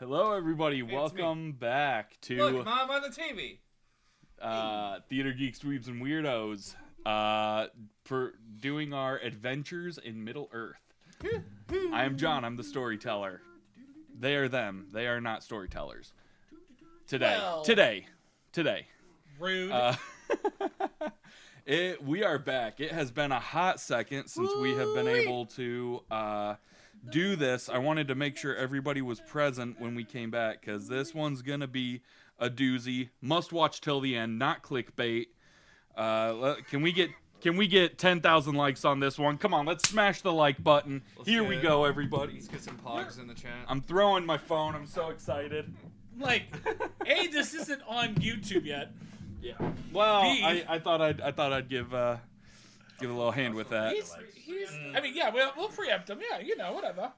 Hello, everybody. Hey, Welcome back to Look, Mom on the TV. Theater Geeks, Dweebs, and Weirdos for doing our adventures in Middle Earth. I am John. I'm the storyteller. They are them. They are not storytellers. Today. Rude. We are back. It has been a hot second since we have been able to do this. I wanted to make sure everybody was present when we came back, because this one's going to be a doozy. Must watch till the end, not clickbait. Can we get 10,000 likes on this one? Come on, let's smash the like button. Here we go, everybody. Let's get some pogs in the chat. I'm throwing my phone. I'm so excited. Like, A, this isn't on YouTube yet. Yeah. Well, B, I thought I'd give a little hand with that. I mean, yeah, we'll preempt him. Yeah, you know, whatever.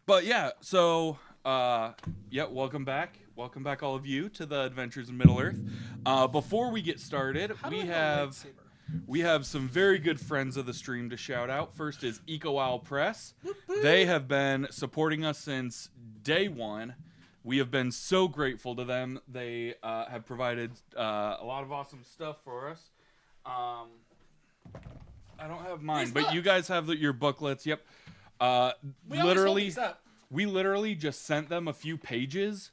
But yeah, so welcome back. Welcome back, all of you, to the Adventures in Middle Earth. Before we get started, we have some very good friends of the stream to shout out. First is Eco Owl Press. They have been supporting us since day one. We have been so grateful to them. They have provided a lot of awesome stuff for us. I don't have mine, but you guys have your booklets. Yep. We literally just sent them a few pages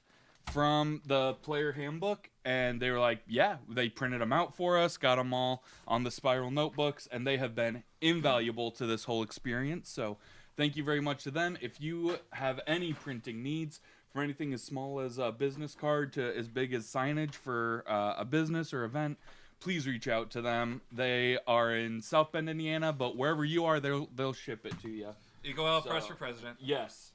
from the player handbook, and they were like, yeah, they printed them out for us, got them all on the spiral notebooks, and they have been invaluable to this whole experience. So thank you very much to them. If you have any printing needs, from anything as small as a business card to as big as signage for a business or event, please reach out to them. They are in South Bend, Indiana, but wherever you are, they'll ship it to you. Eco Owl Press for President. Yes.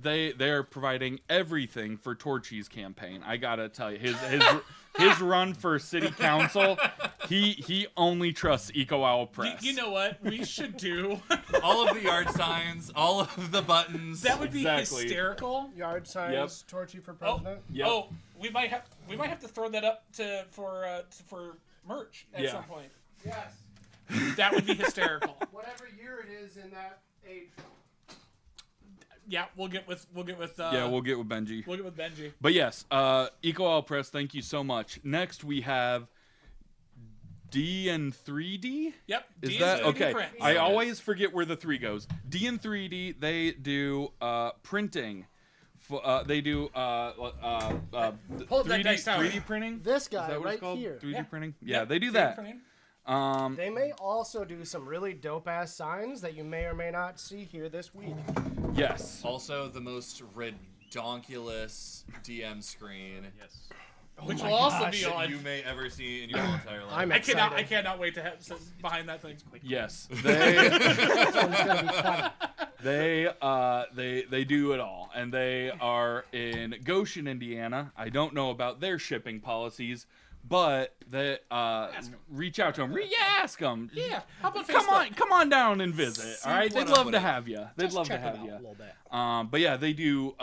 They are providing everything for Torchy's campaign. I gotta tell you, his run for city council, he only trusts Eco Owl Press. You know what we should do? All of the yard signs, all of the buttons. That would be hysterical. Yard signs, Torchy for president. We might have to throw that up for merch at some point. Yes. That would be hysterical. Whatever year it is in that age. Yeah, we'll get with we'll get with Benji. We'll get with Benji. But yes, Eco Owl Press, thank you so much. Next we have D and 3D. Yep. Is D that and 3D okay? print. I always forget where the 3 goes. D and 3D, they do printing. They do 3D printing. This guy Is that what right it's called? here. 3D printing. Yeah, they do that. Printing. They may also do some really dope-ass signs that you may or may not see here this week. Yes. Also, the most redonkulous DM screen. Yes. Which will also be on. You may ever see in your whole entire life. I cannot wait to have behind that thing. Yes. This one's gonna be fun. They do it all, and they are in Goshen, Indiana. I don't know about their shipping policies, but they reach out to them. Ask them. Yeah. How about Facebook? Come on down and visit. All right, they'd love to have you. They'd love to have you. A little bit. But yeah, they do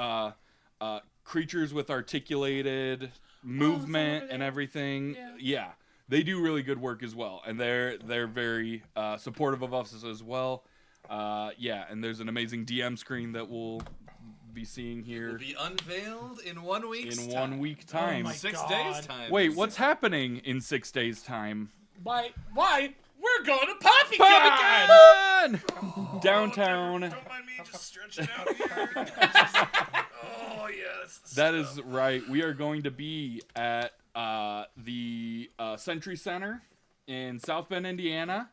creatures with articulated movement and everything. Yeah, they do really good work as well, and they're very supportive of us as well. And there's an amazing DM screen that we'll be seeing here. Will be unveiled in 1 week's time. 1 week time. Oh my 6 God. days time. Wait, what's happening in 6 days time? Why? We're going to PoppyCon! PoppyCon! Downtown. Don't mind me just stretching out here. Oh, yeah. That is right. We are going to be at the Century Center in South Bend, Indiana,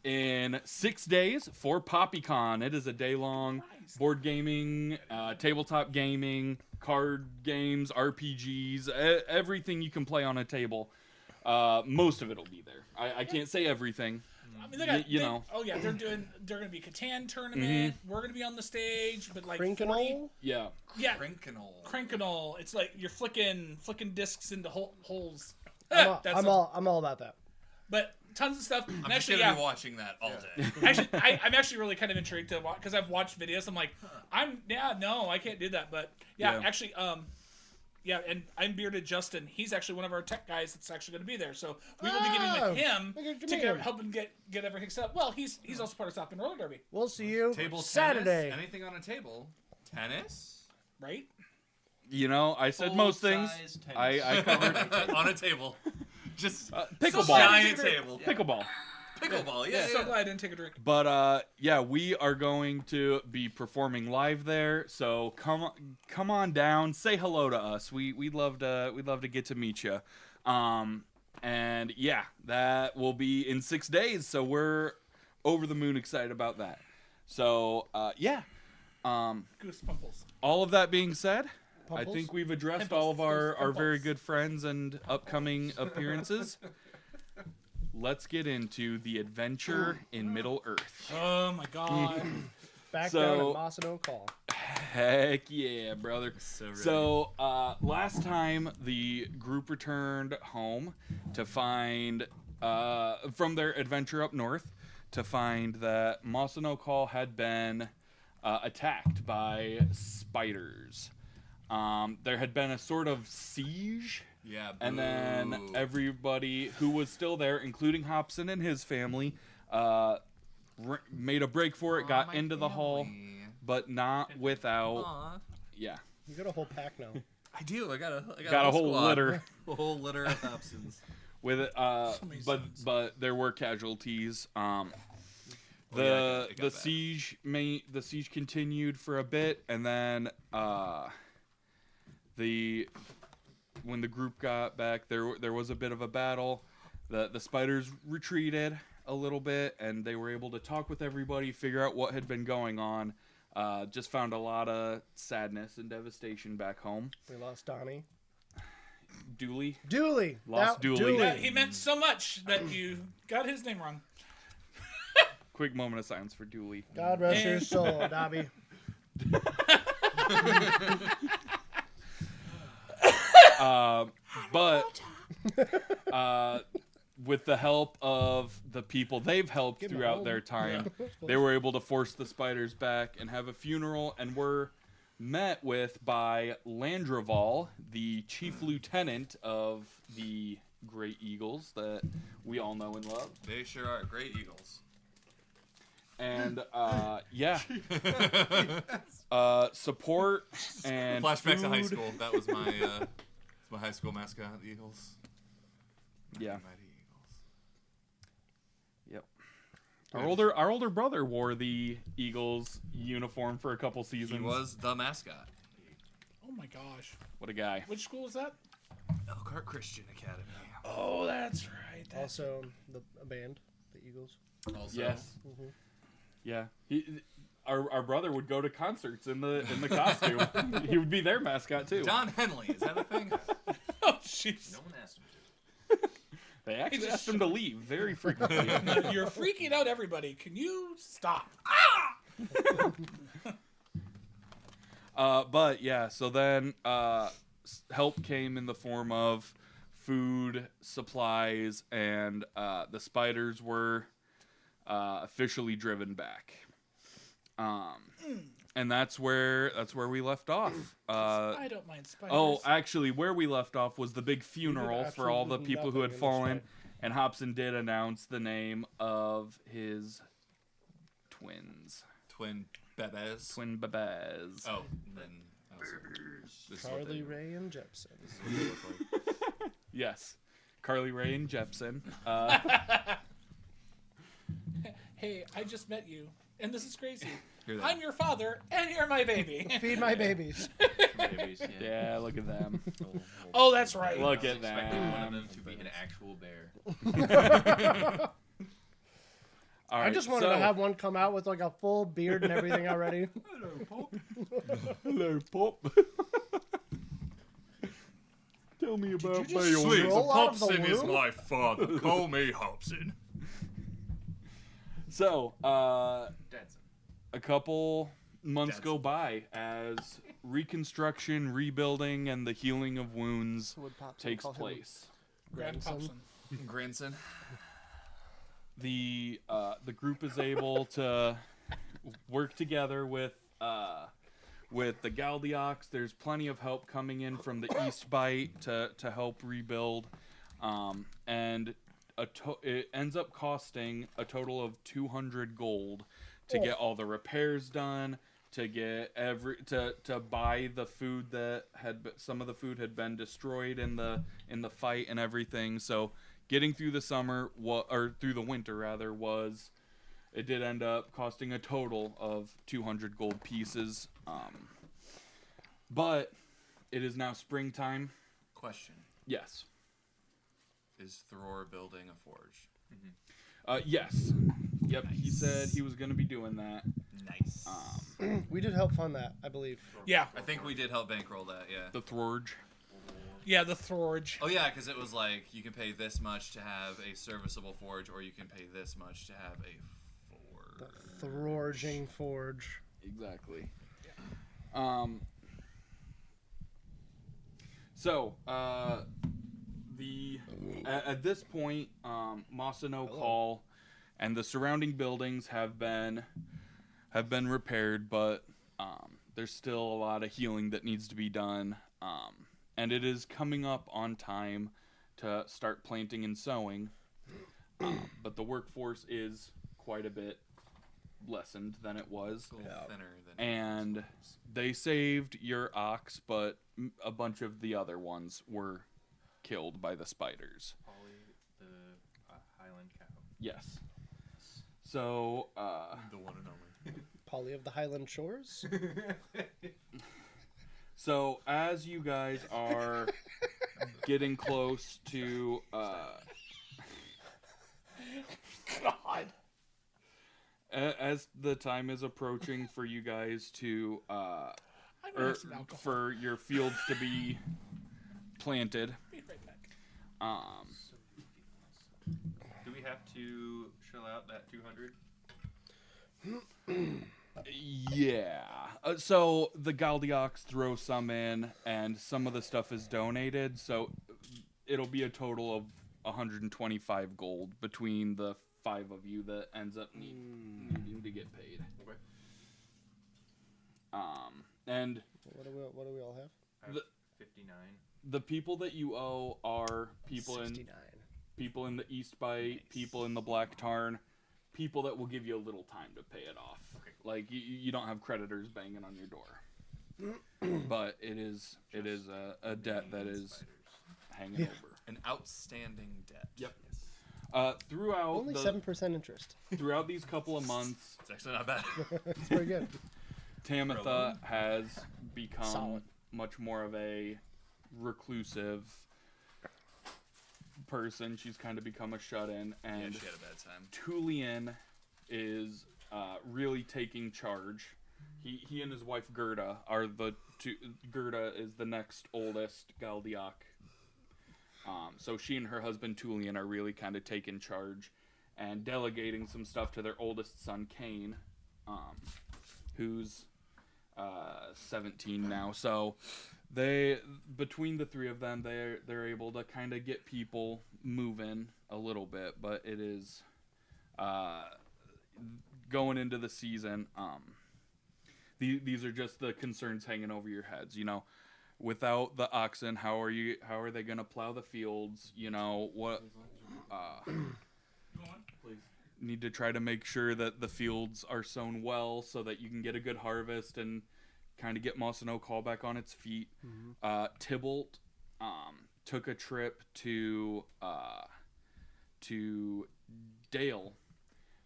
in 6 days for PoppyCon. It is a day-long board gaming, tabletop gaming, card games, RPGs, everything you can play on a table. Most of it will be there. I can't say everything. I mean, you know. Oh yeah, they're going to be a Catan tournament. We're going to be on the stage, but like Crinkinol? Yeah. Crinkinol. It's like you're flicking discs into holes. I'm all about that. But tons of stuff. I'm actually gonna be watching that all day. Actually, I'm actually really kind of intrigued to watch because I've watched videos. I'm like, I can't do that. But actually, and I'm Bearded Justin. He's actually one of our tech guys that's actually going to be there. So we will be getting with him to help him get everything set up. Well, he's also part of South Bend Roller Derby. We'll see you Table Saturday. tennis, anything on a table. Tennis? Right? You know, I said most things. I covered on a table. Just pickleball. Giant table. Pickleball. Pickleball, yeah. So glad I didn't take a drink. But yeah, we are going to be performing live there. So come on down, say hello to us. We'd love to get to meet you. And yeah, that will be in 6 days. So we're over the moon excited about that. So yeah. Goosebumples. All of that being said, I Pumples? think we've addressed Pimples. all of our Pimples. very good friends and upcoming appearances. Let's get into the adventure in Middle Earth. Oh my god. Back So- down at Mossin Oak Hall. Heck yeah, brother. So last time the group returned home to find, from their adventure up north, to find that Mossin Oak Hall had been attacked by spiders. There had been a sort of siege. Yeah, And then boo. everybody who was still there, including Hobson and his family, made a break for it, got Aw, my into the hall, family. but not without. Aw. Yeah, You got a whole pack now. I do. I got got a whole squad. litter A whole litter of Hobsons. with it. many But sons. but there were casualties. yeah, The I got that. the siege continued for a bit, and then when the group got back, there was a bit of a battle. The spiders retreated a little bit, and they were able to talk with everybody, figure out what had been going on. Just found a lot of sadness and devastation back home. We lost Donnie. Dooley. Dooley. Lost Dooley. Yeah, he meant so much that you got his name wrong. Quick moment of silence for Dooley. God rest your soul, Dobby. But with the help of the people they've helped Give 'em throughout home. their time, Yeah. they were able to force the spiders back and have a funeral, and were met with by Landreval, the chief lieutenant of the Great Eagles that we all know and love. They sure are great eagles. And yeah, support and Flashbacks to high food. school. That was my high school mascot, the Eagles. Yeah. Mighty Eagles. Yep. Our older brother wore the Eagles uniform for a couple seasons. He was the mascot. Oh my gosh. What a guy. Which school is that? Elkhart Christian Academy. Oh, that's right. Also, a band, the Eagles. Also, Yes. Mm-hmm. Yeah. Our brother would go to concerts in the costume. He would be their mascot too. Don Henley. Is that a thing? Oh, jeez. No one asked him to. They actually just asked him to leave very frequently. You're freaking out everybody. Can you stop? But yeah, so then help came in the form of food, supplies, and the spiders were officially driven back. And that's where we left off. I don't mind spiders. Oh, actually, where we left off was the big funeral for all the absolutely people who had nothing in this fallen, fight. and Hobson did announce the name of his twins, Twin bebes. twin babas. Oh, then also, this is what Carly they- Ray and Jepson. this is what they look like. Yes, Carly Ray and Jepson. Hey, I just met you, and this is crazy. Hear that? I'm your father, and you're my baby. Feed my babies. Babies, Yeah, look at them. Oh, that's right. Look I at was expecting one of them. them to be an actual bear. All I right, just wanted so- to have one come out with like a full beard and everything already. Hello, Pop. Tell me about just my old. sleep? Roll out of the Hobson is womb? my father. Call me Hobson. So, Dadson. a couple months Dad's- go by as reconstruction, rebuilding, and the healing of wounds takes place. Grand Grandson. Popson. Grinson. The group is able to work together with the Galdiox. There's plenty of help coming in from the East Bite to help rebuild, and it ends up costing a total of 200 gold to get all the repairs done, to get to buy the food that some of the food had been destroyed in the fight and everything. So getting through the summer or through the winter rather it did end up costing a total of 200 gold pieces. But it is now springtime. Question. Yes. Is Thror building a forge? Yes. Yep. Nice. He said he was going to be doing that. Nice. We did help fund that, I believe. Yeah. I think we did help bankroll that, yeah. The Thorge. Yeah, the Thorge. Oh, yeah, because it was like, you can pay this much to have a serviceable forge, or you can pay this much to have a forge. The Throrging Forge. Exactly. So, at this point, Mossin Oak Hall and the surrounding buildings have been repaired, but there's still a lot of healing that needs to be done. And it is coming up on time to start planting and sowing. But the workforce is quite a bit lessened than it was. A little thinner than And they saved your ox, but a bunch of the other ones were killed by the spiders. Polly, the Highland cow. Yes. So, the one and only. Polly of the Highland Shores. so as you guys are getting close to, God. as the time is approaching for you guys to, I'm gonna have some alcohol. for your fields to be planted, Be right back. Do we have to shell out that 200? yeah. So the Galdiox throw some in, and some of the stuff is donated, so it'll be a total of 125 gold between the 5 of you that ends up needing to get paid. Okay. And What do we all have? I have The- 59. the people that you owe are people 69. in the East Bite, people in the Black Tarn, people that will give you a little time to pay it off. Okay. Like you don't have creditors banging on your door. But it is a debt that is hanging over. An outstanding debt. Yep. Throughout Only 7% interest. throughout these couple of months, It's actually not bad. It's pretty good. Tamitha has become Solid. much more of a reclusive person. She's kind of become a shut-in, Yeah, and she had a bad time. Tulian is really taking charge. He and his wife Gerda are the two. Gerda is the next oldest Galdioc. So she and her husband Tulian are really kind of taking charge and delegating some stuff to their oldest son Cain, who's 17 now. So between the three of them, they're able to kind of get people moving a little bit, but it is going into the season. These are just the concerns hanging over your heads, without the oxen, how are they going to plow the fields? What need to try to make sure that the fields are sown well so that you can get a good harvest and kind of get Mossin Oak Hall back on its feet. Tybalt took a trip to Dale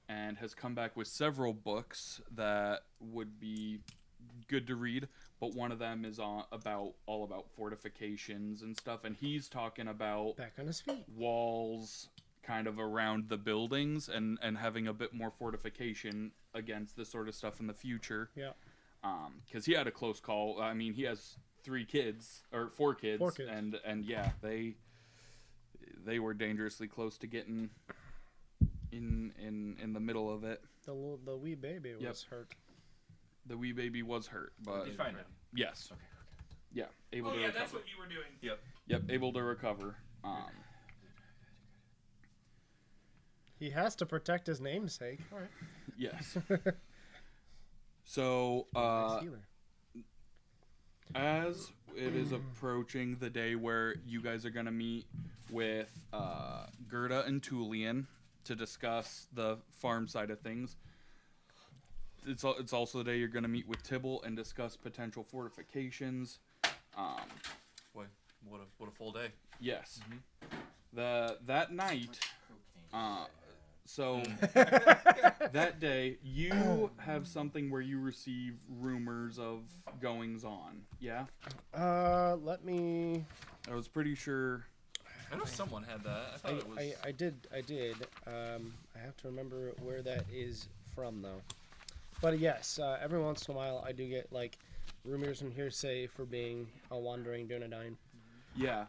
and has come back with several books that would be good to read, but one of them is all about fortifications and stuff, and he's talking about Back on his feet. walls kind of around the buildings and having a bit more fortification against this sort of stuff in the future. Yeah. Because he had a close call. I mean, he has 4 kids, and yeah, they were dangerously close to getting in the middle of it. The wee baby was Yep. hurt. The wee baby was hurt, but He's fine now. yes, Okay. yeah, able Oh to yeah, recover. that's what you were doing. Yep, able to recover. He has to protect his namesake. All right. Yes. So, Nice healer. as it is approaching the day where you guys are going to meet with Gerda and Tulian to discuss the farm side of things, it's also the day you're going to meet with Tibble and discuss potential fortifications. Boy, what a full day. Yes. That night, so that day you have something where you receive rumors of goings on. Yeah. Let me. I was pretty sure. I know someone had that. I thought it was. I did. I have to remember where that is from though. But yes, every once in a while I do get like rumors and hearsay for being a wandering Dunedain. Yeah.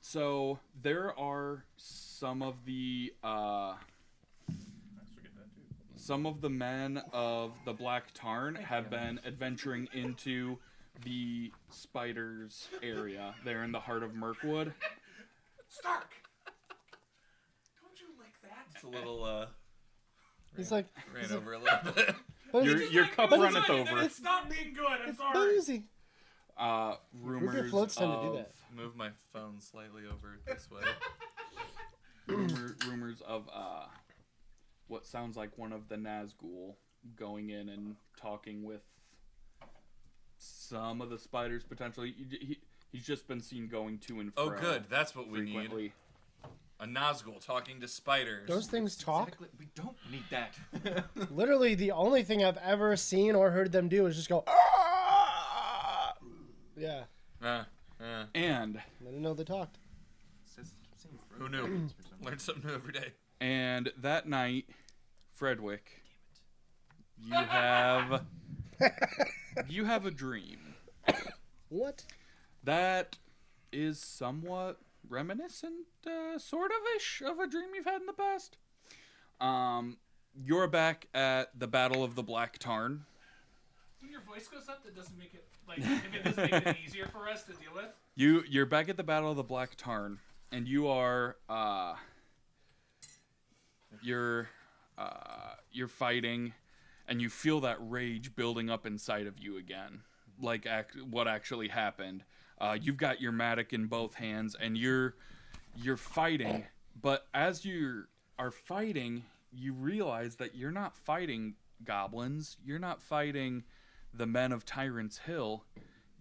So there are some of the men of the Black Tarn have been adventuring into the spiders area. They're in the heart of Mirkwood. Stark! Don't you like that? It's a little. He's like Ran over a little bit. Your cup runneth over. It's not being good. I'm it's sorry. boozy. Rumors floats tend to do of that. Move my phone slightly over this way. rumors of what sounds like one of the Nazgul going in and talking with some of the spiders potentially. He's just been seen going to and fro. Oh, good. That's what we frequently. need. A Nazgul talking to spiders. Those things talk. Exactly. We don't need that. Literally, the only thing I've ever seen or heard them do is just go. "Ah!" Yeah, And I didn't know they talked. Who knew? Learn something new every day. And that night, Fredwick, you have a dream What? that is somewhat reminiscent, sort of ish, of a dream you've had in the past. You're back at the Battle of the Black Tarn. When your voice goes up, that doesn't make it like if it doesn't make it easier for us to deal with. You're back at the Battle of the Black Tarn, and you are you're fighting, and you feel that rage building up inside of you again, like what actually happened. You've got your mattock in both hands, and you're fighting. But as you are fighting, you realize that you're not fighting goblins. You're not fighting the men of Tyrant's Hill.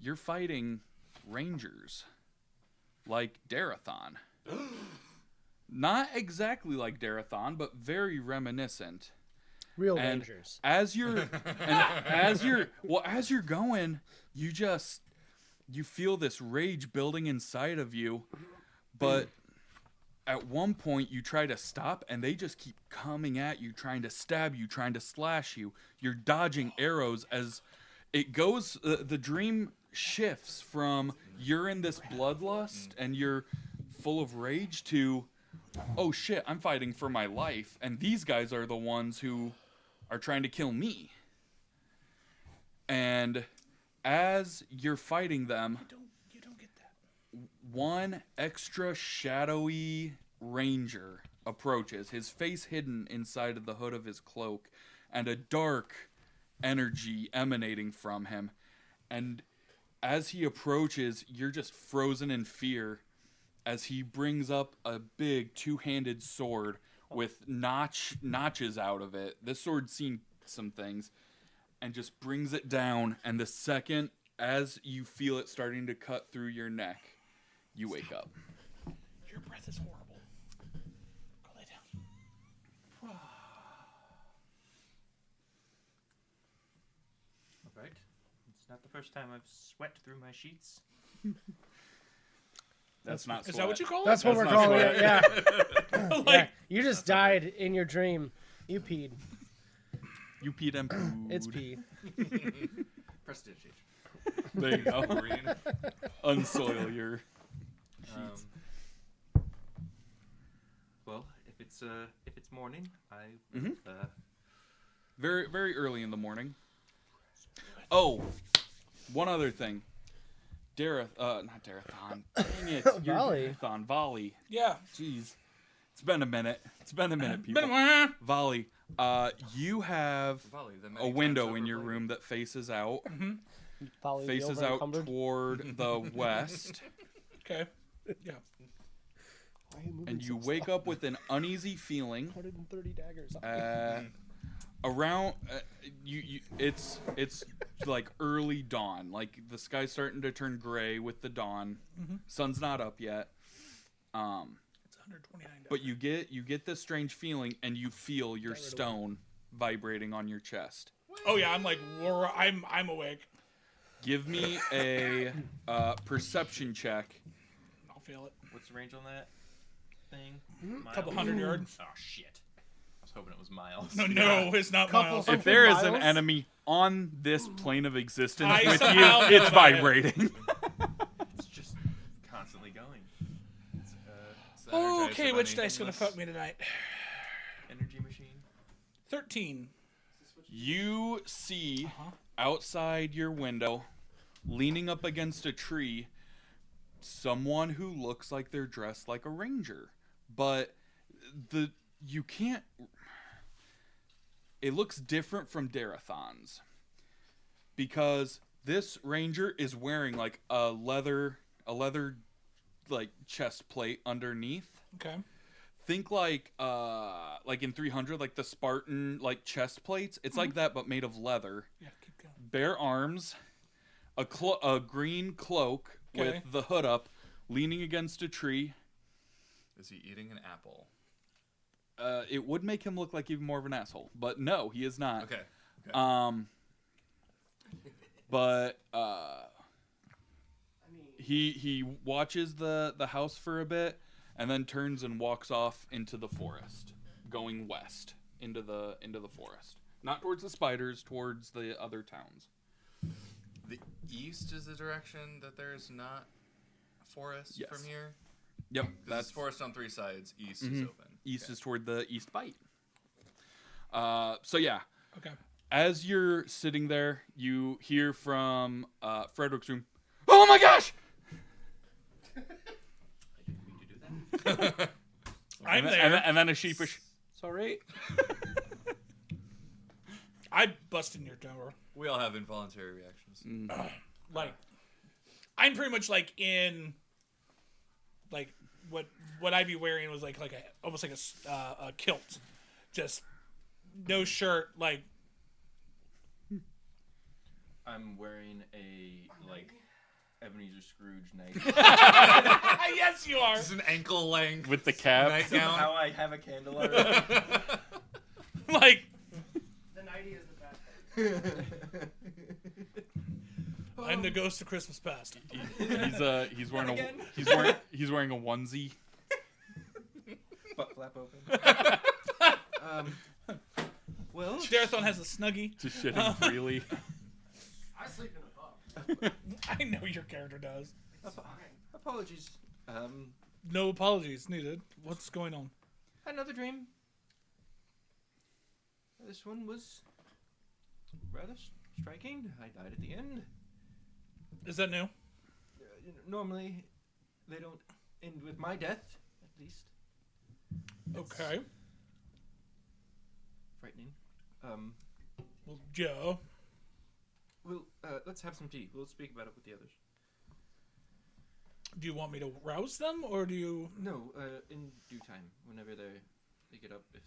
You're fighting rangers, like Darathon. Not exactly like Darathon, but very reminiscent. Real And rangers. as you're going, you feel this rage building inside of you, but at one point you try to stop and they just keep coming at you, trying to stab you, trying to slash you. You're dodging arrows as it goes. The dream shifts from you're in this bloodlust and you're full of rage to, oh shit, I'm fighting for my life, and these guys are the ones who are trying to kill me. And as you're fighting them, You don't get that. one extra shadowy ranger approaches, his face hidden inside of the hood of his cloak, and a dark energy emanating from him. And as he approaches, you're just frozen in fear as he brings up a big two-handed sword with notches out of it. This sword's seen some things, and just brings it down, and the second as you feel it starting to cut through your neck, you wake up. Your breath is horrible. Go lay down. All right. It's not the first time I've sweat through my sheets. That's not Is sweat. that what you call it? That's what That's we're not calling sweat. it. Yeah. Like, Yeah. You just died in your dream. You peed. You peed and pooed. It's pee. Prestidigitation. There you go. Green. Unsoil your... Well, if it's morning, I Mhm. uh, Very, very early in the morning. Oh, one other thing. Not Darathon. Dang it. You're Volley. Darathon. Volley. yeah. Jeez. It's been a minute, people. Been a while. Volley. You have Volley, the many a times window in your overplayed. room that faces out. Follow the Faces out over-encumbered. toward the west. Okay. Yeah. Why are you moving And you so wake slow? up with an uneasy feeling 130 daggers. around it's like early dawn. Like the sky's starting to turn gray with the dawn. Sun's not up yet. It's $129. But you get this strange feeling, and you feel your stone vibrating on your chest. Oh yeah, I'm like, I'm awake. Give me a perception check. I'll feel it. What's the range on that thing? A couple 100 yards. Oh shit! I was hoping it was miles. No, it's not Couple miles. hundred If there is an miles? enemy on this plane of existence I with you, somehow know it's about it. vibrating. It's just constantly going. It's, Okay, which dice gonna fuck me tonight? energy machine. 13. You see outside your window, leaning up against a tree, someone who looks like they're dressed like a ranger, but you can't. It looks different from Darathon's because this ranger is wearing like a leather like chest plate underneath. Okay. Think like in 300, like the Spartan like chest plates. It's like that, but made of leather. Yeah, keep going. Bare arms, a green cloak Okay. with the hood up, leaning against a tree. Is he eating an apple? It would make him look like even more of an asshole, but no, he is not. Okay. But he watches the house for a bit, and then turns and walks off into the forest, going west into the forest, not towards the spiders, towards the other towns. The east is the direction that there's not a forest Yes. from here? Yep, That's forest on 3 sides. East is open. East is toward the east bite. So yeah, Okay. as you're sitting there, you hear from Frederick's room, "Oh my gosh!" I'm and, there. And then a sheepish, "Sorry." I bust in your door. We all have involuntary reactions. Like, I'm pretty much like in, like what I'd be wearing was like almost like a kilt, just no shirt. Like, I'm wearing a Ebenezer Scrooge night. yes, you are. Just an ankle length With the cap. nightgown. How I have a candle already. Like, The nightie is the best part. I'm the ghost of Christmas past. He's wearing again. he's wearing a onesie. Butt flap open. Well, Darathon has a snuggie. Just shitting freely. I sleep in the pub. I know your character does. apologies. No apologies needed. What's going on? Another dream. This one was rather striking. I died at the end. Is that new? Normally, they don't end with my death, at least. Okay. Frightening. Well, Joe. Well, let's have some tea. We'll speak about it with the others. Do you want me to rouse them, or do you? No, in due time, whenever they get up, if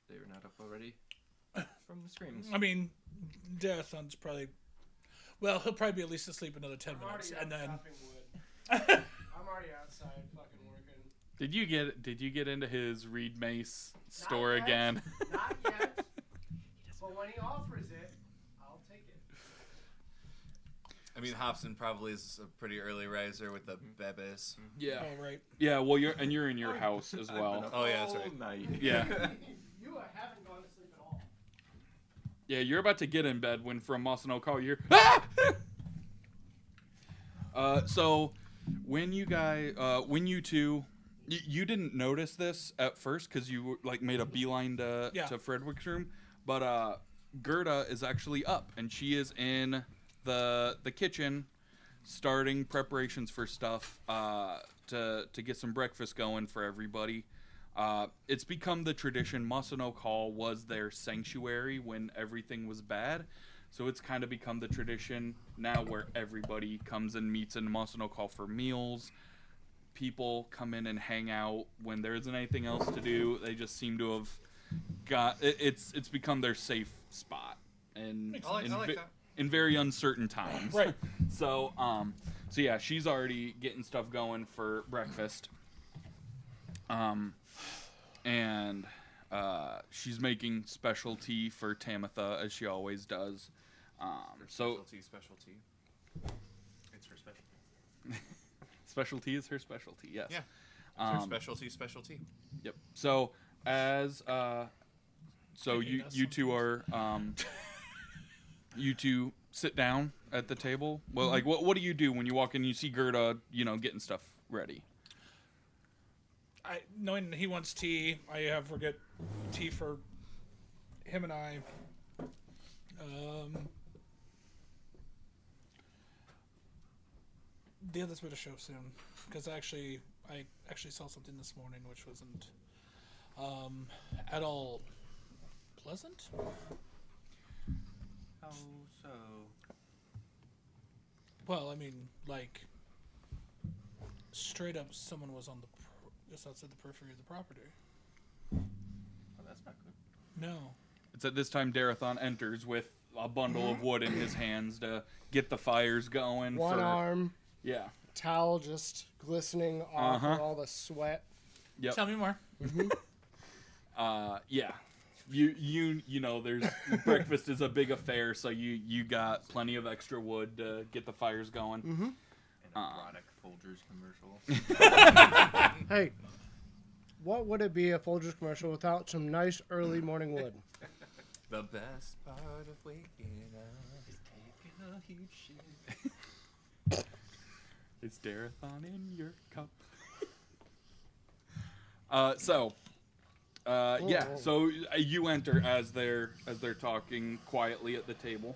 they're not up already from the screams. I mean, Darathon's probably. Well, he'll probably be at least asleep another 10 minutes, and then. I'm already outside fucking working. Did you get into his Reed Mace store yet. again? Not yet. But when he offers it, I'll take it. I mean, Hobson probably is a pretty early riser with the bebes. Yeah. Oh, right. Yeah. Well, you're in your house as well. Oh, yeah, that's right. All night. Yeah. You haven't gone to sleep at all. Yeah, you're about to get in bed when from Mossin Oak Hall you're. So when you two, you didn't notice this at first because you like made a beeline to Frederick's room, but Gerda is actually up and she is in the kitchen, starting preparations for stuff to get some breakfast going for everybody. It's become the tradition. Mossin Oak Hall was their sanctuary when everything was bad. So it's kind of become the tradition now where everybody comes and meets in Mossin Oak Hall for meals. People come in and hang out when there isn't anything else to do. They just seem to have got... It's become their safe spot and Makes I like that. in very uncertain times. Right. So yeah, she's already getting stuff going for breakfast. And she's making specialty for Tamitha as she always does. So Specialty. It's her specialty. specialty is her specialty. Yes. Yeah. It's her specialty. Yep. So as so I hate us you two are you two sit down at the table. Well, like what do you do when you walk in? You see Gerda, getting stuff ready. Knowing he wants tea, I have her get tea for him and I. The others will show soon, because I actually saw something this morning which wasn't at all pleasant. How so? Well, I mean, like, straight up, someone was on just outside the periphery of the property. Oh, that's not good. No. It's at this time Darathon enters with a bundle of wood in his hands to get the fires going. One arm, Yeah. towel just glistening off of all the sweat. Yep. Tell me more. Yeah. You know, there's breakfast is a big affair, so you got plenty of extra wood to get the fires going. Mm-hmm. An erotic Folgers commercial. Hey, what would it be a Folgers commercial without some nice early morning wood? The best part of waking up is taking a huge shit. It's Darathon in your cup. Yeah. So you enter as they're talking quietly at the table.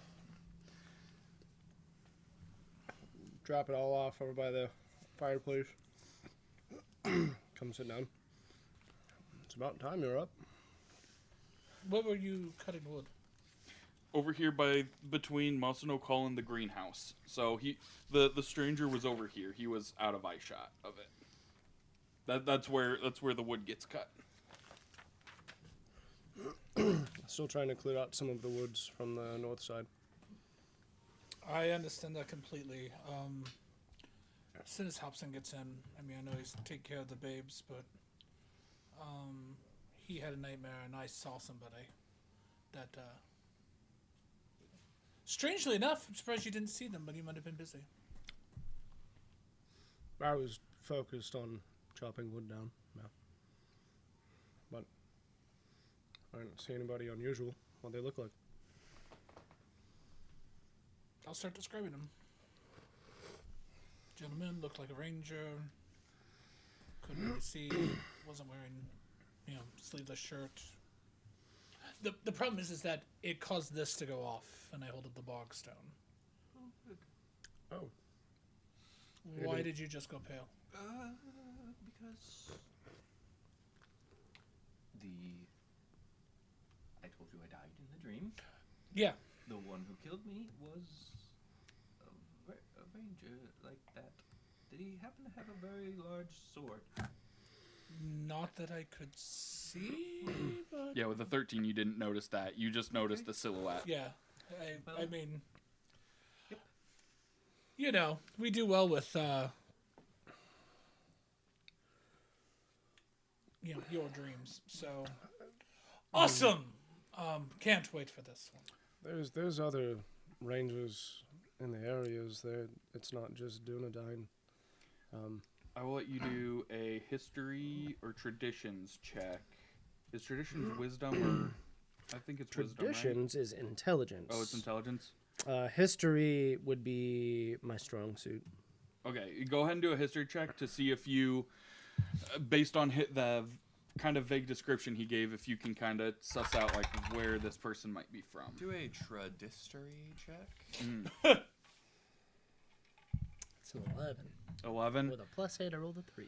Drop it all off over by the fireplace. Come sit down. It's about time you're up. What were you cutting wood? Over here between Mossin Oak Hall and the greenhouse. So the stranger was over here. He was out of eyeshot of it. That's where the wood gets cut. Still trying to clear out some of the woods from the north side. I understand that completely. As soon as Hobson gets in, I mean, I know he's taking care of the babes, but he had a nightmare, and I saw somebody that. Strangely enough, I'm surprised you didn't see them, but you might have been busy. I was focused on chopping wood down. No. But I didn't see anybody unusual. What they look like. I'll start describing them. Gentleman looked like a ranger. Couldn't really see. Wasn't wearing, sleeveless shirt. The problem is that it caused this to go off, and I hold up the bog stone. Oh. Why did you just go pale? Because I told you I died in the dream. Yeah. The one who killed me was a ranger like that. Did he happen to have a very large sword? Not that I could see, but... Yeah, with the 13, you didn't notice that. You just noticed the silhouette. Yeah. I mean... Yep. We do well with, your dreams, so... Awesome! Can't wait for this one. There's other rangers in the areas there. It's not just Dunedain. I will let you do a history or traditions check. Is traditions wisdom or... I think it's wisdom, right? Traditions is intelligence. Oh, it's intelligence? History would be my strong suit. Okay, go ahead and do a history check to see if you, based on the kind of vague description he gave, if you can kind of suss out like where this person might be from. Do a tradistory check. It's an 11. 11. With a +8, I rolled a 3.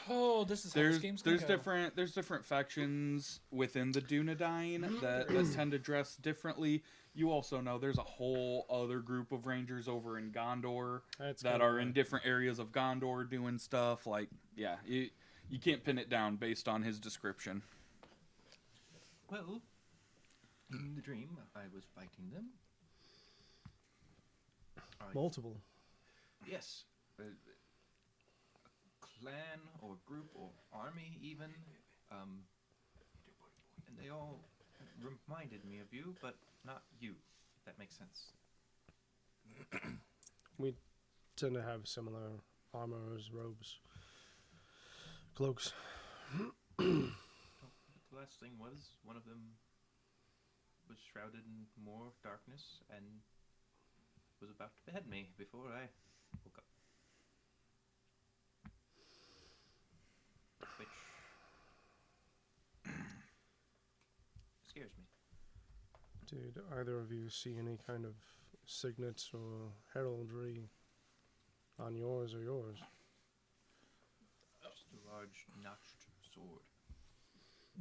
Oh, this is how this game's gonna go. There's different factions within the Dunedain that tend to dress differently. You also know there's a whole other group of rangers over in Gondor that are in different areas of Gondor doing stuff. Like, yeah, you can't pin it down based on his description. Well, In the dream, I was fighting them. Multiple. Yes. A clan or group or army even. And they all reminded me of you, but not you. If that makes sense. We tend to have similar armors, robes, cloaks. The last thing was one of them was shrouded in more darkness and was about to behead me before I woke up. Which scares me. Did either of you see any kind of signets or heraldry on yours or yours? Just a large notched sword.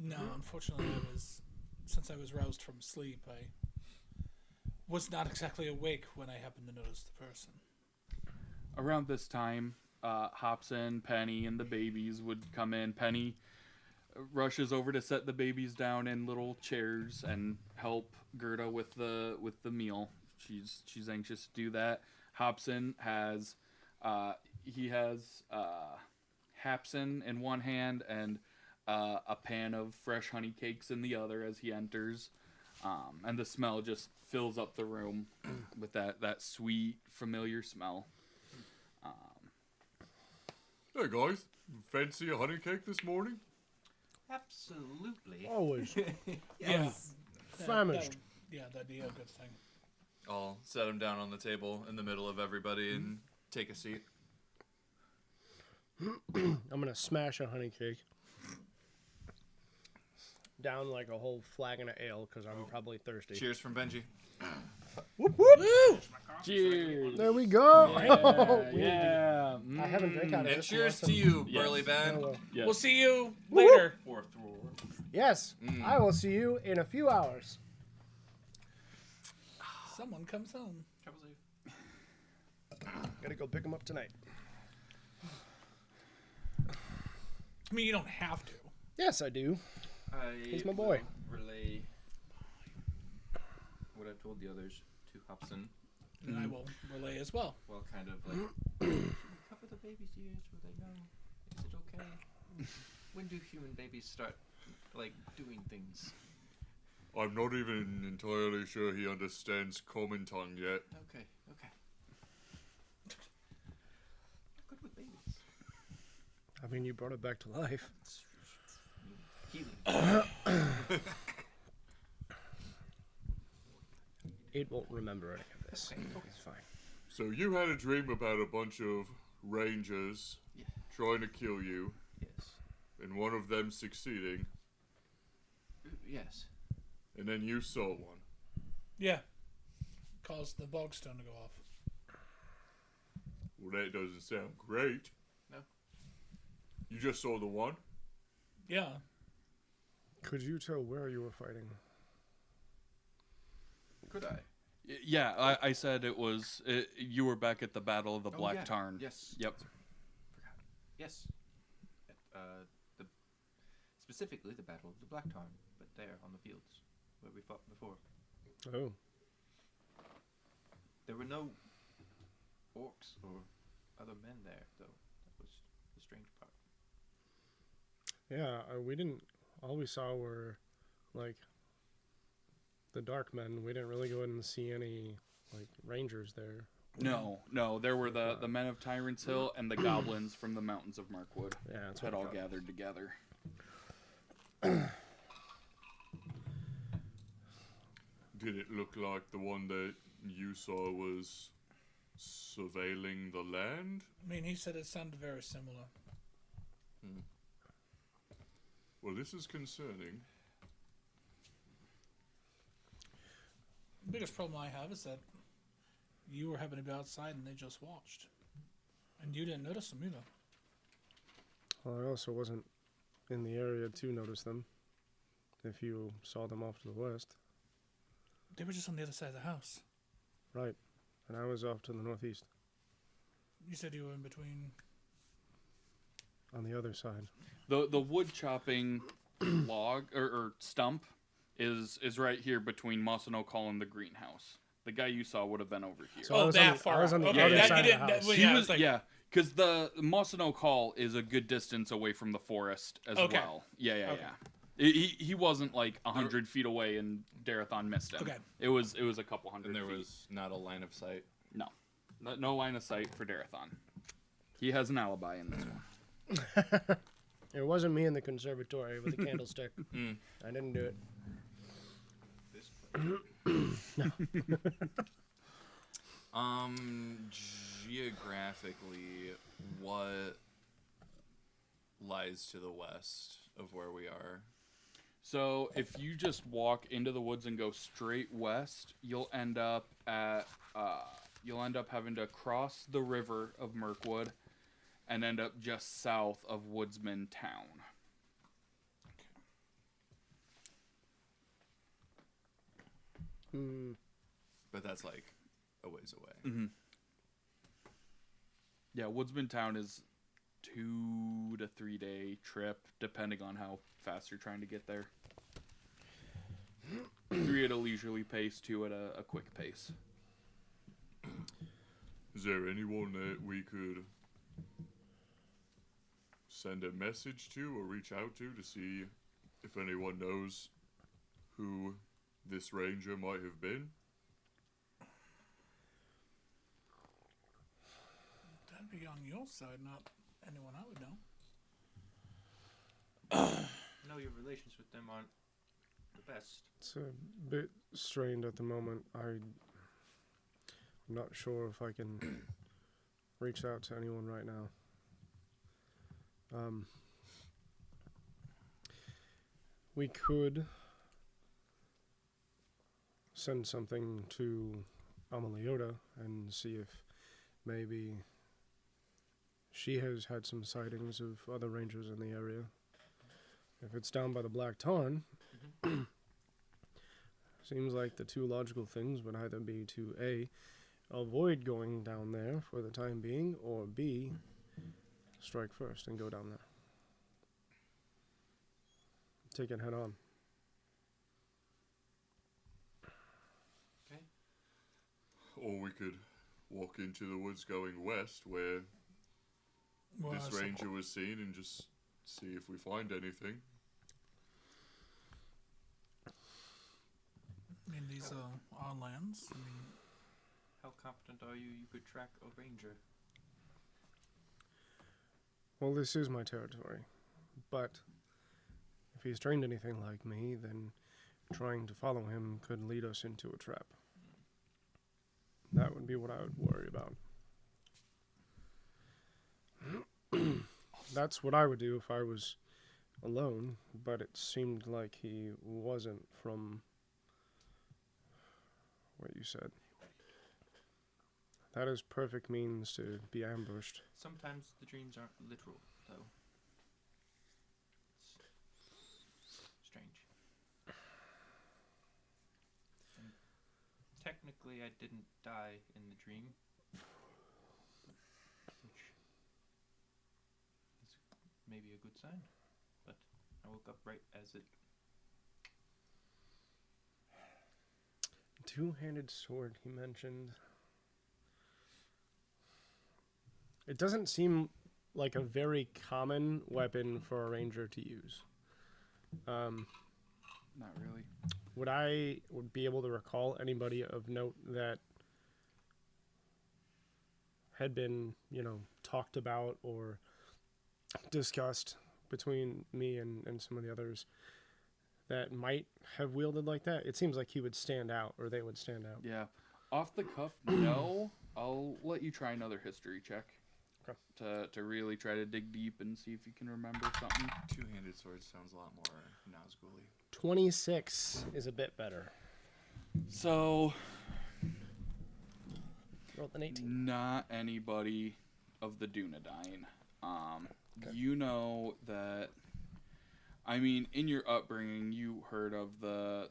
No, unfortunately, since I was roused from sleep, I was not exactly awake when I happened to notice the person. Around this time, Hobson, Penny, and the babies would come in. Penny rushes over to set the babies down in little chairs and help Gerda with the meal. She's anxious to do that. Hobson has Hapson in one hand and a pan of fresh honey cakes in the other as he enters, and the smell just fills up the room with that sweet, familiar smell. Hey guys, fancy a honey cake this morning? Absolutely. Always. Yes. Famished. That'd be a good thing. I'll set him down on the table in the middle of everybody and take a seat. I'm gonna smash a honey cake down like a whole flagon of ale because I'm probably thirsty. Cheers from Benji. Whoop whoop! Cheers. There we go. Yeah. I haven't drank out of And this. cheers so to you, Yes. Burly Ben. Yes. We'll see you later. Yes, I will see you in a few hours. Someone comes home. Travel safe. Gotta go pick him up tonight. I mean, you don't have to. Yes, I do. He's my boy. will relay what I've told the others to Hobson. And I will relay as well. Well, kind of like cover the baby's ears where they know. Is it okay? When do human babies start like doing things? I'm not even entirely sure he understands common tongue yet. Okay. Good with babies. I mean, you brought it back to life. Healing. It won't remember any of this. Okay. It's fine. So you had a dream about a bunch of rangers Yeah. trying to kill you, Yes. and one of them succeeding, Yes. and then you saw one. Yeah. Caused the bogstone to go off. Well, that doesn't sound great. No. You just saw the one? Yeah. Could you tell where you were fighting? Could I? Yeah, I said it was. You were back at the Battle of the Black yeah. Tarn. Yes. Yep. Forgot. Yes. At, specifically the Battle of the Black Tarn, but there on the fields where we fought before. Oh, There were no orcs or other men there, though. That was the strange part. yeah. We didn't. All we saw were, like, the dark men. We didn't really go in and see any, like, rangers there. No. There were the men of Tyrant's Hill and the goblins from the mountains of Markwood. Yeah, that's Had what I all thought. gathered together. Did it look like the one that you saw was surveilling the land? I mean, he said it sounded very similar. Well, this is concerning. The biggest problem I have is that you were having to be outside and they just watched. And you didn't notice them either. Well, I also wasn't in the area to notice them. If you saw them off to the west. They were just on the other side of the house. Right. And I was off to the northeast, You said you were in between. on the other side. The wood chopping log or stump is right here between Mossin Oak Hall and the greenhouse. The guy you saw would have been over here. So I was that on the- far. I was on the okay, other that side you of the didn't. house. He Yeah, was, it's like, yeah, because the Mossin Oak Hall is a good distance away from the forest as Okay. well. Yeah, Okay. He wasn't like 100 feet away and Darathon missed him. Okay. It was a couple hundred And there feet. was not a line of sight. No line of sight for Darathon. He has an alibi in this one. It wasn't me in the conservatory with the candlestick. Mm. I didn't do it. This place. Geographically, what lies to the west of where we are? So if you just walk into the woods and go straight west, you'll end up having to cross the river of Mirkwood and end up just south of Woodsman Town. Hmm. But that's like a ways away. Mm-hmm. Yeah, Woodsman Town is 2 to 3 day trip, depending on how fast you're trying to get there. 3 at a leisurely pace, 2 at a quick pace. Is there anyone that we could send a message to or reach out to see if anyone knows who this ranger might have been? that'd be on your side, not anyone I would know. No, your relations with them aren't the best. It's a bit strained at the moment. I'm not sure if I can reach out to anyone right now. We could send something to Ameliota and see if maybe she has had some sightings of other rangers in the area. If it's down by the Black Tarn, seems like the two logical things would either be to A, avoid going down there for the time being, or B, strike first and go down there. Take it head on. Okay. Or we could walk into the woods going west where Well, this ranger was seen and just see if we find anything. I mean, these are lands. I mean, How confident are you could track a ranger? Well, this is my territory, but if he's trained anything like me, then trying to follow him could lead us into a trap. That would be what I would worry about. That's what I would do if I was alone, but it seemed like he wasn't from what you said. That is perfect means to be ambushed. Sometimes the dreams aren't literal, though. It's strange. And technically, I didn't die in the dream, which is maybe a good sign. But I woke up right as it. Two-handed sword he mentioned. It doesn't seem like a very common weapon for a ranger to use. Not really. Would be able to recall anybody of note that had been, talked about or discussed between me and some of the others that might have wielded like that? It seems like he would stand out, or they would stand out. Yeah. Off the cuff, no. I'll let you try another history check. Okay. To really try to dig deep and see if you can remember something. Two-handed sword sounds a lot more Nazgul-y. 26 is a bit better. So, Rolled an 18. not anybody of the Dunedain. Okay. You know that, I mean, in your upbringing, you heard of the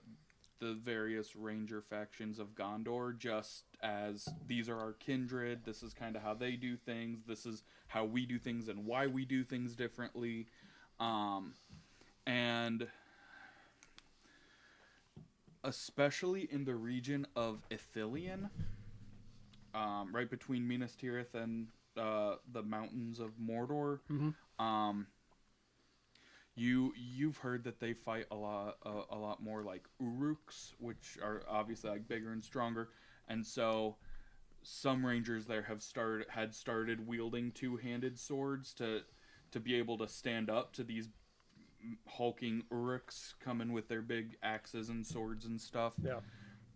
various ranger factions of Gondor just as these are our kindred, this is kind of how they do things, this is how we do things and why we do things differently. And especially in the region of Ithilien, right between Minas Tirith and the mountains of Mordor. You've heard that they fight a lot more like Uruks, which are obviously like bigger and stronger, and so some rangers there had started wielding two-handed swords to be able to stand up to these hulking Uruks coming with their big axes and swords and stuff. Yeah.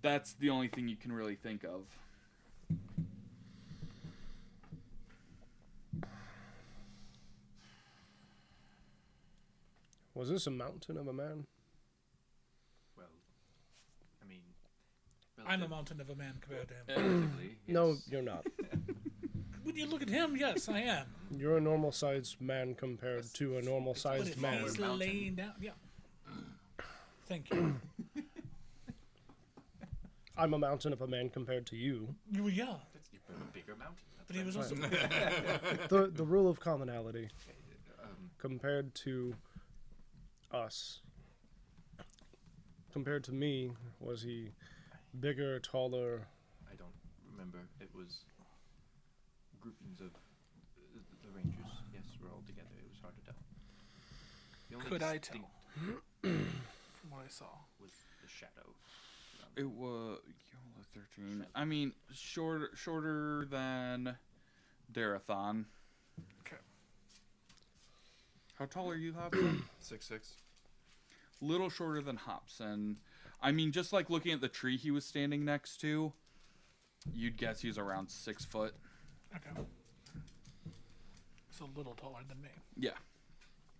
That's the only thing you can really think of. Was this a mountain of a man? Well, I mean, I'm a mountain of a man compared to him. relatively, No, yes. you're not. When you look at him, yes, I am. You're a normal-sized man compared to a But normal-sized if man. he's Mountain. laying down, yeah. Thank you. I'm a mountain of a man compared to you. Yeah, That's a bigger mountain. That's but he was right. also. The rule of commonality compared to us. Compared to me, was he bigger, taller? I don't remember. It was groupings of the rangers. Yes, we're all together. It was hard to tell. The only Could I tell? distinct From what I saw. was the shadow. It was 13. I mean, shorter than Darathon. Okay. How tall are you, Hobson? 6'6". Little shorter than Hobson. I mean, just like looking at the tree he was standing next to, you'd guess he's around 6 foot. Okay. It's a little taller than me. Yeah.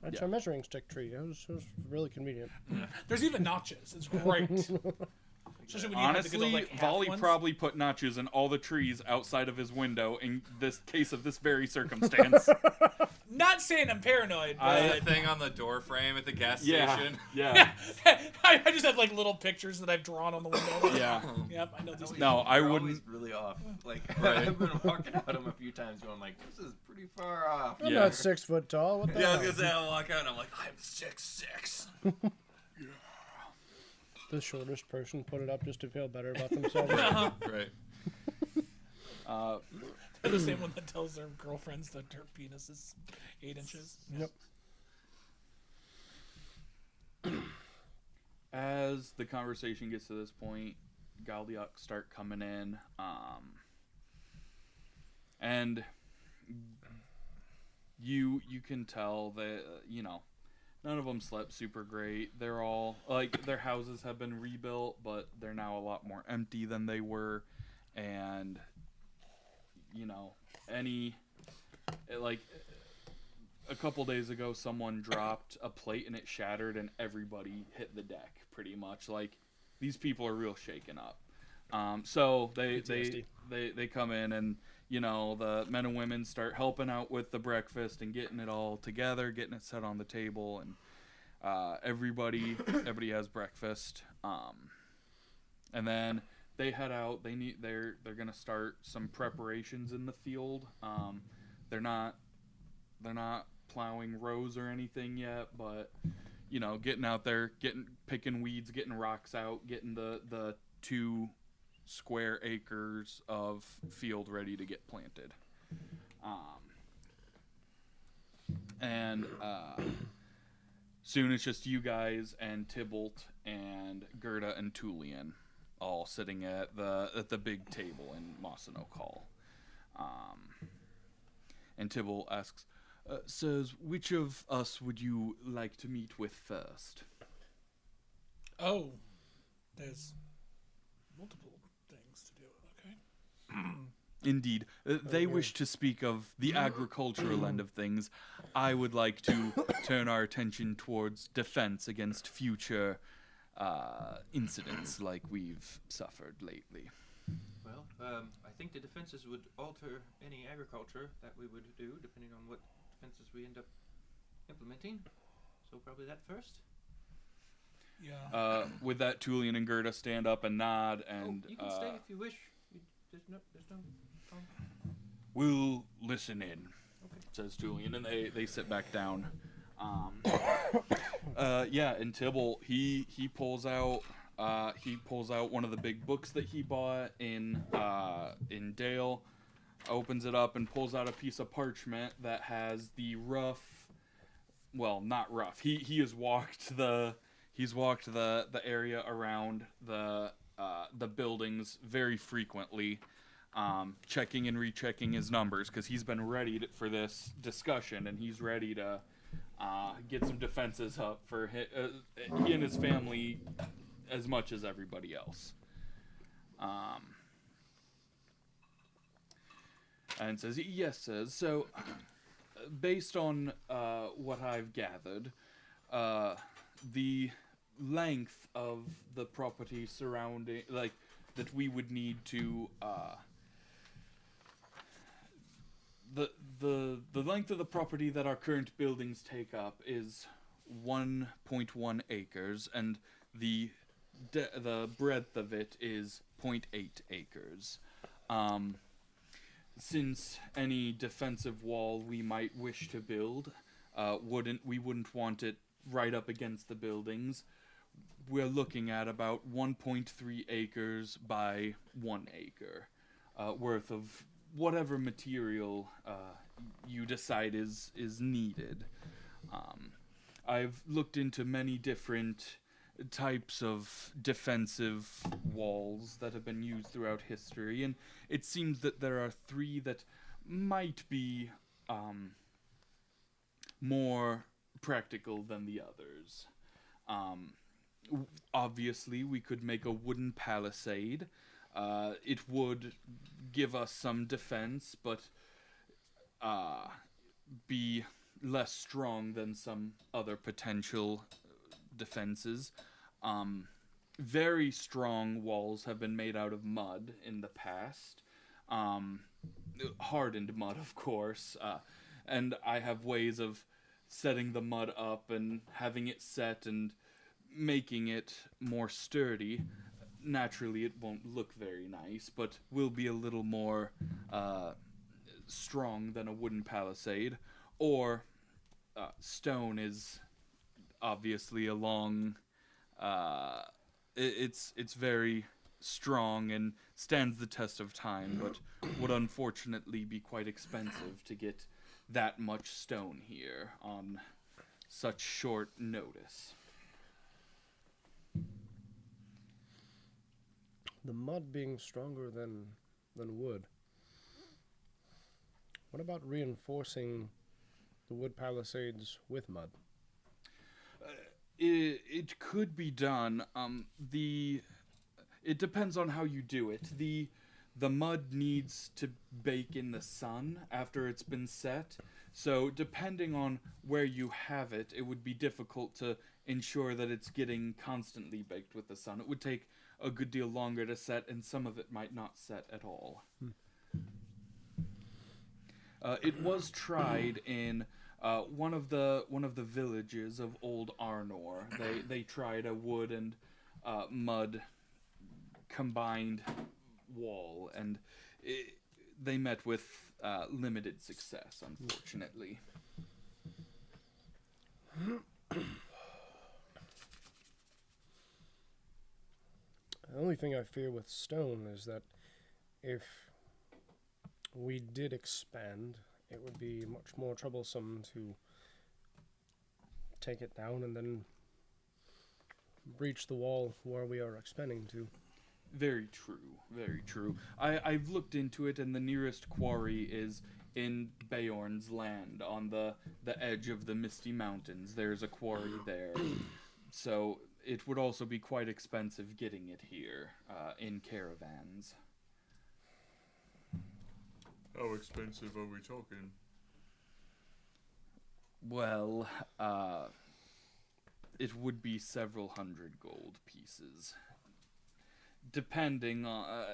That's Yeah. a measuring stick tree. It was really convenient. There's even notches. It's great. Especially when you have to Honestly, go to, like, half Volley ones. probably put notches in all the trees outside of his window in this case of this very circumstance. Not saying I'm paranoid, The but thing on the door frame at the gas yeah. station. Yeah. I just have like little pictures that I've drawn on the window. Yeah. Yep, I know these. No, I You're wouldn't. always really off. Like Right. I've been walking out them a few times, going like, "This is pretty far off." I'm Yeah. not 6 foot tall. What the Yeah, I hell? was gonna say I walk out and I'm like, I'm 6'6". The shortest person put it up just to feel better about themselves. Right. They're the same one that tells their girlfriends that their penis is 8 inches. Yep. As the conversation gets to this point, Galdiak start coming in, and you can tell that none of them slept super great. They're all like their houses have been rebuilt, but they're now a lot more empty than they were, and a couple days ago, someone dropped a plate and it shattered, and everybody hit the deck. Pretty much, like these people are real shaken up. So they come in, and the men and women start helping out with the breakfast and getting it all together, getting it set on the table, and everybody has breakfast. And then they head out. They're gonna start some preparations in the field. They're not plowing rows or anything yet, but getting out there, picking weeds, getting rocks out, getting the 2 square acres of field ready to get planted. And soon it's just you guys and Tybalt and Gerda and Tulian all sitting at the big table in Mossin Oak Hall. And Tybalt asks, "Sirs, which of us would you like to meet with first?" Oh, there's multiple things to do. Okay. Indeed. They wish to speak of the agricultural end of things. I would like to turn our attention towards defense against future incidents like we've suffered lately. Well, I think the defenses would alter any agriculture that we would do, depending on what defenses we end up implementing. So probably that first. Yeah. With that, Tulian and Gerda stand up and nod, and you can stay if you wish. There's no. we'll listen in, Okay. says Tulian, and they sit back down. And Tybalt, he pulls out He pulls out one of the big books that he bought in Dale, opens it up, and pulls out a piece of parchment that has the rough. Well, not rough. He has walked the area around the buildings very frequently, checking and rechecking his numbers because he's been ready for this discussion and he's ready to get some defenses up for he and his family as much as everybody else. And says, yes, sir. So, based on what I've gathered, the length of the property surrounding, that we would need to, the length of the property that our current buildings take up is 1.1 acres, and the breadth of it is 0.8 acres. Since any defensive wall we might wish to build, we wouldn't want it right up against the buildings. We're looking at about 1.3 acres by 1 acre worth of whatever material you decide is needed. I've looked into many different types of defensive walls that have been used throughout history, and it seems that there are 3 that might be more practical than the others. Obviously, we could make a wooden palisade. It would give us some defense, but be less strong than some other potential defenses. Very strong walls have been made out of mud in the past. Hardened mud, of course. And I have ways of setting the mud up and having it set and making it more sturdy. Naturally, it won't look very nice, but will be a little more strong than a wooden palisade. Or stone is obviously a long... it's very strong and stands the test of time, but would unfortunately be quite expensive to get that much stone here on such short notice. The mud being stronger than wood. What about reinforcing the wood palisades with mud? It could be done. It depends on how you do it. The mud needs to bake in the sun after it's been set. So depending on where you have it, it would be difficult to ensure that it's getting constantly baked with the sun. It would take a good deal longer to set, and some of it might not set at all. It was tried in one of the villages of Old Arnor. They tried a wood and mud combined wall, and they met with limited success, unfortunately. The only thing I fear with stone is that if we did expand, it would be much more troublesome to take it down and then breach the wall where we are expanding to. Very true, very true. I've looked into it, and the nearest quarry is in Beorn's land, on the edge of the Misty Mountains. There's a quarry there. So it would also be quite expensive getting it here in caravans. How expensive are we talking? Well, it would be several hundred gold pieces. Depending on...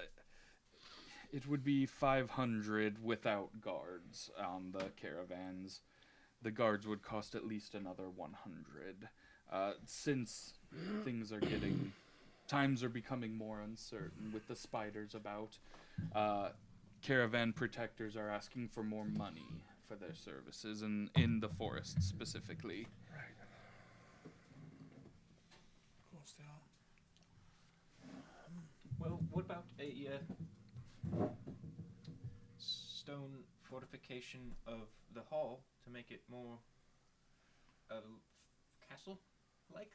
it would be 500 without guards on the caravans. The guards would cost at least another 100. Since things are getting... times are becoming more uncertain with the spiders about, caravan protectors are asking for more money for their services, and in the forest specifically. Cool stuff. Well, what about a stone fortification of the hall to make it more castle-like,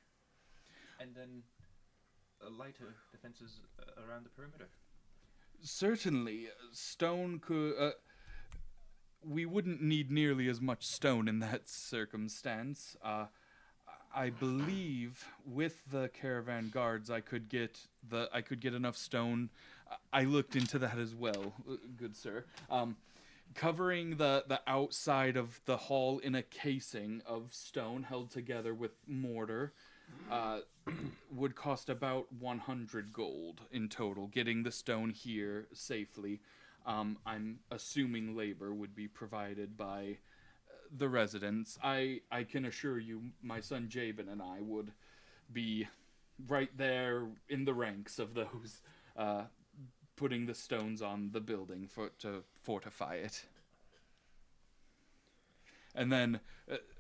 and then lighter defenses around the perimeter? Certainly, stone could. We wouldn't need nearly as much stone in that circumstance. I believe with the caravan guards, I could get enough stone. I looked into that as well, good sir. Covering the outside of the hall in a casing of stone held together with mortar would cost about 100 gold in total. Getting the stone here safely. I'm assuming labor would be provided by the residents. I can assure you, my son Jabin and I would be right there in the ranks of those putting the stones on the building to fortify it. And then,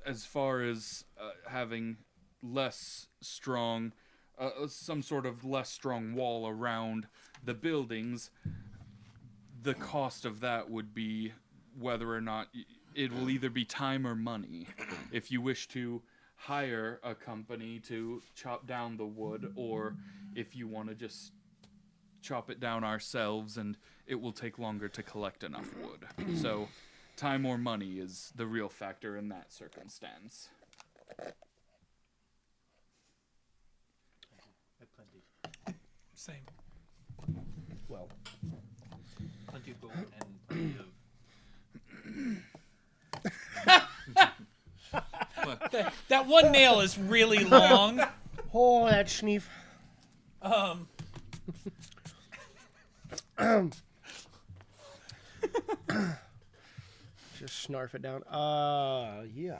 as far as having less strong, some sort of less strong wall around the buildings, the cost of that would be whether or not it will either be time or money. If you wish to hire a company to chop down the wood, or if you want to just chop it down ourselves and it will take longer to collect enough wood. So time or money is the real factor in that circumstance. Plenty. Same. Well, Plenty of gold and plenty of... That one nail is really long. oh, that schneef. Just snarf it down. Yeah.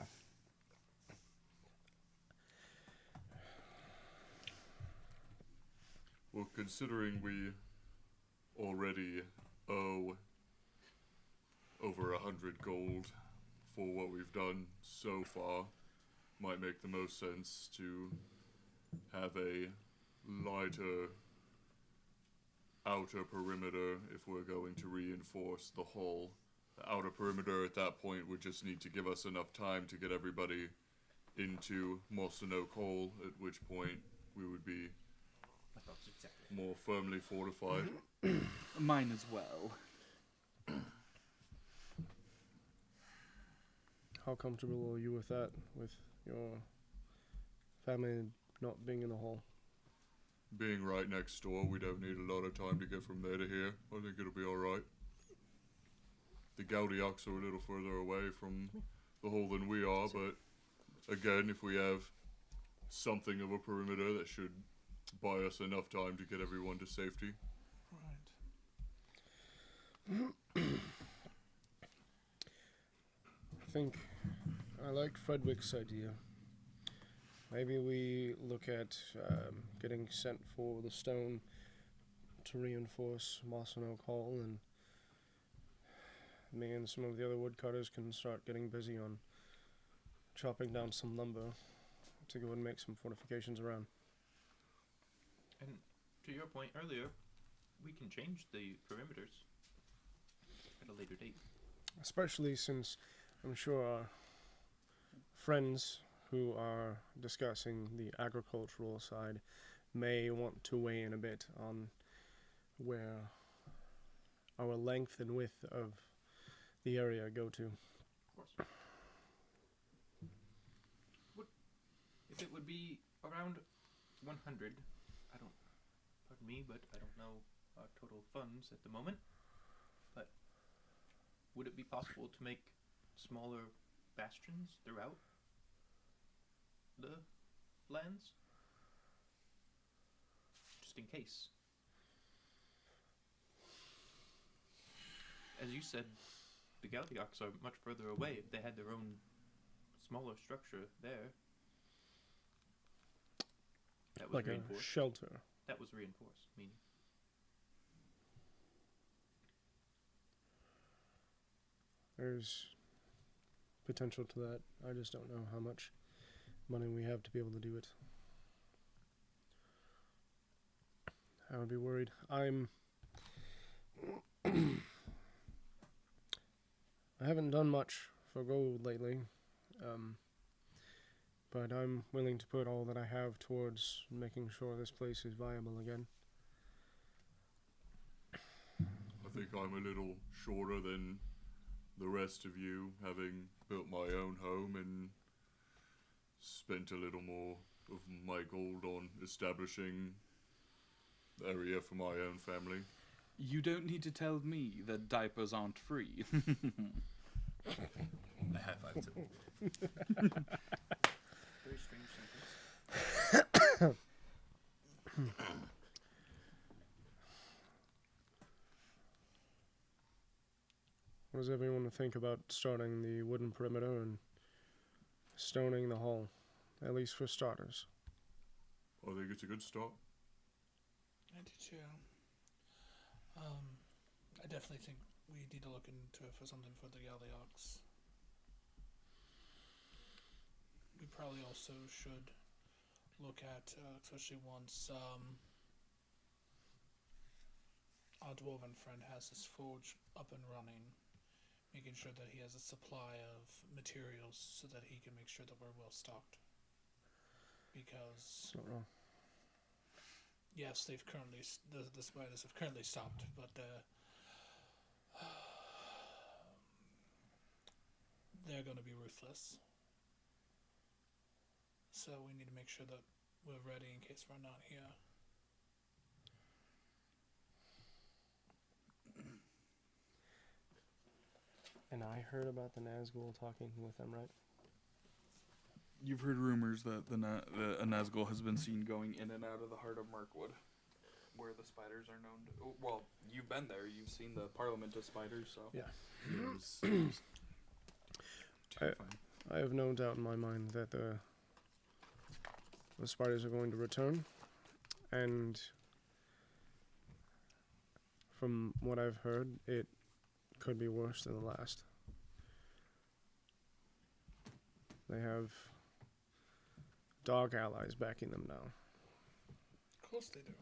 Well, considering we already owe over 100 gold for what we've done so far, might make the most sense to have a lighter outer perimeter if we're going to reinforce the hull. The outer perimeter at that point would just need to give us enough time to get everybody into Mossin Oak Hall, at which point we would be more firmly fortified. Mine as well. How comfortable are you with that? With your family not being in the hall? Being right next door, we don't need a lot of time to get from there to here. I think it'll be alright. The Gaudiaks are a little further away from the hole than we are, but again, if we have something of a perimeter, that should buy us enough time to get everyone to safety. Right. I think I like Fredwick's idea. Maybe we look at getting sent for the stone to reinforce Mossin Oak Hall, and me and some of the other woodcutters can start getting busy on chopping down some lumber to go and make some fortifications around. And to your point earlier, we can change the perimeters at a later date. Especially since I'm sure our friends who are discussing the agricultural side may want to weigh in a bit on where our length and width of the area go to. Of course. If it would be around 100, pardon me, but I don't know our total funds at the moment. But would it be possible to make smaller bastions throughout the lands? Just in case. As you said, the Gaudiaks are much further away. If they had their own smaller structure there, that was Like a reinforced. shelter. That was reinforced, meaning. There's potential to that. I just don't know how much money we have to be able to do it. I would be worried. I haven't done much for gold lately, but I'm willing to put all that I have towards making sure this place is viable again. I think I'm a little shorter than the rest of you, having built my own home and spent a little more of my gold on establishing the area for my own family. You don't need to tell me that diapers aren't free. I high fived him. Very strange sentence. What does everyone think about starting the wooden perimeter and stoning the hall, at least for starters? I think it's a good start. I do too. I definitely think we need to look into it for something for the Galiox. We probably also should look at, especially once our dwarven friend has his forge up and running, making sure that he has a supply of materials so that he can make sure that we're well stocked. Because Not wrong. yes, they've currently the spiders have currently stopped, but they're going to be ruthless. So we need to make sure that we're ready in case we're not here. And I heard about the Nazgul talking with them, right? You've heard rumors that the Nazgul has been seen going in and out of the heart of Mirkwood, where the spiders are known to... Well, you've been there. You've seen the Parliament of Spiders, so... Yeah. Terrifying. I have no doubt in my mind that the spiders are going to return, and from what I've heard, it could be worse than the last. They have dog allies backing them now. Of course they do.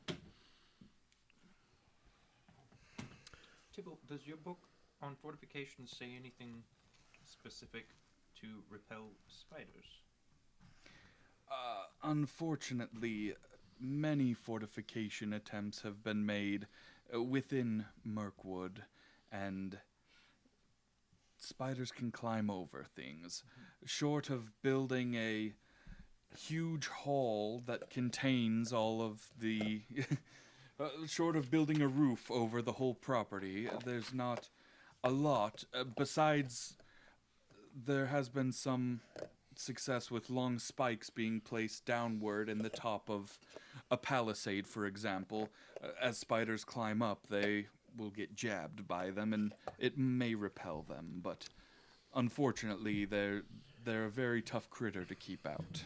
Tibble, does your book on fortifications say anything specific to repel spiders? Unfortunately, many fortification attempts have been made within Mirkwood, and spiders can climb over things. Short of building a huge hall that contains all of the... short of building a roof over the whole property, there's not a lot. Besides, there has been some success with long spikes being placed downward in the top of a palisade, for example. As spiders climb up, they will get jabbed by them, and it may repel them, but unfortunately, they're a very tough critter to keep out.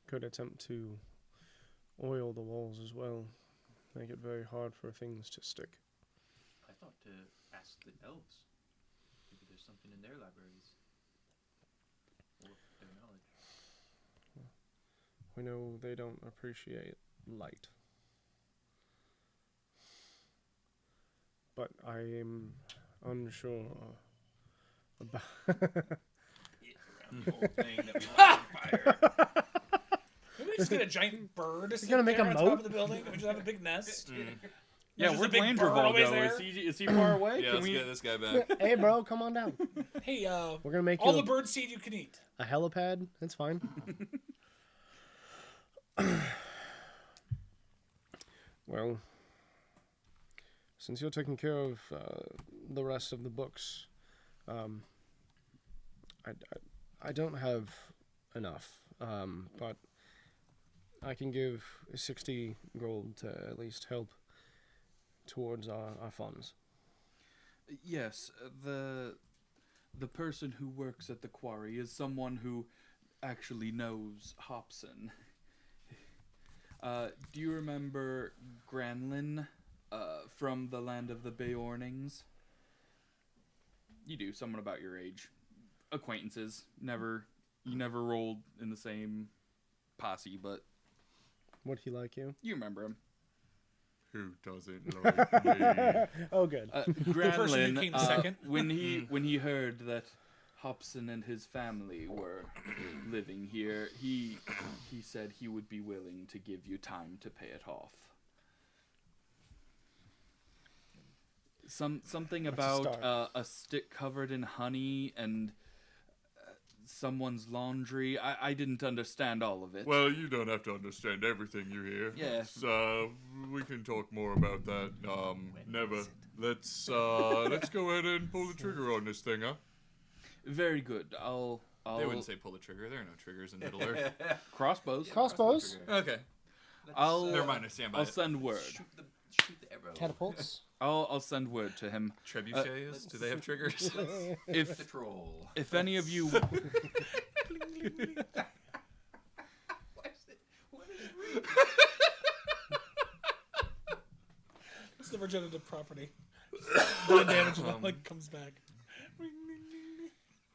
Could attempt to oil the walls as well, make it very hard for things to stick. I thought to ask the elves. Maybe there's something in their libraries. Or their knowledge. We know they don't appreciate light. But I am unsure about... Around the whole thing that we light on fire. Maybe we just get a giant bird to sit gonna make there a on moat? top of the building, and we just have a big nest. Yeah, There's where'd a big bird Landreval always go? there. Is he far away? Yeah, Can let's we... get this guy back. Hey, bro, come on down. Hey, We're gonna make all you the bird seed you can eat. a helipad. That's fine. Well, since you're taking care of the rest of the books, I don't have enough, but I can give 60 gold to at least help towards our funds. Yes, the person who works at the quarry is someone who actually knows Hobson. Do you remember Granlin from the land of the Beornings? You do, someone about your age. Acquaintances, never you never rolled in the same posse, but Would he like you? you remember him. Who doesn't like me? Oh, good. person who Granlin, came second. when he heard that Hobson and his family were living here, he said he would be willing to give you time to pay it off. Something about a stick covered in honey and someone's laundry. I didn't understand all of it. Well, you don't have to understand everything you hear. Yes. We can talk more about that. Never. Let's go ahead and pull the trigger on this thing, huh? Very good. I'll They wouldn't say pull the trigger. There are no triggers in Middle Earth. crossbows. Crossbows, Okay. I'll Never mind. I stand by I'll it. send word. Shoot the arrow. catapults. I'll send word to him. Trebuchets? Do they have triggers? The If troll. if any of you What is it? It's the regenerative property. 9 damage and then, like, comes back.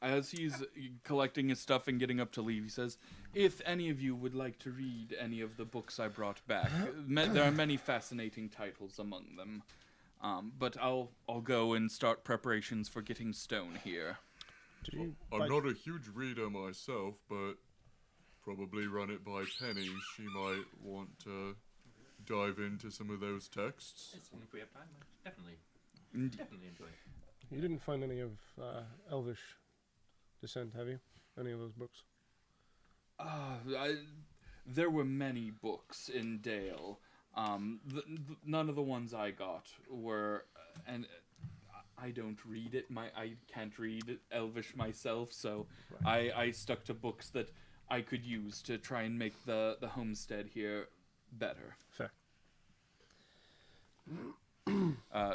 As he's collecting his stuff and getting up to leave, he says, "If any of you would like to read any of the books I brought back, there are many fascinating titles among them. But I'll go and start preparations for getting stone here." I'm not a huge reader myself, but probably run it by Penny. She might want to dive into some of those texts. And if we have time, definitely Indeed. enjoy it. You didn't find any of Elvish descent, have you? Any of those books? There were many books in Dale. None of the ones I got were, and I don't read it. I can't read Elvish myself, so I stuck to books that I could use to try and make the homestead here better. Fair.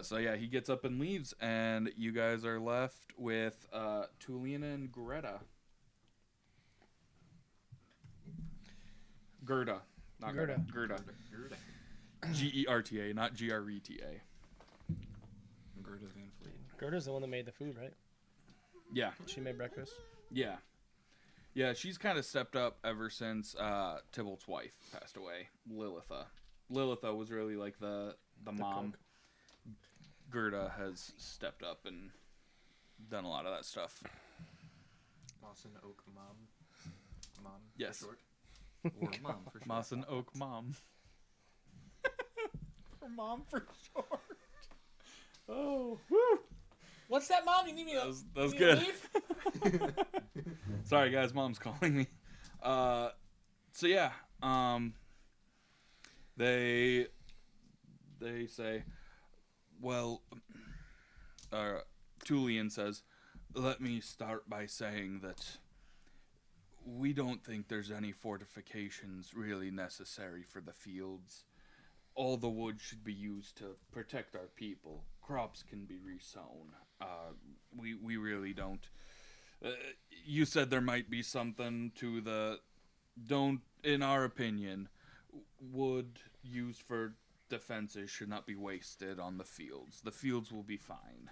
So yeah, he gets up and leaves, and you guys are left with Tulian and Greta. Gerda, not Gerda. Gerda. Gerta, not Greta. Gerda Van Fleet. Gerda's the one that made the food, right? Yeah, She made breakfast. yeah, yeah. She's kind of stepped up ever since Tybalt's wife passed away, Lilitha. Lilitha was really like the mom. cook. Gerda has stepped up and done a lot of that stuff. Mossin Oak Mom. Yes. For short. Or mom, for sure. Mossin Oak Mom. For mom, for short. Oh, woo! What's that, Mom? You need me to That was need me to good. leave? Sorry, guys. Mom's calling me. So yeah. They say, well, Tulian says, let me start by saying that we don't think there's any fortifications really necessary for the fields. All the wood should be used to protect our people. Crops can be resown. We really don't. You said there might be something to the. In our opinion, wood used for defenses should not be wasted on the fields. The fields will be fine.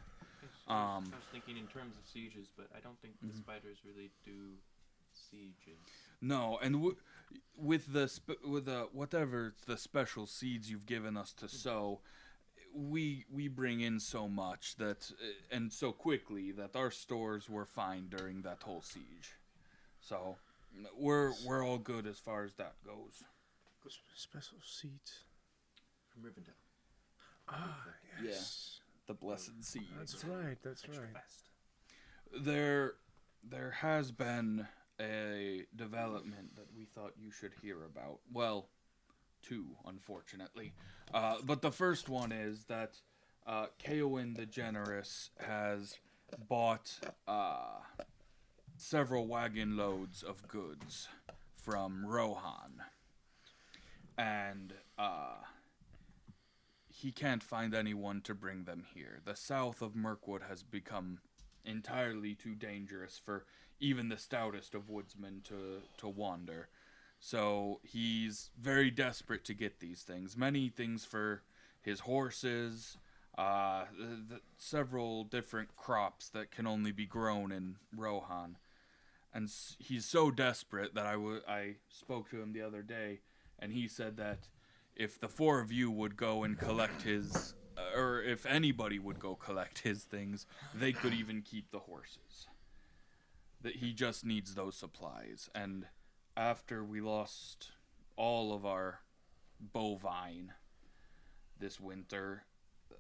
I was thinking in terms of sieges, but I don't think the spiders really do sieges. No, and with the whatever the special seeds you've given us to sow, we bring in so much that and so quickly that our stores were fine during that whole siege. So we're all good as far as that goes. Special seeds. From Rivendell. Ah, yes. The blessed seeds. That's right. That's Extra right. fast. There has been a development that we thought you should hear about. Well, two, unfortunately. But the first one is that Kaoin the Generous has bought several wagon loads of goods from Rohan. And he can't find anyone to bring them here. The south of Mirkwood has become entirely too dangerous for even the stoutest of woodsmen to wander. So he's very desperate to get these things. Many things for his horses, several different crops that can only be grown in Rohan. And he's so desperate that I spoke to him the other day, and he said that if the 4 of you would go and collect his, or if anybody would go collect his things, they could even keep the horses. That he just needs those supplies. And after we lost all of our bovine this winter,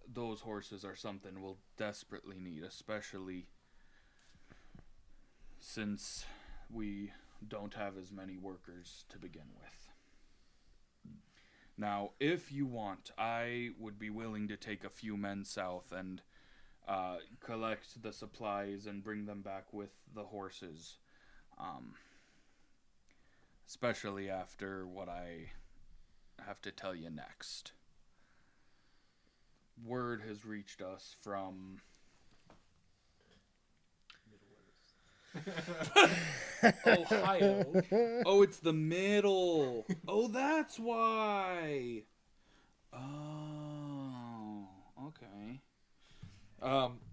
those horses are something we'll desperately need, especially since we don't have as many workers to begin with. Now, if you want, I would be willing to take a few men south and collect the supplies and bring them back with the horses. Especially after what I have to tell you next. Word has reached us from Ohio. Oh, it's the middle. Oh, that's why. Oh, okay.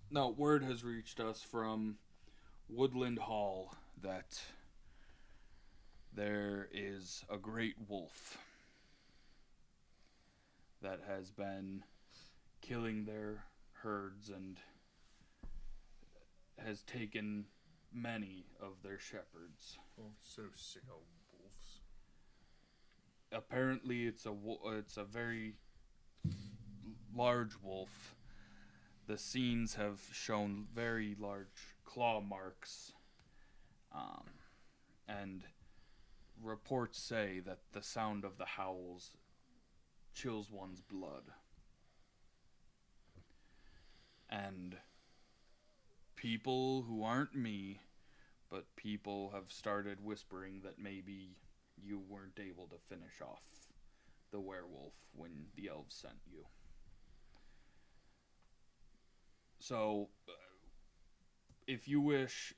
No, word has reached us from Woodland Hall that there is a great wolf that has been killing their herds and has taken many of their shepherds. Oh, so sick of wolves. Apparently, it's a very large wolf. The scenes have shown very large claw marks, and reports say that the sound of the howls chills one's blood. And people who aren't me, but people have started whispering that maybe you weren't able to finish off the werewolf when the elves sent you. So, if you wish,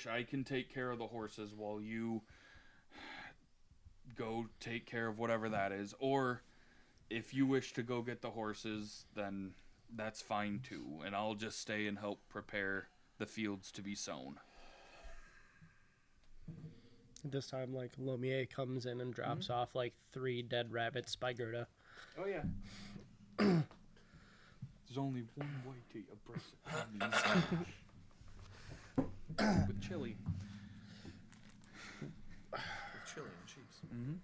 I can take care of the horses while you go take care of whatever that is. Or, if you wish to go get the horses, then that's fine too. And I'll just stay and help prepare the fields to be sown. This time, like, Lomier comes in and drops off, like, 3 dead rabbits by Gerda. Oh, yeah. There's only one way to embrace it. With chili. With chili and cheese. Mm-hmm.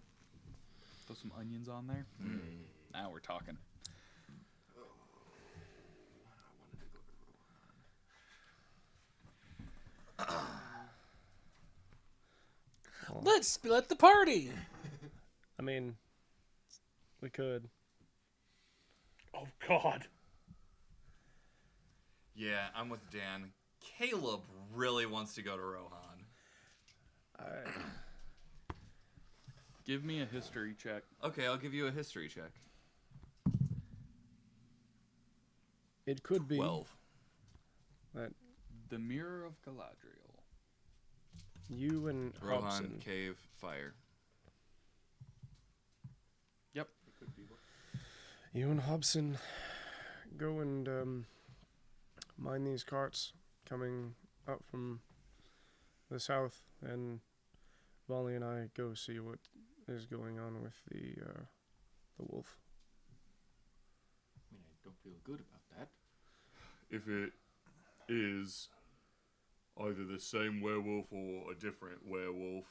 Throw some onions on there. Now we're talking. Let's split the party. I mean, we could. Oh, God. Yeah, I'm with Dan. Caleb really wants to go to Rohan. Give me a history check. Okay, I'll give you a history check. It could be 12. that The Mirror of Galadriel. you and Rohan, Hobson, cave, fire. Yep. go and mine these carts coming up from the south, and Volley and I go see what is going on with the wolf. I mean, I don't feel good about that. If it is either the same werewolf or a different werewolf,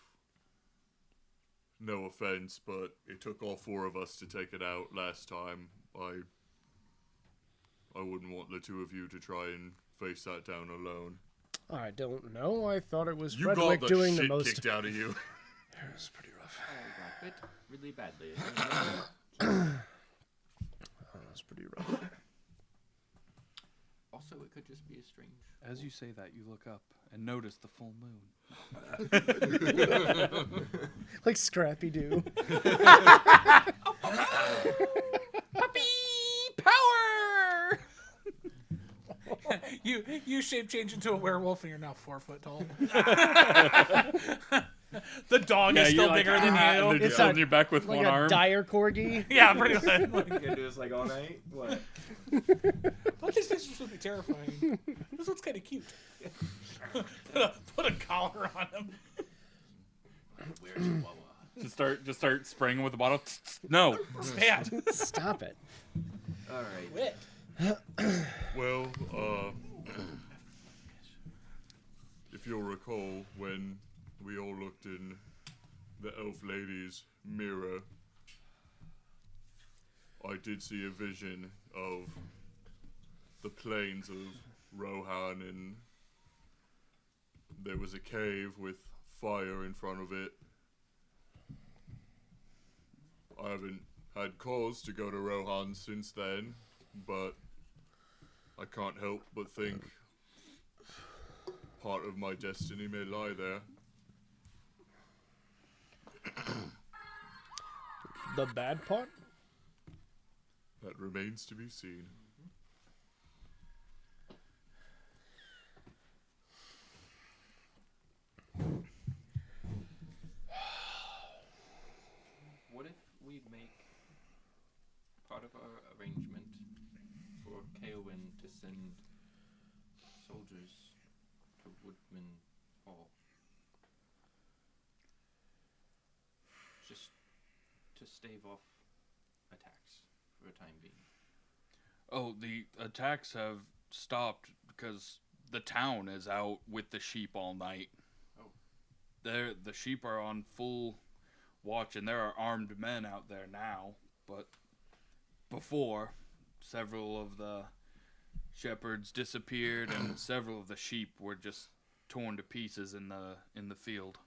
no offense, but it took all 4 of us to take it out last time. I wouldn't want the 2 of you to try and face that down alone. I don't know. I thought it was You Frederick got the doing shit the most. kicked out of you. It was pretty rough. I got bit really badly. It was pretty rough. Also, it could just be a strange... As you say that, you look up and notice the full moon. Like Scrappy Doo. Puppy power! you shape change into a werewolf and you're now 4 foot tall. The dog is still bigger than you. And they're It's just holding a- you back with Like one a arm. dire corgi. Yeah, pretty much. You gonna do this like all night? What? Well, these things are supposed to be terrifying. This one's kind of cute. Put a collar on him. We're Chihuahua. Just start spraying him with the bottle. No. Bad. Stop it. All right. Quit. Well, if you'll recall, when we all looked in the elf lady's mirror, I did see a vision of the plains of Rohan, and there was a cave with fire in front of it. I haven't had cause to go to Rohan since then, but I can't help but think part of my destiny may lie there. The bad part? That remains to be seen. What if we make part of our arrangement for Kaowin to send soldiers to Woodman Hall? Just to stave off attacks for a time being. Oh, the attacks have stopped because the town is out with the sheep all night. Oh. The sheep are on full watch, and there are armed men out there now. But before, several of the shepherds disappeared, and several of the sheep were just torn to pieces in the field.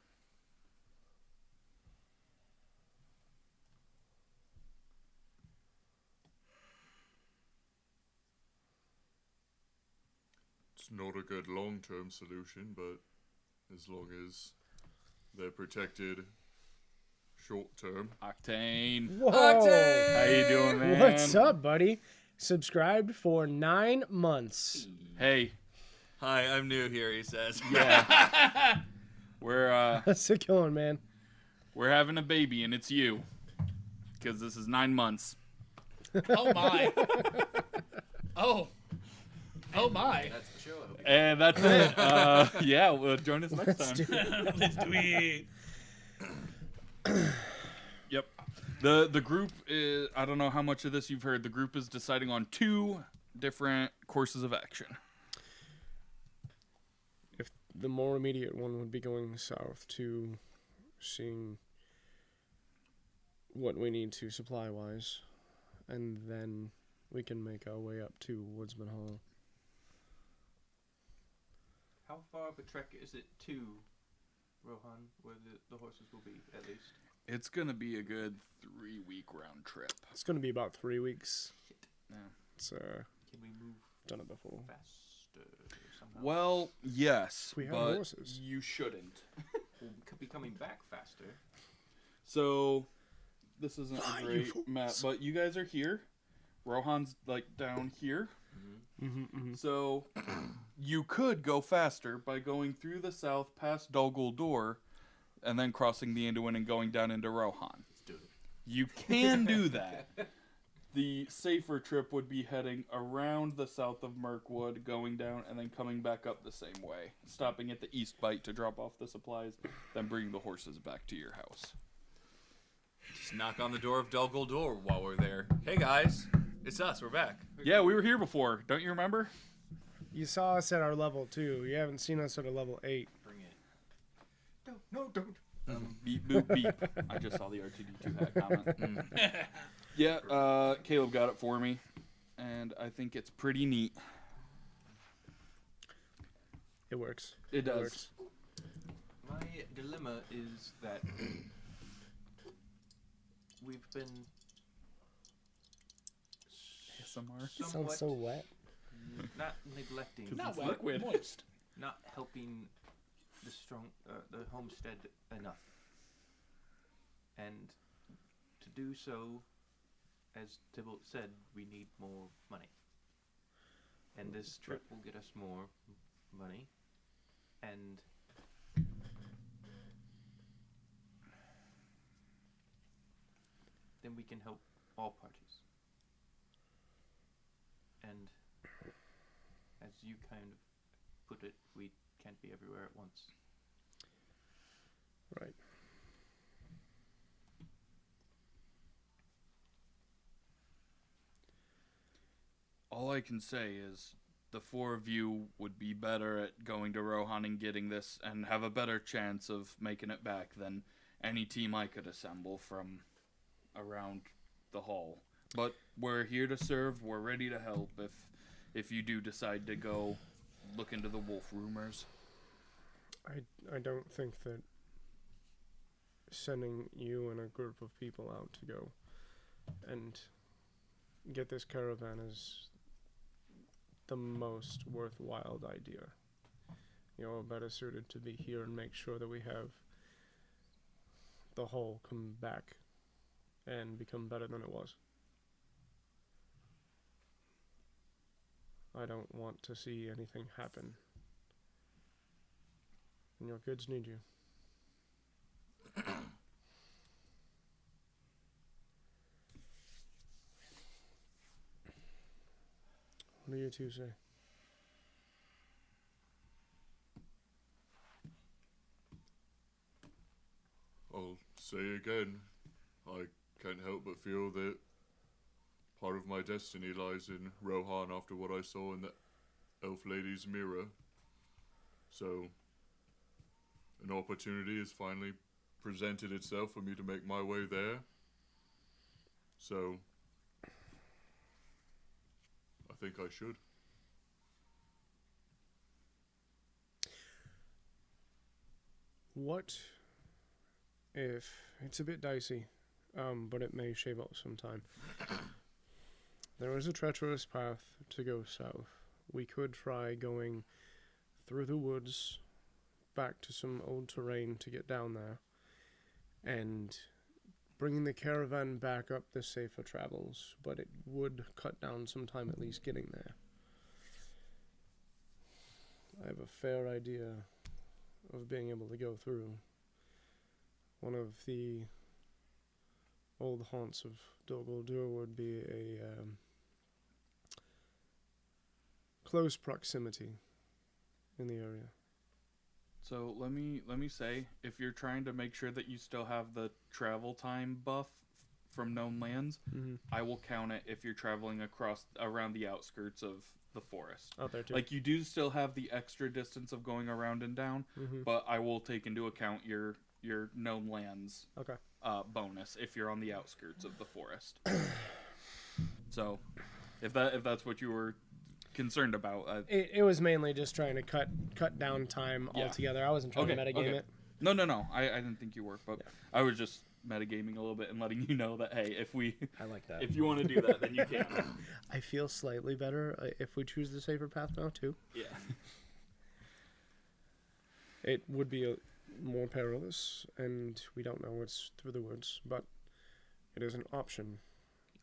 It's not a good long-term solution, but as long as they're protected short-term. Octane. Whoa. How you doing, man? What's up, buddy? Subscribed for 9 months. Hey. Hi, I'm new here, he says. Yeah. We're How's it going, man? we're having a baby, and it's you. Because this is 9 months. Oh my. Oh my. That's the show. I hope you And that's it. Yeah, well, join us next time. Let's do it. Yep. The group is, I don't know how much of this you've heard. The group is deciding on 2 different courses of action. If the more immediate one would be going south to seeing what we need to supply-wise, and then we can make our way up to Woodsman Hall. How far of a trek is it to Rohan, where the horses will be, at least? It's going to be a good 3-week round trip. It's going to be about 3 weeks. Yeah. It's Can we move done it before. faster somehow? Well, yes, We have but horses. you shouldn't. we could be coming back faster. So, this isn't Fly, a you great fools. map, but you guys are here. Rohan's, like, down here. So, you could go faster by going through the south past Dol Guldur and then crossing the Anduin and going down into Rohan. Let's do it. You can do that. The safer trip would be heading around the south of Mirkwood, going down, and then coming back up the same way. Stopping at the East Bight to drop off the supplies, then bringing the horses back to your house. Just knock on the door of Dol Guldur while we're there. Hey guys, it's us. We're back. Yeah, we were here before. Don't you remember? You saw us at our level 2. You haven't seen us at a level 8. Bring it. No, don't. Beep, boop, beep. I just saw the R2D2 hat comment. Yeah, Caleb got it for me, and I think it's pretty neat. It works. It does. works. My dilemma is that we've been ASMR. Sounds somewhat so wet. not neglecting, It's Not wet, liquid. moist. not helping the homestead enough. And to do so, as Tybalt said, we need more money. And this trip will get us more money. And then we can help all parties. And as you kind of put it, we can't be everywhere at once. Right. All I can say is the four of you would be better at going to Rohan and getting this and have a better chance of making it back than any team I could assemble from around the hall. But we're here to serve. We're ready to help if you do decide to go look into the wolf rumors. I don't think that sending you and a group of people out to go and get this caravan is the most worthwhile idea. You're better suited to be here and make sure that we have the whole come back and become better than it was. I don't want to see anything happen. And your kids need you. What do you two say? I'll say again, I can't help but feel that part of my destiny lies in Rohan after what I saw in the Elf Lady's mirror. So, an opportunity has finally presented itself for me to make my way there. So, I think I should. What if it's a bit dicey, but it may shave off some time. There is a treacherous path to go south. We could try going through the woods back to some old terrain to get down there, and bringing the caravan back up the safer travels, but it would cut down some time at least getting there. I have a fair idea of being able to go through one of the old haunts of Dol Guldur would be a close proximity in the area. So let me say, if you're trying to make sure that you still have the travel time buff from known lands, I will count it if you're traveling around the outskirts of the forest. Out there too. Like, you do still have the extra distance of going around and down, but I will take into account your known lands Okay. bonus if you're on the outskirts of the forest. So, if that's what you were concerned about, it was mainly just trying to cut down time altogether. I wasn't trying to metagame it. No, I didn't think you were, but I was just metagaming a little bit and letting you know that, hey, I like that. if you want to do that, then you can. I feel slightly better if we choose the safer path now too. Yeah. It would be more perilous, and we don't know what's through the woods, but it is an option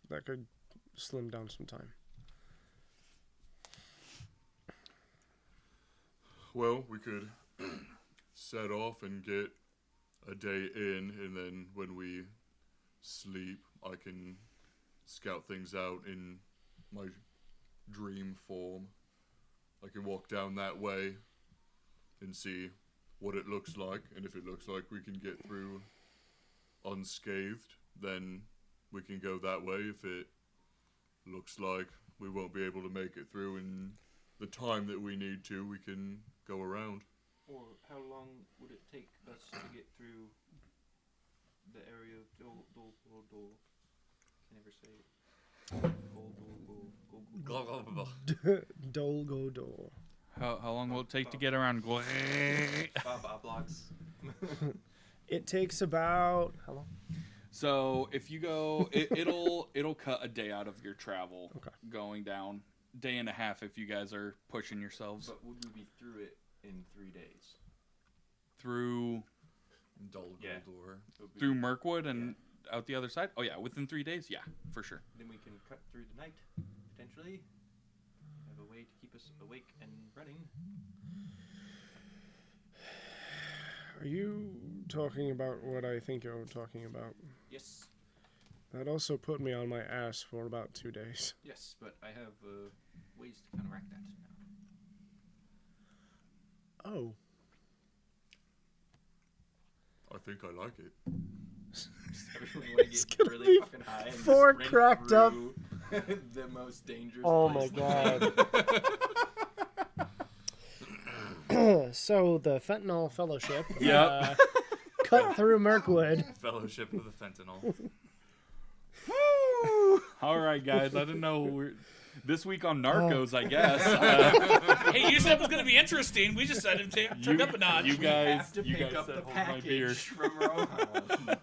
that could slim down some time. Well, we could set off and get a day in, and then when we sleep, I can scout things out in my dream form. I can walk down that way and see what it looks like, and if it looks like we can get through unscathed, then we can go that way. If it looks like we won't be able to make it through in the time that we need to, we can go around. Or how long would it take us to get through the area of Dol? I can never say it. Dol Guldur. How long will it take to get around? Blogs. It takes about how long? So if you go, it'll cut a day out of your travel. Okay. Going down, day and a half if you guys are pushing yourselves But would we be through it in 3 days? through Dol Guldur. through Mirkwood and out the other side. Oh yeah, within 3 days, yeah, for sure. Then we can cut through the night, potentially. Have a way to keep us awake and running. Are you talking about what I think you're talking about? Yes. That also put me on my ass for about 2 days. Yes, but I have ways to counteract that now. Oh. I think I like it. Everyone want to It's get gonna really be fucking high and 4 sprint cracked up through The most dangerous. Oh my place. god. So the Fentanyl Fellowship Yep. cut through Mirkwood. Fellowship of the Fentanyl. All right, guys. I didn't know this week on Narcos. I guess Hey, you said it was going to be interesting. We just decided to turn up a notch. you guys, Have to you pick guys up said the hold my beer. package from Rohan.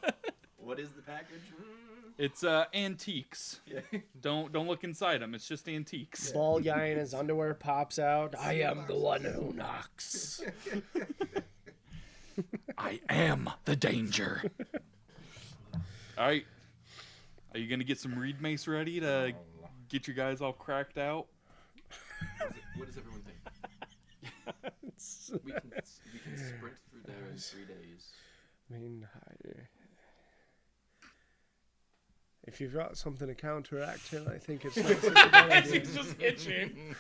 What is the package? It's antiques. Don't look inside them. It's just antiques. Bald guy in his underwear pops out. I am the one who knocks. I am the danger. All right. Are you gonna get some reed mace ready to get you guys all cracked out? What does everyone think? We can sprint through there in 3 days. I mean, if you've got something to counteract it, I think it's not such a bad idea. He's just itching.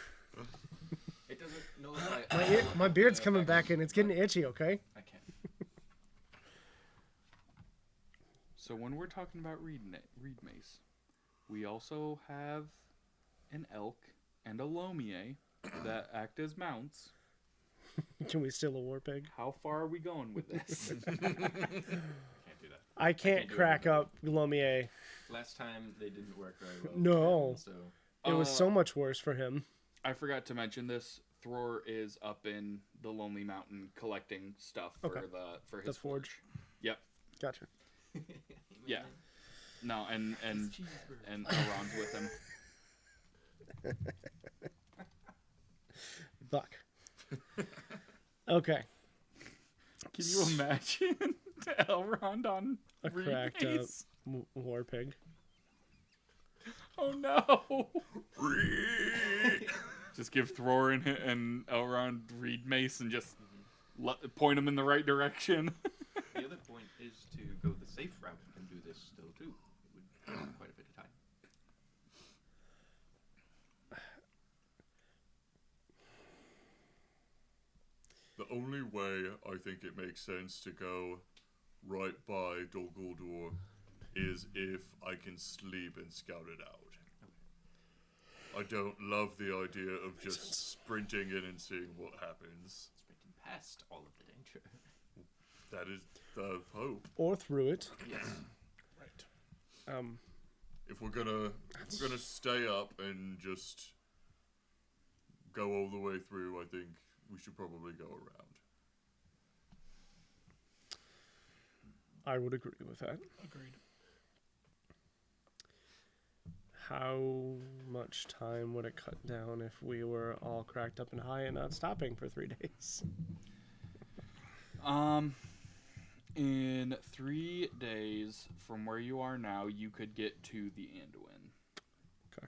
It doesn't nullify. My beard's coming back and it's getting itchy, okay? I can't. So when we're talking about reed mace, we also have an elk and a lomier that act as mounts. Can we steal a war pig? How far are we going with this? Can't do that. I can't do it crack with up Lomier. Last time they didn't work very well. No. again, so It was so much worse for him. I forgot to mention this. Thror is up in the Lonely Mountain collecting stuff for Okay. for The his forge. Yep. Gotcha. Yeah. No, and Elrond's with him. Fuck. Okay. Can you imagine Elrond on A reed cracked up mace? war pig. Oh no! Just give Thror and Elrond reed mace and just point them in the right direction. The other point is to go the safe route and do this still too. It would take quite a bit of time. The only way I think it makes sense to go right by Dol Guldur is if I can sleep and scout it out. I don't love the idea of just sprinting in and seeing what happens. Sprinting past all of the danger. That is the hope. Or through it. Yes. Right. If we're gonna stay up and just go all the way through, I think we should probably go around. I would agree with that. Agreed. How much time would it cut down if we were all cracked up and high and not stopping for 3 days? In 3 days from where you are now, you could get to the Anduin. Okay.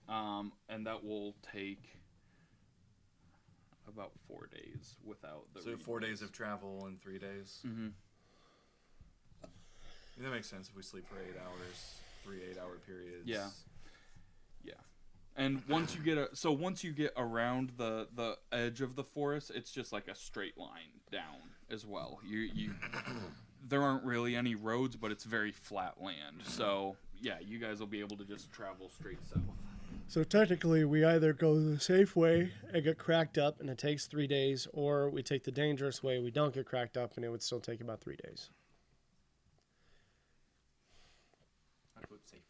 And that will take about 4 days without the. So 4 days of travel in 3 days. Mm-hmm. That makes sense if we sleep for 8 hours, 3 8-hour periods. Yeah. Yeah. And once you get around the edge of the forest, it's just like a straight line down as well. You there aren't really any roads, but it's very flat land. So yeah, you guys will be able to just travel straight south. So technically, we either go the safe way and get cracked up, and it takes 3 days, or we take the dangerous way, we don't get cracked up, and it would still take about 3 days. I'd put safe.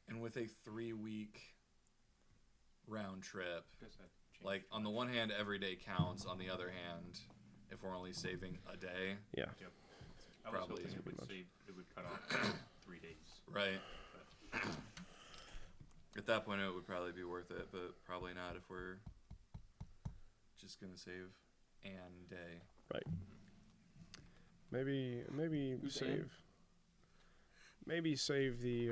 And with a 3-week round trip, Does that change? like on the one hand, every day counts. On the other hand, if we're only saving a day, Yeah. I was probably hoping it would cut off 3 days. right? At that point, it would probably be worth it, but probably not if we're just gonna save an day. Right. Maybe Who's save. Anne? Maybe save the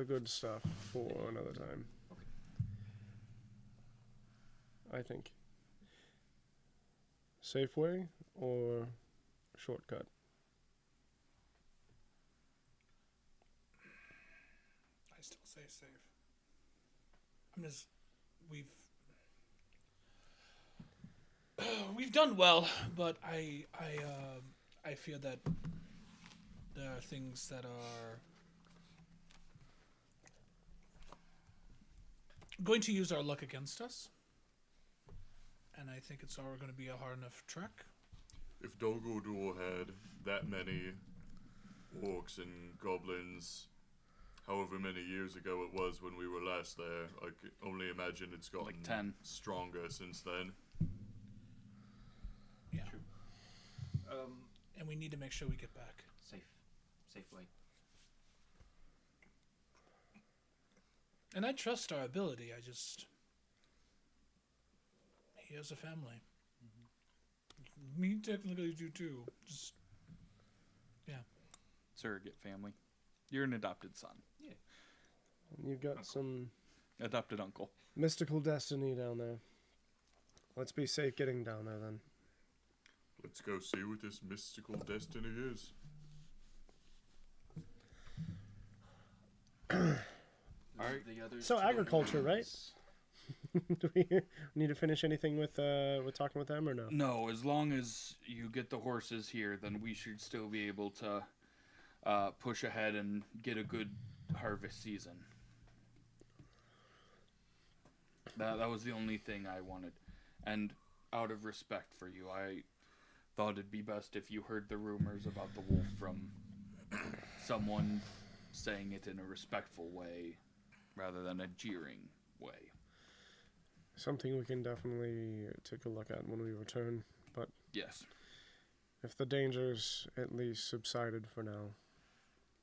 good stuff for another time. I think. Safe way or shortcut? I still say safe. I'm just we've done well, but I fear that there are things that are going to use our luck against us. And I think it's all going to be a hard enough trek. If Dol Guldur had that many orcs and goblins, however many years ago it was when we were last there, I can only imagine it's gotten Like 10. stronger since then. Yeah. True. And we need to make sure we get back. Safe flight. And I trust our ability. He has a family. Me technically do too. Just, yeah. Surrogate family. You're an adopted son. You've got some Adopted uncle. mystical destiny down there. Let's be safe getting down there then. Let's go see what this mystical destiny is. Alright. The others So to the agriculture, right? woods. Do we need to finish anything with talking with them or no? No, as long as you get the horses here, then we should still be able to push ahead and get a good harvest season. That was the only thing I wanted. And out of respect for you, I thought it'd be best if you heard the rumors about the wolf from someone saying it in a respectful way rather than a jeering way. Something we can definitely take a look at when we return. But Yes. if the dangers at least subsided for now,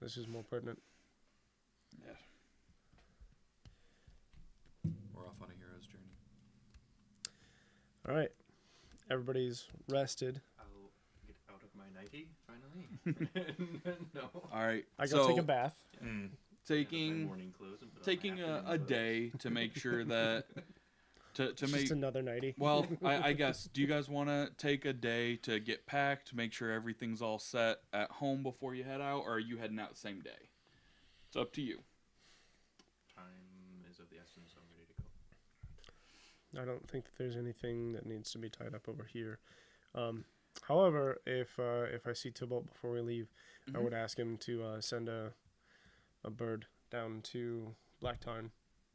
this is more pertinent. Yes. We're off on a hero's journey. All right. Everybody's rested. I'll get out of my nightie finally. No. All right. I go take a bath. Out of my Taking morning clothes and put on my taking a afternoon clothes. day to make sure that to make Just another nightie. well I guess, do you guys want to take a day to get packed, make sure everything's all set at home before you head out, or are you heading out the same day? It's up to you. Time is of the essence. I'm ready to go. I don't think that there's anything that needs to be tied up over here. However, if I see Tybalt before we leave, I would ask him to send a bird down to Blacktarn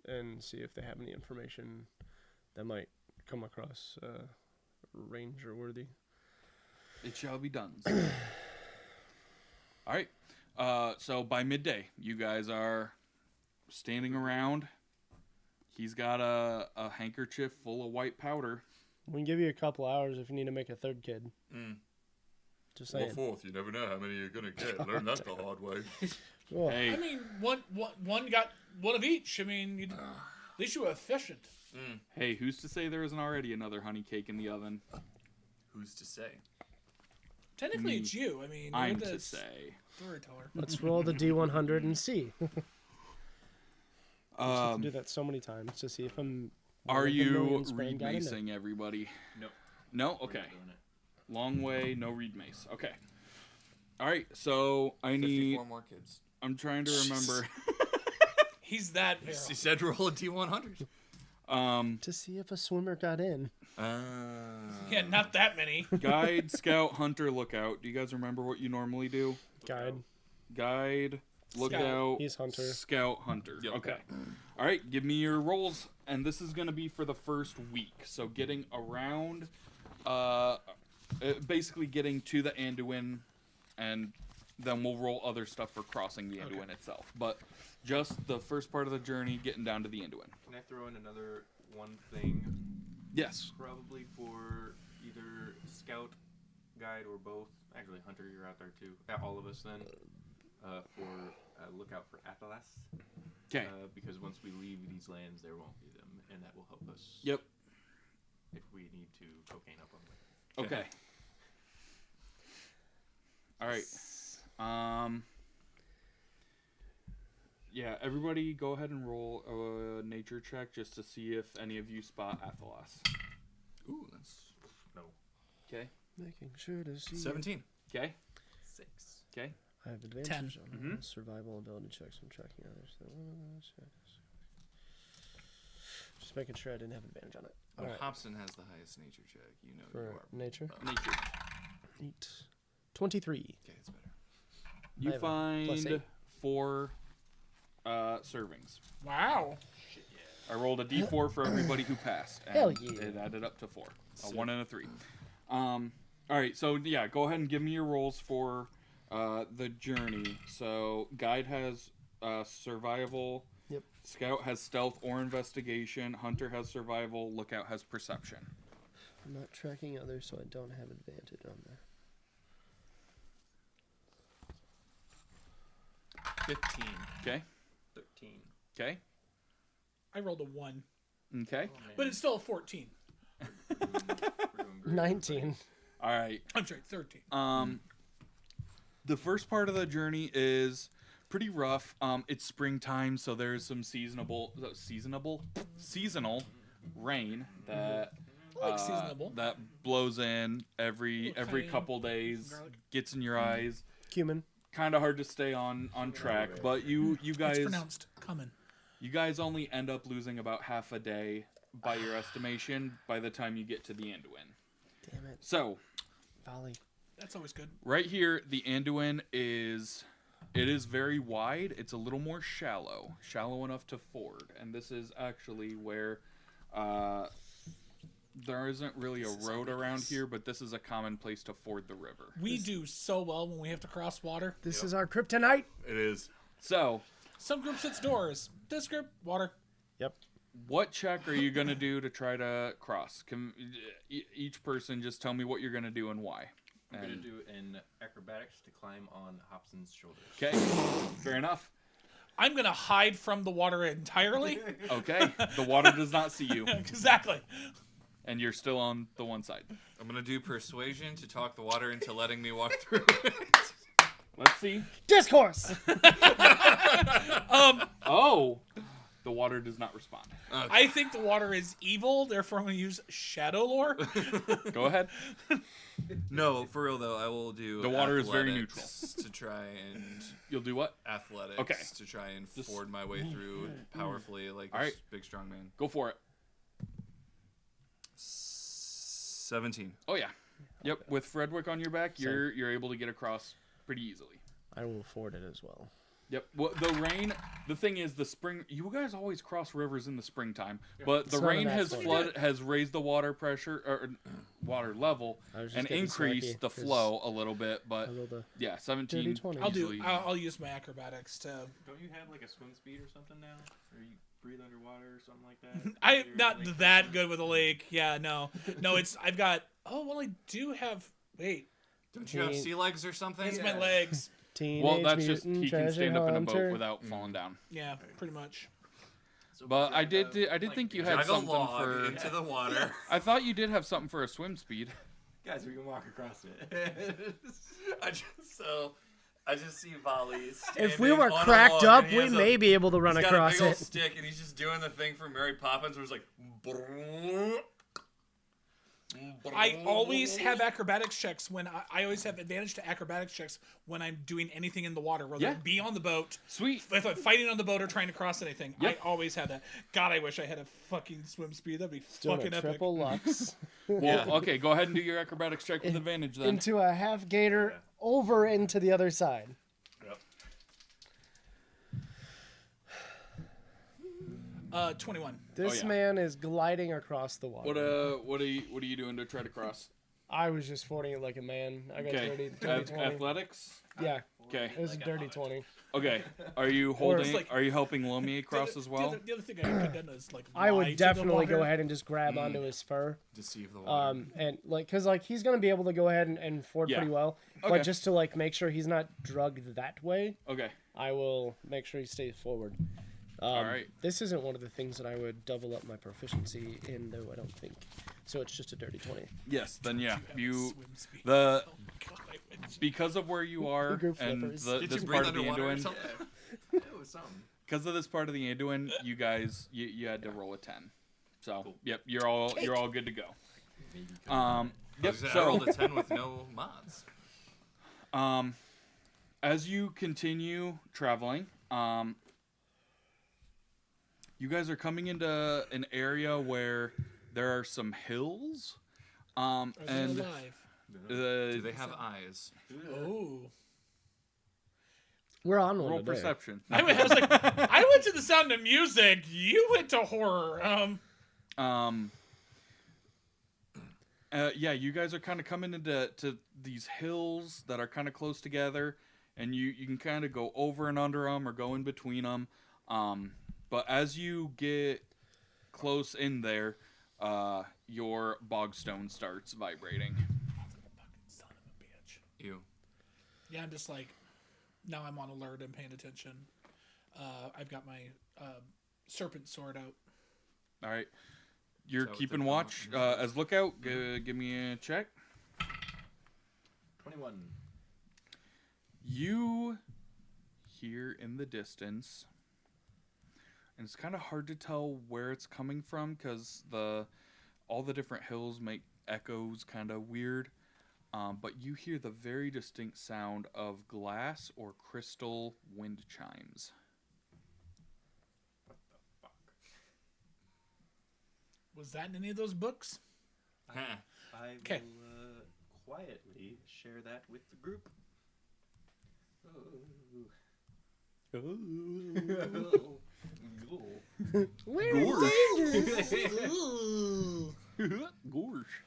and see if they have any information that might come across ranger worthy. It shall be done. All right. So by midday, you guys are standing around. He's got a handkerchief full of white powder. We can give you a couple hours if you need to make a third kid. Just Or saying. fourth, you never know how many you're gonna get. Learn that the hard way. Well, Hey, I mean, one got one of each. I mean, at least you were efficient. hey, who's to say there isn't already another honey cake in the oven? Who's to say? Technically, it's you. I mean, I'm you're to the say. storyteller. let's roll the D100 and see. I have to do Um, that so many times to see if I'm. are one of the you million sperm reed got in there. macing everybody? Nope. No? We're Okay. not doing it. Long way, no reed mace. Okay. All right. So I need. 54 more kids. I'm trying to remember. He's that barrel. She said roll a D100. To see if a swimmer got in. Yeah, not that many. Guide, scout, hunter, lookout. Do you guys remember what you normally do? Guide. Guide, lookout, He's hunter. scout, hunter. Yep. Okay. All right, give me your rolls, and this is gonna be for the first week. So getting around, basically getting to the Anduin, and then we'll roll other stuff for crossing the Anduin itself. But just the first part of the journey, getting down to the Anduin. Can I throw in another one thing? Yes. Probably for either scout, guide, or both. Actually, Hunter, you're out there too. All of us then. For look out for Athalas. Okay. Because once we leave these lands, there won't be them, and that will help us. Yep. If we need to cocaine up on them. Okay. All right. Yeah, everybody go ahead and roll a nature check just to see if any of you spot Athalas. Ooh, that's No. Okay. Making sure to see. 17. Okay. 6. Okay. I have advantage on all Mhm. survival ability checks when tracking others. Just making sure I didn't have advantage on it. Oh, All right. Hobson has the highest nature check. You know For you are. nature. Nature. 8. 23. Okay, it's better. You I have a +8. find 4 servings. Wow. I rolled a d4 for everybody who passed. And Hell yeah. It added up to 4. A 1 and a 3. All right, so yeah, go ahead and give me your rolls for the journey. So guide has survival. Yep. Scout has stealth or investigation. Hunter has survival. Lookout has perception. I'm not tracking others, so I don't have advantage on that. 15. Okay. 13. Okay. I rolled a 1, Okay. Oh, man. but it's still a 14. We're doing great. 19. All right. I'm sorry, 13. The first part of the journey is pretty rough. It's springtime, so there's some seasonal rain that I like seasonable. that blows in every cayenne, couple days, garlic. gets in your eyes. Cumin. Kind of hard to stay on track, but you It's guys pronounced common. you guys only end up losing about half a day by your estimation by the time you get to the Anduin. Damn it. So Volley. That's always good. right here, the Anduin is very wide. It's a little more shallow enough to ford, and this is actually where there isn't really a road around here, but this is a common place to ford the river. We do so well when we have to cross water. This is our kryptonite. It is. So, Some groups it's doors. This group, water. Yep. what check are you gonna do to try to cross? Each person just tell me what you're gonna do and why. I'm going And- to do an acrobatics to climb on Hobson's shoulders. Okay, fair enough. I'm gonna hide from the water entirely. Okay, the water does not see you, Exactly. and you're still on the one side. I'm gonna do persuasion to talk the water into letting me walk through it. Let's see. Discourse. Oh, the water does not respond. I think the water is evil, therefore I'm gonna use shadow lore. Go ahead. No, for real though, I will do. The water is very athletics to try and You'll do what? athletics. Okay. To try and Just- ford my way through powerfully, like All a right. big strong man. Go for it. 17. Oh yeah. Yep. With Fredwick on your back, you're able to get across pretty easily. I will ford it as well. Yep. Well, the thing is, the spring. You guys always cross rivers in the springtime, but It's the not rain an has accident. has raised the water pressure or water level I was just and getting increased snappy the 'cause flow a little bit. But I rolled a yeah, 17. dirty 20. easily. I'll use my acrobatics to. Don't you have like a swim speed or something now? Or you breathe underwater or something like that? I'm You're, not like, that good with a lake. Yeah, no. It's I've got. Oh well, I do have. Wait, Don't you have Teen- sea legs or something? it's my legs. Teenage Well, that's just Mutant he can Treasure stand up in a Hunter. boat without falling down. Yeah, pretty much. So But I we did have, I did like, think you had Drag a something log for. into the water. I thought you did have something for a swim speed. Guys, we can walk across it. I just see Volley. If we standing were on a cracked log, up, and he we has may be able to run he's across got a big old it. stick, and he's just doing the thing from Mary Poppins, where it's like. I always have acrobatics checks when I always have advantage to acrobatics checks when I'm doing anything in the water, whether Yeah. it be on the boat, Sweet. if I'm fighting on the boat or trying to cross anything. Yep. I always have that. God, I wish I had a fucking swim speed. That'd be Doing fucking a epic. triple lux Well, okay. Go ahead and do your acrobatics check with advantage then. into a half gator over into the other side. 21. This yeah. man is gliding across the water. What are you doing to try to cross? I was just fording it like a man. I got Okay. dirty 20. Athletics. Yeah, Okay. it was a dirty 20. Okay. Are you it's holding? like- are you helping Lomi across as well? The other thing I could have done is like. I lie would to the definitely go water. ahead and just grab onto his fur. Deceive the water. And cause he's gonna be able to go ahead and ford Yeah. pretty well. Okay. But just to make sure he's not drugged that way, Okay. I will make sure he stays forward. All right. This isn't one of the things that I would double up my proficiency in, though. I don't think. So it's just a dirty 20. Yes. Then yeah. Have You swim speed. the Oh my God, I wish. because of where you are Group and flippers. Did this you part breathe of the underwater or Anduin. something? It was something. Because of this part of the Anduin, you guys you had to roll a 10. So yep, you're all good to go. Yep. I So rolled a 10 with no mods. as you continue traveling, you guys are coming into an area where there are some hills, Are they and alive? Do they have eyes? Oh. We're on one Roll today. perception. I was like, I went to the Sound of Music. You went to horror. Yeah, you guys are kind of coming into these hills that are kind of close together, and you can kind of go over and under them or go in between them. But as you get close in there, your bogstone starts vibrating. Son of a bitch. Ew. Yeah, I'm just like, now I'm on alert and paying attention. I've got my serpent sword out. All right, you're So keeping the watch count- as lookout. Give me a check. 21. You hear in the distance, and it's kind of hard to tell where it's coming from because all the different hills make echoes kind of weird. But you hear the very distinct sound of glass or crystal wind chimes. What the fuck? Was that in any of those books? I 'Kay. will quietly share that with the group. We're in danger. Gorge.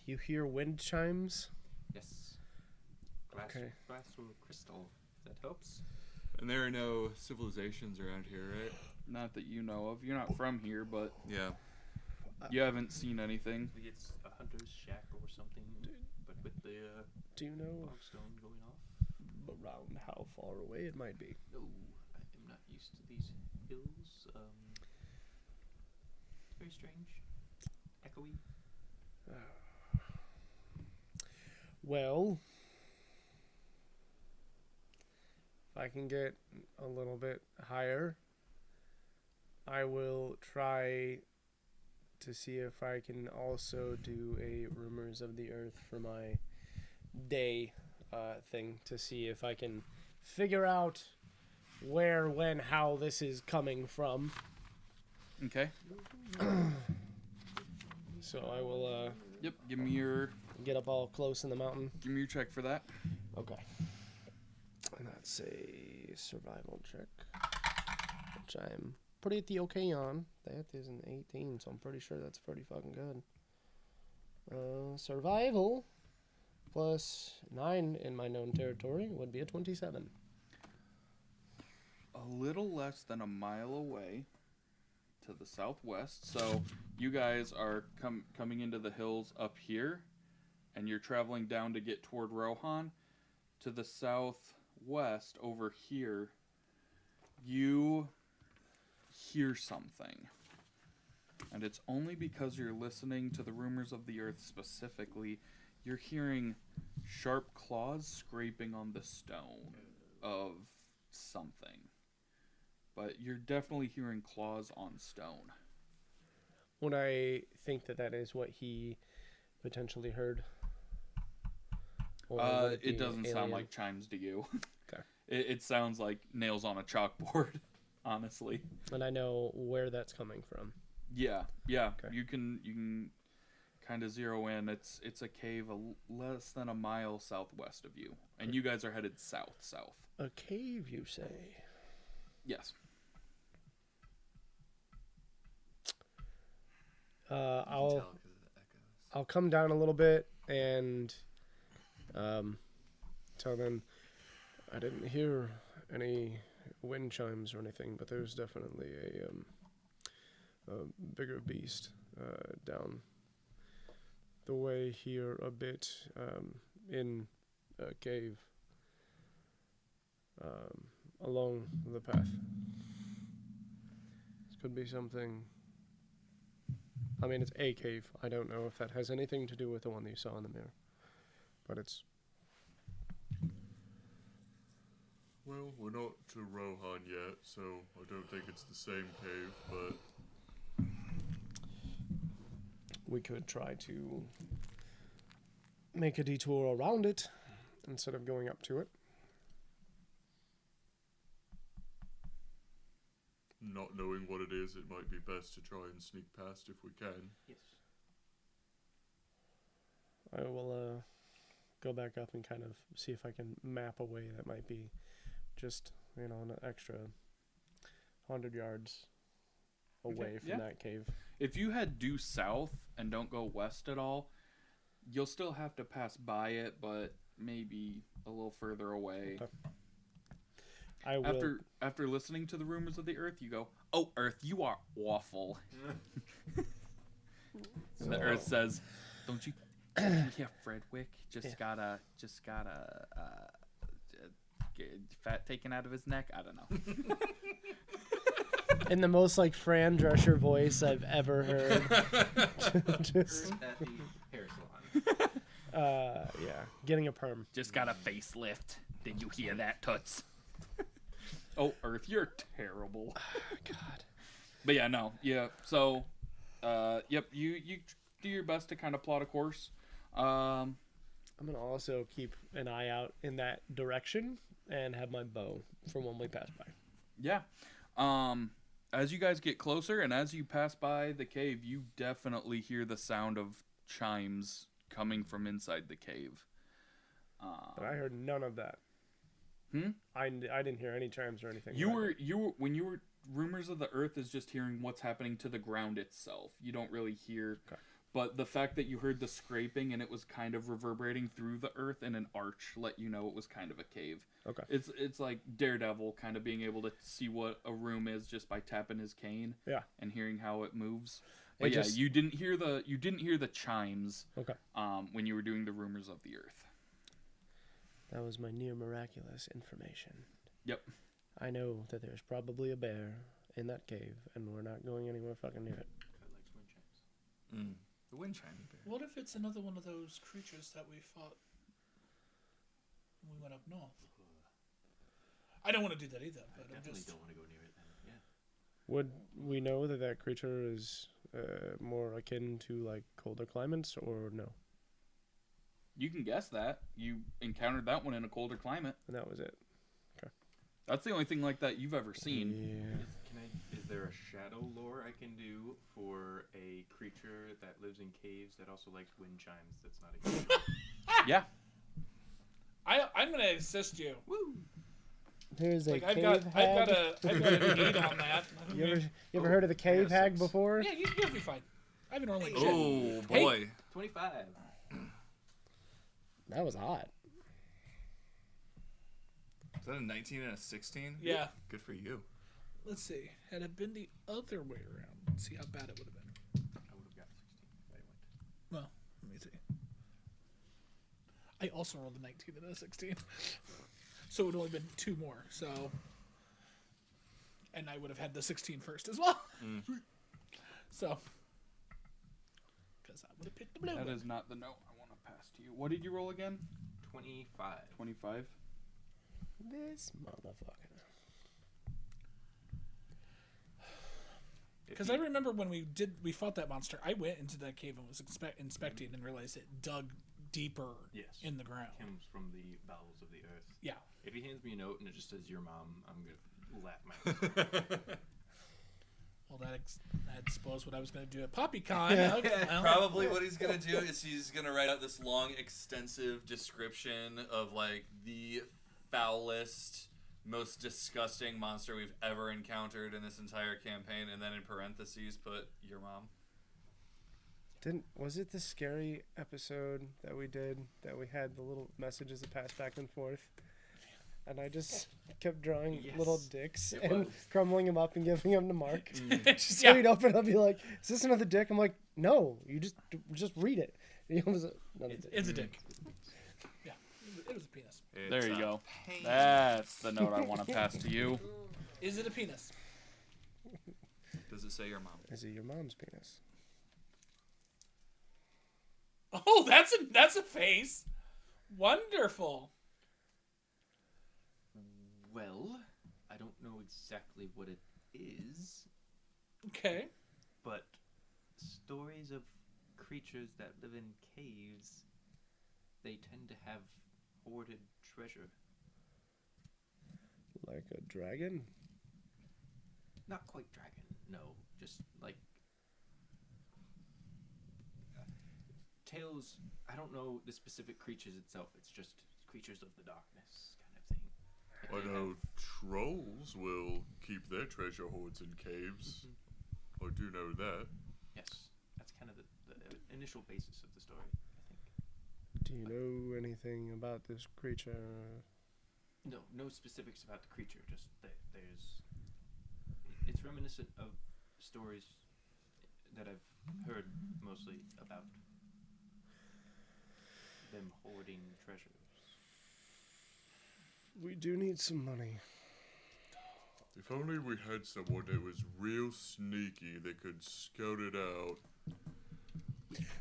You hear wind chimes? Yes. Glass, Okay. glass or crystal, if that helps. And there are no civilizations around here, right? Not that you know of. You're not from here, but Yeah. you haven't seen anything. Maybe it's a hunter's shack or something, but with the Do you know bogstone going off. around how far away it might be? No, I am not used to these hills. It's very strange. Echoey. Well, if I can get a little bit higher, I will try to see if I can also do a Rumors of the Earth for my day thing to see if I can figure out where, when, how this is coming from. Okay. So I will Yep. Give me your get up all close in the mountain. check for that. Okay. And that's a survival check, which I'm pretty okay on. That is an 18, so I'm pretty sure that's pretty fucking good. Survival plus 9 in my known territory would be a 27. A little less than a mile away to the southwest. So you guys are coming into the hills up here, and you're traveling down to get toward Rohan. To the southwest over here, you hear something. And it's only because you're listening to the Rumors of the Earth specifically. You're hearing sharp claws scraping on the stone of something. But you're definitely hearing claws on stone. Would I think that that is what he potentially heard? Or would It be doesn't sound alien? like chimes to you. Okay. It sounds like nails on a chalkboard, honestly. And I know where that's coming from. Yeah. Okay. You can kind of zero in. It's a cave less than a mile southwest of you, and you guys are headed south. A cave, you say? Yes. Tell I'll 'cause of the echoes. I'll come down a little bit and tell them I didn't hear any wind chimes or anything, but there's definitely a bigger beast down the way here a bit in a cave along the path. This could be something. I mean, it's a cave. I don't know if that has anything to do with the one that you saw in the mirror. But it's... Well, we're not to Rohan yet, so I don't think it's the same cave, but we could try to make a detour around it instead of going up to it. not knowing what it is, it might be best to try and sneak past if we can. Yes. I will go back up and kind of see if I can map a way that might be just, an extra 100 yards away from that cave. If you head due south and don't go west at all, you'll still have to pass by it, but maybe a little further away. Okay. I will. After listening to the rumors of the Earth, you go, "Oh, Earth, you are awful." And the Earth says, "Don't you hear Fredwick just got a fat taken out of his neck? I don't know." In the most Fran Drescher voice I've ever heard. Just, At the hair salon. getting a perm. Just got a facelift. Did you hear that, Toots? Oh, Earth, you're terrible. God. But yeah, no, yeah. So, yep, you do your best to kind of plot a course. I'm gonna also keep an eye out in that direction and have my bow for when we pass by. Yeah. As you guys get closer and as you pass by the cave, you definitely hear the sound of chimes coming from inside the cave. But I heard none of that. I didn't hear any chimes or anything. When you were rumors of the Earth is just hearing what's happening to the ground itself. You don't really hear. Okay. But the fact that you heard the scraping and it was kind of reverberating through the earth in an arch let you know it was kind of a cave. Okay. It's like Daredevil kind of being able to see what a room is just by tapping his cane. Yeah. And hearing how it moves. But you didn't hear the chimes. Okay. When you were doing the rumors of the Earth. That was my near miraculous information. Yep. I know that there's probably a bear in that cave, and we're not going anywhere fucking near it. That likes wind chimes. The wind chime bear. What if it's another one of those creatures that we fought when we went up north? I don't want to do that either, but I I'm definitely just... don't want to go near it then. Yeah. Would we know that creature is more akin to colder climates, or no? You can guess that. You encountered that one in a colder climate. And that was it. That's the only thing like that you've ever seen. Yeah. Is there a shadow lore I can do for a creature that lives in caves that also likes wind chimes? That's not a cave. Yeah. I'm gonna assist you. Woo! There's a Like cave I've hag. got a need on that. You ever heard of the cave hag 6. before? Yeah, you'll be fine. I haven't only Oh boy. 25. That was hot. Is that a 19 and a 16? Yeah. Good for you. Let's see. Had it been the other way around, let's see how bad it would have been. I would have got 16 if I went. Well, let me see. I also rolled a 19 and a 16. So it would only been 2 more. So, and I would have had the 16 first as well. So, because I would have picked the blue That one. is not the note I want to pass to you. What did you roll again? 25. 25. This motherfucker. Because I remember when we fought that monster, I went into that cave and was inspecting and realized it dug deeper in the ground. Comes from the bowels of the earth. Yeah. If he hands me a note and it just says your mom, I'm gonna laugh my ass off. Well, I suppose what I was going to do at PoppyCon. Okay, well, Probably what he's gonna do is he's gonna write out this long, extensive description of the foulest, most disgusting monster we've ever encountered in this entire campaign, and then in parentheses put your mom. Was it the scary episode that we did that we had the little messages that passed back and forth? And I just kept drawing little dicks and crumbling them up and giving them to Mark. So he'd open it up and be like, "Is this another dick?" I'm like, "No, you just read it." And he was another dick. It's a dick. Yeah, it was a penis. There you go. That's the note I want to pass to you. Is it a penis? Does it say your mom? Is it your mom's penis? Oh, that's a face. Wonderful. Well, I don't know exactly what it is, Okay. but stories of creatures that live in caves, they tend to have hoarded treasure. Like a dragon? Not quite dragon, no. Just like tales. I don't know the specific creatures itself. It's just creatures of the darkness kind of thing. I know trolls will keep their treasure hoards in caves. I do know that. Yes, that's kind of the initial basis of the story, I think. Do you know anything about this creature? No specifics about the creature. Just that it's reminiscent of stories that I've heard mostly about them hoarding treasures. We do need some money. If only we had someone that was real sneaky that could scout it out.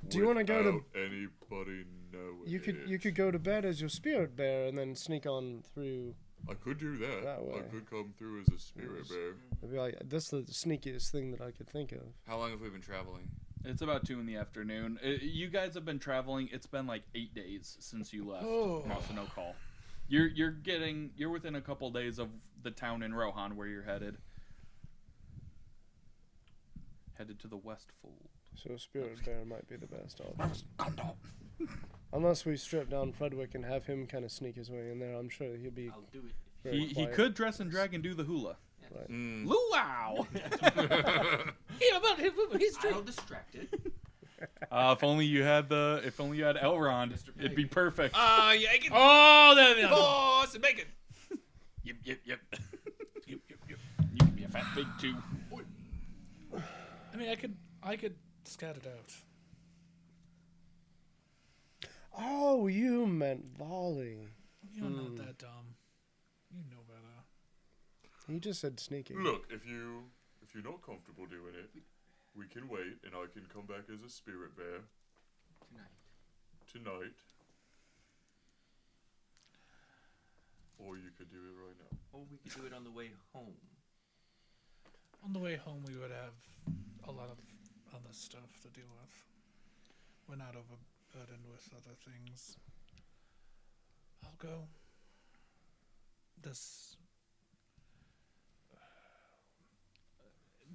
Do you want to go to? without anybody knowing? You could go to bed as your spirit bear and then sneak on through. I could do that. That way. I could come through as a spirit bear. I'd be like, that's the sneakiest thing that I could think of. How long have we been traveling? It's about 2 PM. You guys have been traveling. It's been like 8 days since you left Mossin Oak Hall. You're within a couple days of the town in Rohan where you're headed. Headed to the Westfold. So a spirit bear might be the best option. Unless we strip down Fredwick and have him kind of sneak his way in there, I'm sure he'll be. I'll do it. Very He quiet. could dress and drag and do the hula. Right. Luau! I'll distract it. If only you had Elrond, it'd be perfect. Yeah, I can. Oh, there. Boss and bacon. Yep. You can be a fat pig too. I mean, I could scout it out. Oh, you meant volley. You're not that dumb. You know better. You just said sneaky. Look, if you're not comfortable doing it, we can wait, and I can come back as a spirit bear tonight. Or you could do it right now. Or we could do it on the way home. On the way home, we would have a lot of other stuff to deal with. We're not overburdened with other things. I'll go.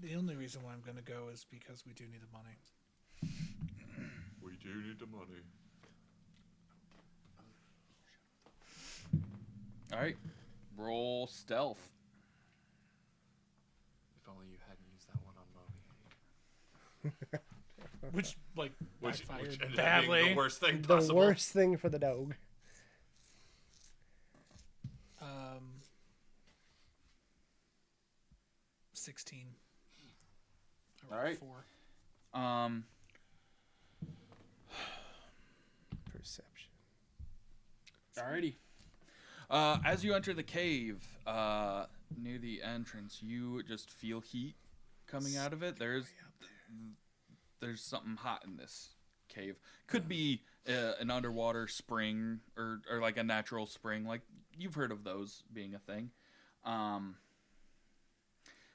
The only reason why I'm going to go is because we do need the money. We do need the money. All right, roll stealth. If only you hadn't used that one on Mommy. Which Which backfired ended up being badly. the worst thing The possible. worst thing for the dog. 16. I All rolled right. 4. Perception. Alrighty. As you enter the cave, near the entrance, you just feel heat coming out of it. There's something hot in this cave. Could be an underwater spring or like a natural spring. Like you've heard of those being a thing.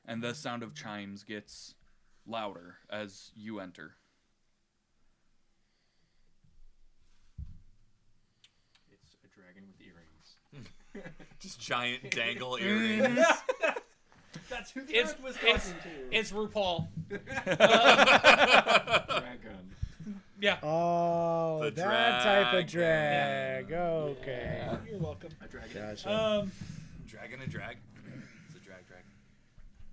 And the sound of chimes gets louder as you enter. It's a dragon with earrings. Just giant dangle earrings. That's who the It's arc was talking to. it's RuPaul. Dragon. Yeah. Oh, The that type of dragon. drag. Okay. You're welcome. A dragon. Gotcha. Dragon and drag. It's a drag.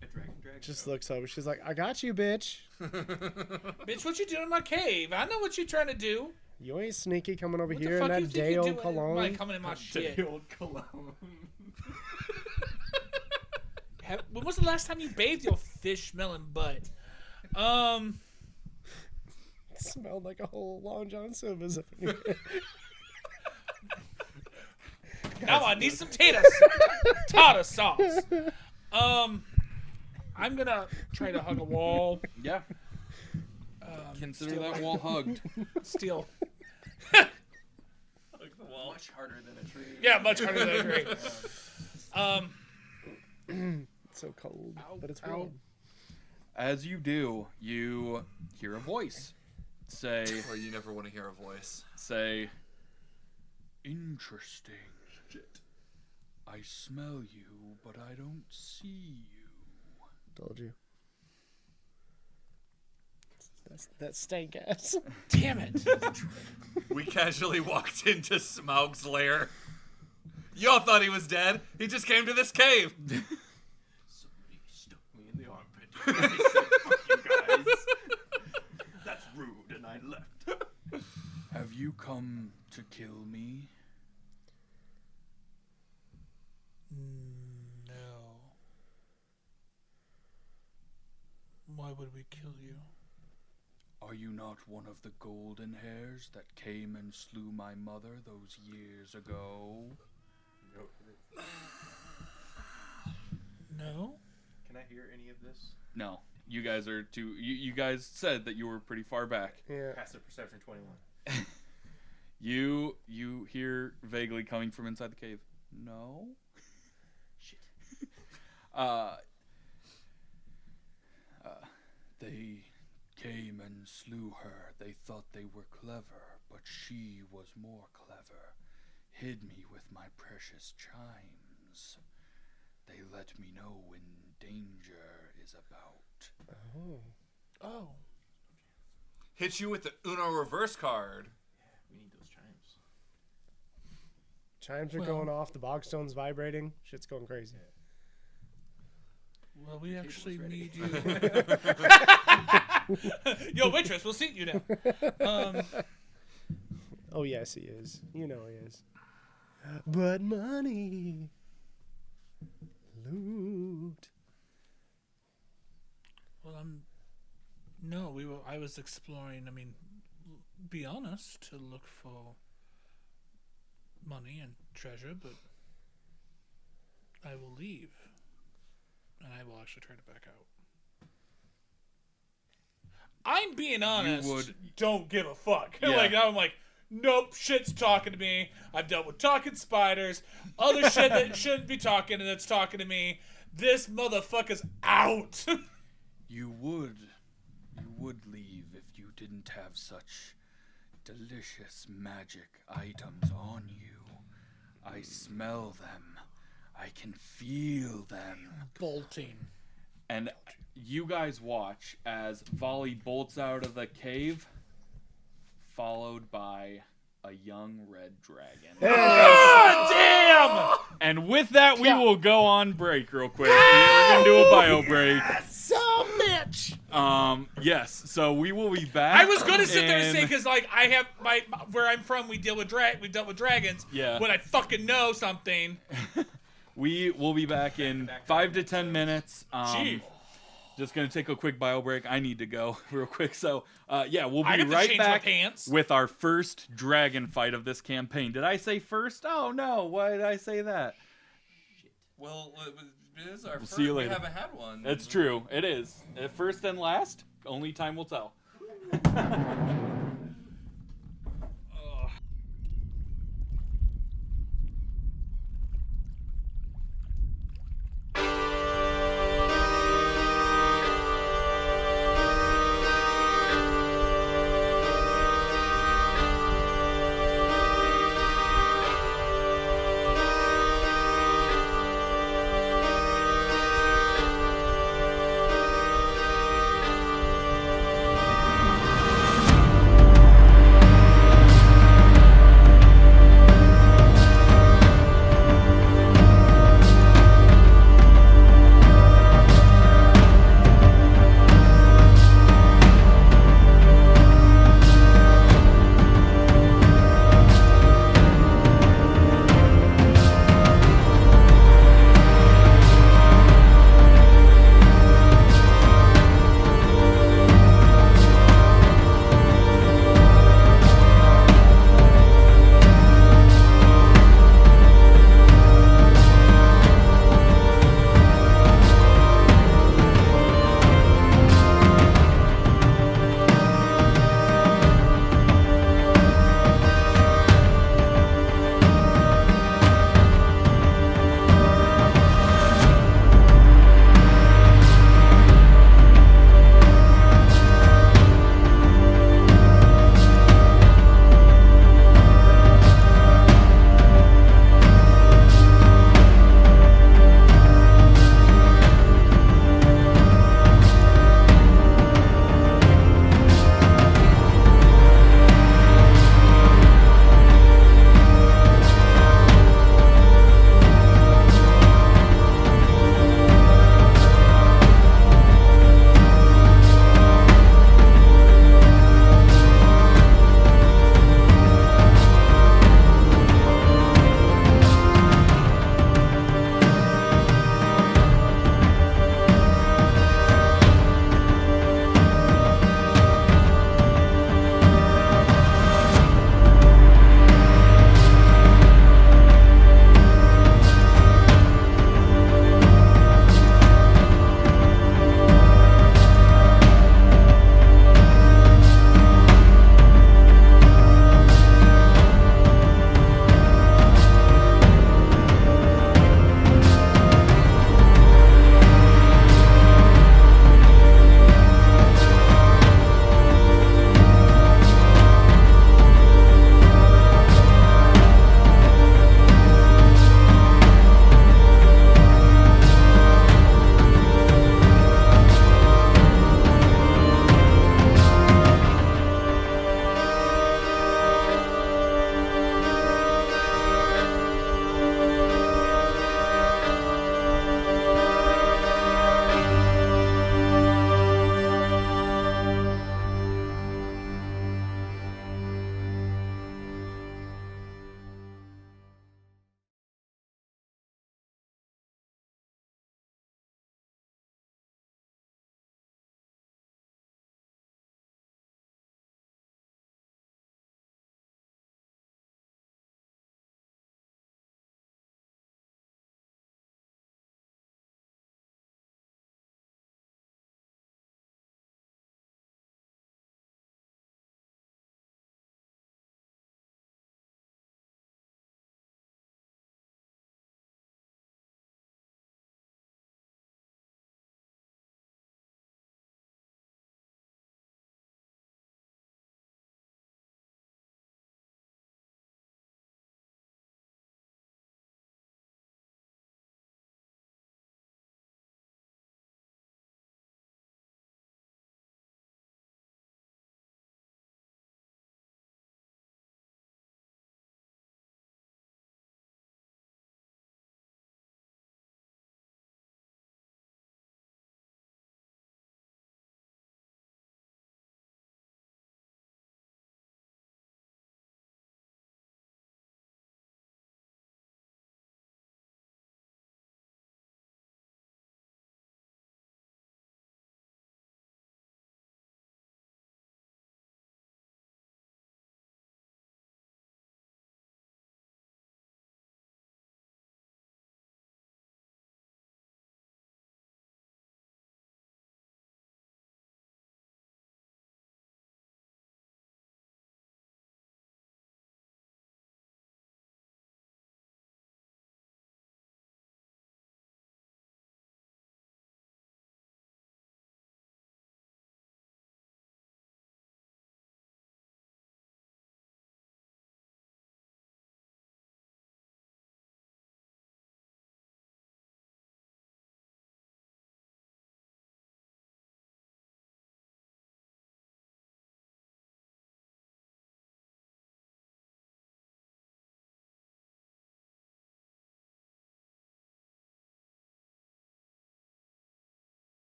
A dragon. Just looks over. She's like, I got you, bitch. Bitch, what you doing in my cave? I know what you're trying to do. You ain't sneaky coming over What here the in fuck that you think day you're old doing cologne. by coming in my shit? The old cologne. When was the last time you bathed your fish smelling butt? It smelled like a whole Long John Silver's. Now I need some tartar sauce. I'm gonna try to hug a wall. Yeah. Consider that wall hugged. Steal. Much harder than a tree. Yeah, much harder than a tree. It's so cold, but it's ow. warm. As you do, you hear a voice say, Or you never want to hear a voice. interesting. I smell you, but I don't see you. Told you. That stank ass. Damn it. We casually walked into Smaug's lair. Y'all thought he was dead. He just came to this cave. Somebody stuck me in the armpit. I said, fuck you guys. That's rude, and I left. Have you come to kill me? No. Why would we kill you? Are you not one of the golden hairs that came and slew my mother those years ago? No. Can I hear any of this? No. You guys are too... You guys said that you were pretty far back. Yeah. Passive perception 21. You hear vaguely coming from inside the cave. No? Shit. They came and slew her. They thought they were clever, but she was more clever. Hid me with my precious chimes. They let me know when danger is about. Oh. Hit you with the Uno reverse card. We need those chimes. Chimes are Well- going off. The bogstone's vibrating. Shit's going crazy. Well, we actually ready. need you. Yo, waitress, we'll seat you now. Oh yes, he is. You know he is. But money, loot. Well, no, I was exploring. I mean, be honest, to look for money and treasure, but I will leave, and I will actually turn it back out. I'm being honest. would- Don't give a fuck. Yeah. Like now, I'm like, nope, shit's talking to me. I've dealt with talking spiders, other shit that shouldn't be talking, and it's talking to me. This motherfucker's out. You would leave if you didn't have such delicious magic items on you. I smell them. I can feel them. Bolting. And you guys watch as Volley bolts out of the cave, followed by a young red dragon. God damn! And with that, we will go on break real quick. We're going to do a bio break. So bitch! Yes, so we will be back. I was gonna sit there and say in- because like I have where I'm from, we dealt with dragons. Yeah. When I fucking know something. We will be back in 5 to 10 minutes. Gee. Just gonna take a quick bio break. I need to go real quick. So, yeah, we'll I be get to right change my back pants. with our first dragon fight of this campaign. Did I say first? Oh no! Why did I say that? Well, it is our first. see you We later. haven't had one. It's true. It is. First and last. Only time will tell.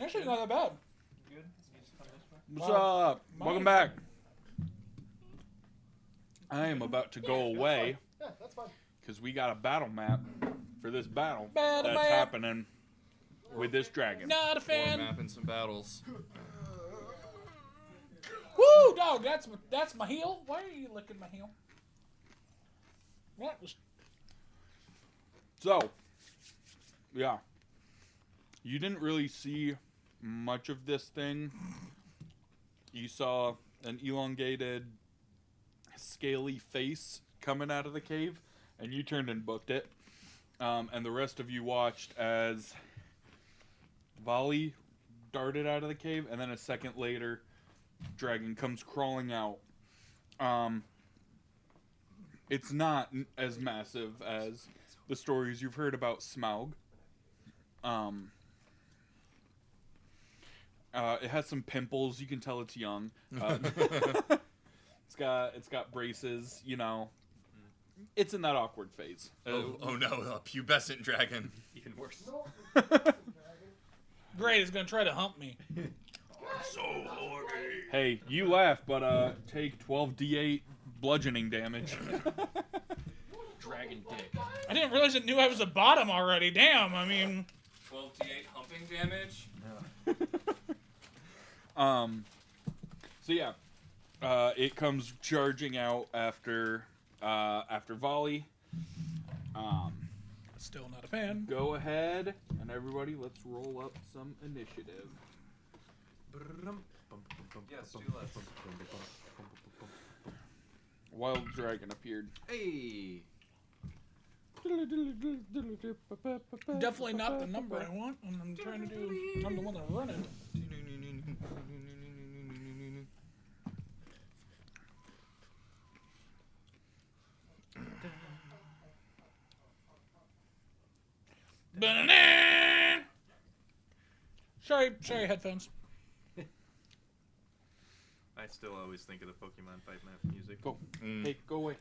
Actually, not that bad. Good. You just come this way. What's Wow. up? Welcome back. I am about to go away Yeah, that's fine. because we got a battle map for this battle Battle that's map. happening with this dragon. Not a We're fan. mapping some battles. Woo, dog. That's my heel. Why are you licking my heel? That was. So, yeah. You didn't really see much of this thing. You saw an elongated, scaly face coming out of the cave, and you turned and booked it. And the rest of you watched as Volley darted out of the cave, and then a second later, dragon comes crawling out. It's not as massive as the stories you've heard about Smaug. It has some pimples. You can tell it's young. It's got braces. You know, it's in that awkward phase. Oh no, a pubescent dragon. Even worse. Great, is gonna try to hump me. So horny. Hey, you laugh, but take 12d8 bludgeoning damage. Dragon dick. I didn't realize it knew I was a bottom already. Damn, I mean. 12d8 humping damage. So yeah, it comes charging out after Volley. Still not a fan. Go ahead, and everybody, let's roll up some initiative. Yes, do less. Wild dragon appeared. Hey. Definitely not the number I want. And I'm trying to do. I'm the one that run it. Sorry, headphones. I still always think of the Pokemon fight map music. Go. Hey, go away.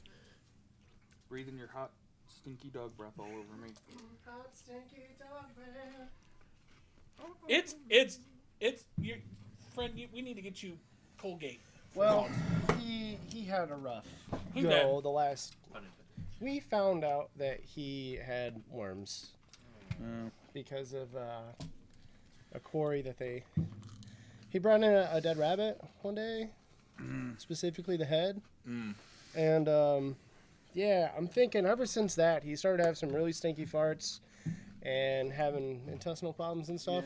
Breathing your hot, stinky dog breath all over me. Hot, stinky dog breath. It's your friend. We need to get you Colgate. Well, he had a rough He go did. the last. Pun intended. We found out that he had worms because of a quarry that he brought in a dead rabbit one day, specifically the head, and yeah, I'm thinking ever since that he started to have some really stinky farts and having intestinal problems and stuff.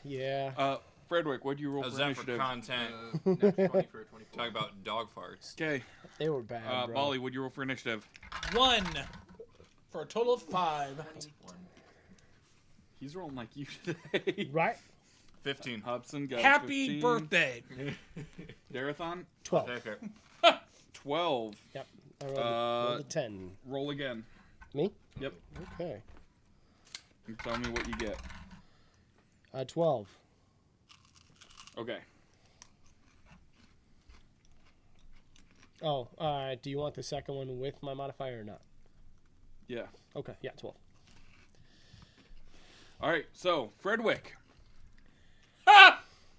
Yeah. Fredwick, what'd you roll How's for that for initiative? content? Nat 20 for a 24. Talk about dog farts. Okay. They were bad, bro. Volley, what'd you roll for initiative? 1 for a total of 5. One. He's rolling like you today. Right? 15. Hudson got Happy 15. birthday. Darathon, 12. Take it. 12. Yep. I rolled a 10. Roll again. Me? Yep. Okay. And tell me what you get. 12. Okay. Oh, do you want the second one with my modifier or not? Yeah. Okay, yeah, 12. All right. So, Fredwick,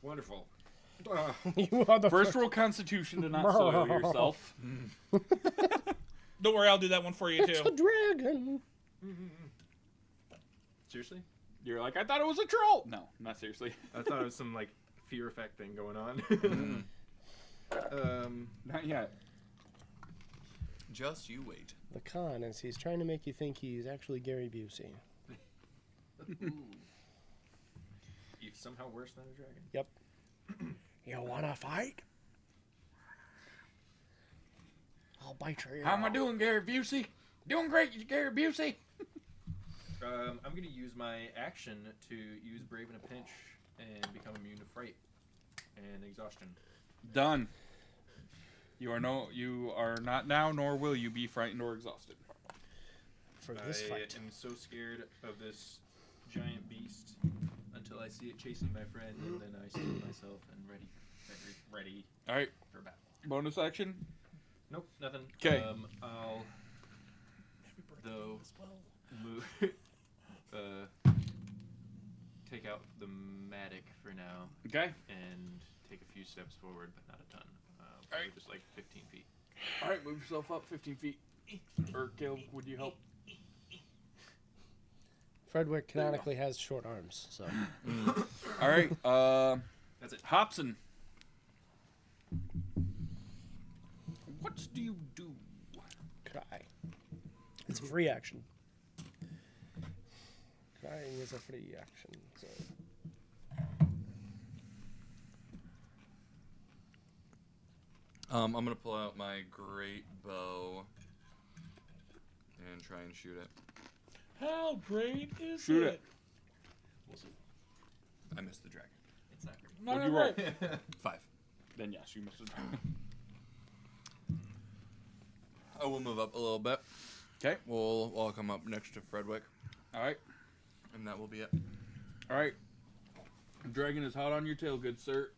Wonderful. You are the first roll Constitution to not soil yourself. Don't worry, I'll do that one for you It's a too. dragon. Seriously? You're like, I thought it was a troll. No, not seriously. I thought it was some like fear effect thing going on. Not yet. Just you wait. The con is he's trying to make you think he's actually Gary Busey. He's somehow worse than a dragon. Yep. You wanna fight? I'll bite your ear. How am I doing, Gary Busey? Doing great, Gary Busey. I'm going to use my action to use Brave in a pinch and become immune to fright and exhaustion. Done. You are not now, nor will you be frightened or exhausted. For this I fight. am so scared of this giant beast until I see it chasing my friend, and then I steel myself and ready All right. for battle. Bonus action. Nope, nothing. 'Kay. I'll though move, take take out the matic for now Okay. and take a few steps forward, but not a ton. Probably Alright. just like 15 feet. All right, move yourself up 15 feet. Or Caleb, would you help? Fredwick canonically has short arms, so. All right. That's it. Hobson. What do you do? Cry. It's a free action. Crying is a free action, so. I'm gonna pull out my great bow and try and shoot it. How great is Shoot it? it. We'll see. I missed the dragon. It's not great. Not What'd you roll? right. 5. Then yes, you missed it. I will move up a little bit. Okay. We'll come up next to Fredwick, All right. and that will be it. All right. Dragon is hot on your tail, good sir.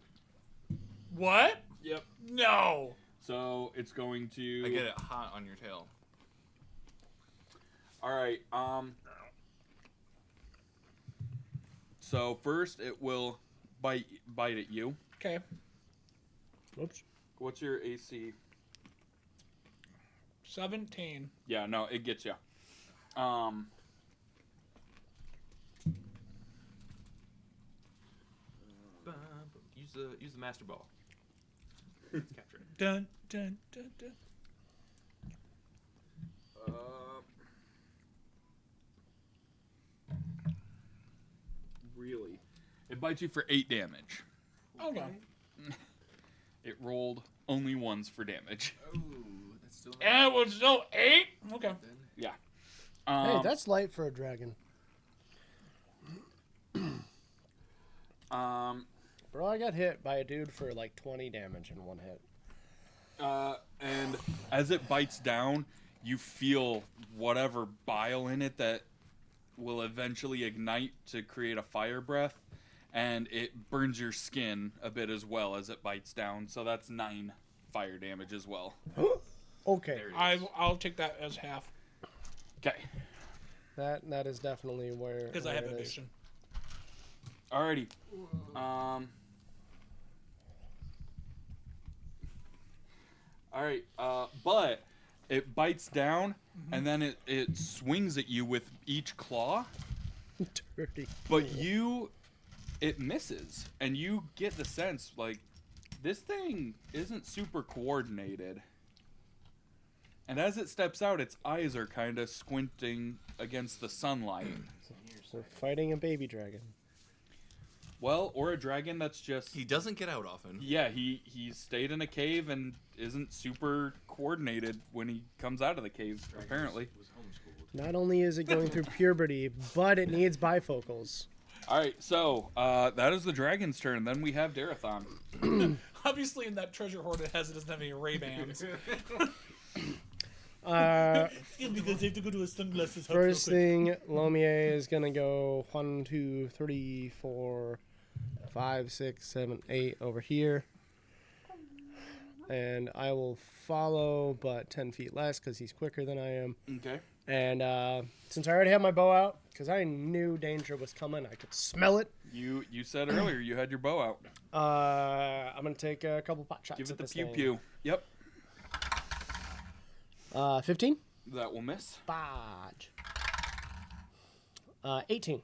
What? Yep. No. So it's going to. I get it hot on your tail. All right. So first, it will bite at you. Okay. Oops. What's your AC? 17. Yeah, no, it gets you. Use the master ball. Capture it. Dun, dun, dun, dun. Really? It bites you for 8 damage. Okay. It rolled only ones for damage. Oh, that's still not And it was still 8? Okay. then. Yeah. Hey, that's light for a dragon. Bro, I got hit by a dude for like 20 damage in one hit. And as it bites down, you feel whatever bile in it that will eventually ignite to create a fire breath, and it burns your skin a bit as well as it bites down. So that's 9 fire damage as well. Okay. There it is. I'll take that as half Okay. That is definitely where. because I where have it is. evasion. Alrighty. Alright, but it bites down, and then it swings at you with each claw, Dirty. but it misses, and you get the sense, like, this thing isn't super coordinated. And as it steps out, its eyes are kind of squinting against the sunlight. So fighting a baby dragon. Well, or a dragon that's just... He doesn't get out often. Yeah, he stayed in a cave and isn't super coordinated when he comes out of the cave, apparently. Was homeschooled. Not only is it going through puberty, but it needs bifocals. Alright, so, that is the dragon's turn. Then we have Darathon. Obviously, in that treasure hoard, it doesn't have any Ray-Bans. Because they have to go to a sunglasses house. First thing, Lomier is gonna go 1, 2, 3, 4, 5, 6, 7, 8 over here. And I will follow, but 10 feet less because he's quicker than I am. Okay. And since I already have my bow out, because I knew danger was coming, I could smell it. You said earlier you had your bow out. I'm gonna take a couple pot shots. Give at it the this pew thing. pew. Yep. 15. That will miss. Bodge. 18.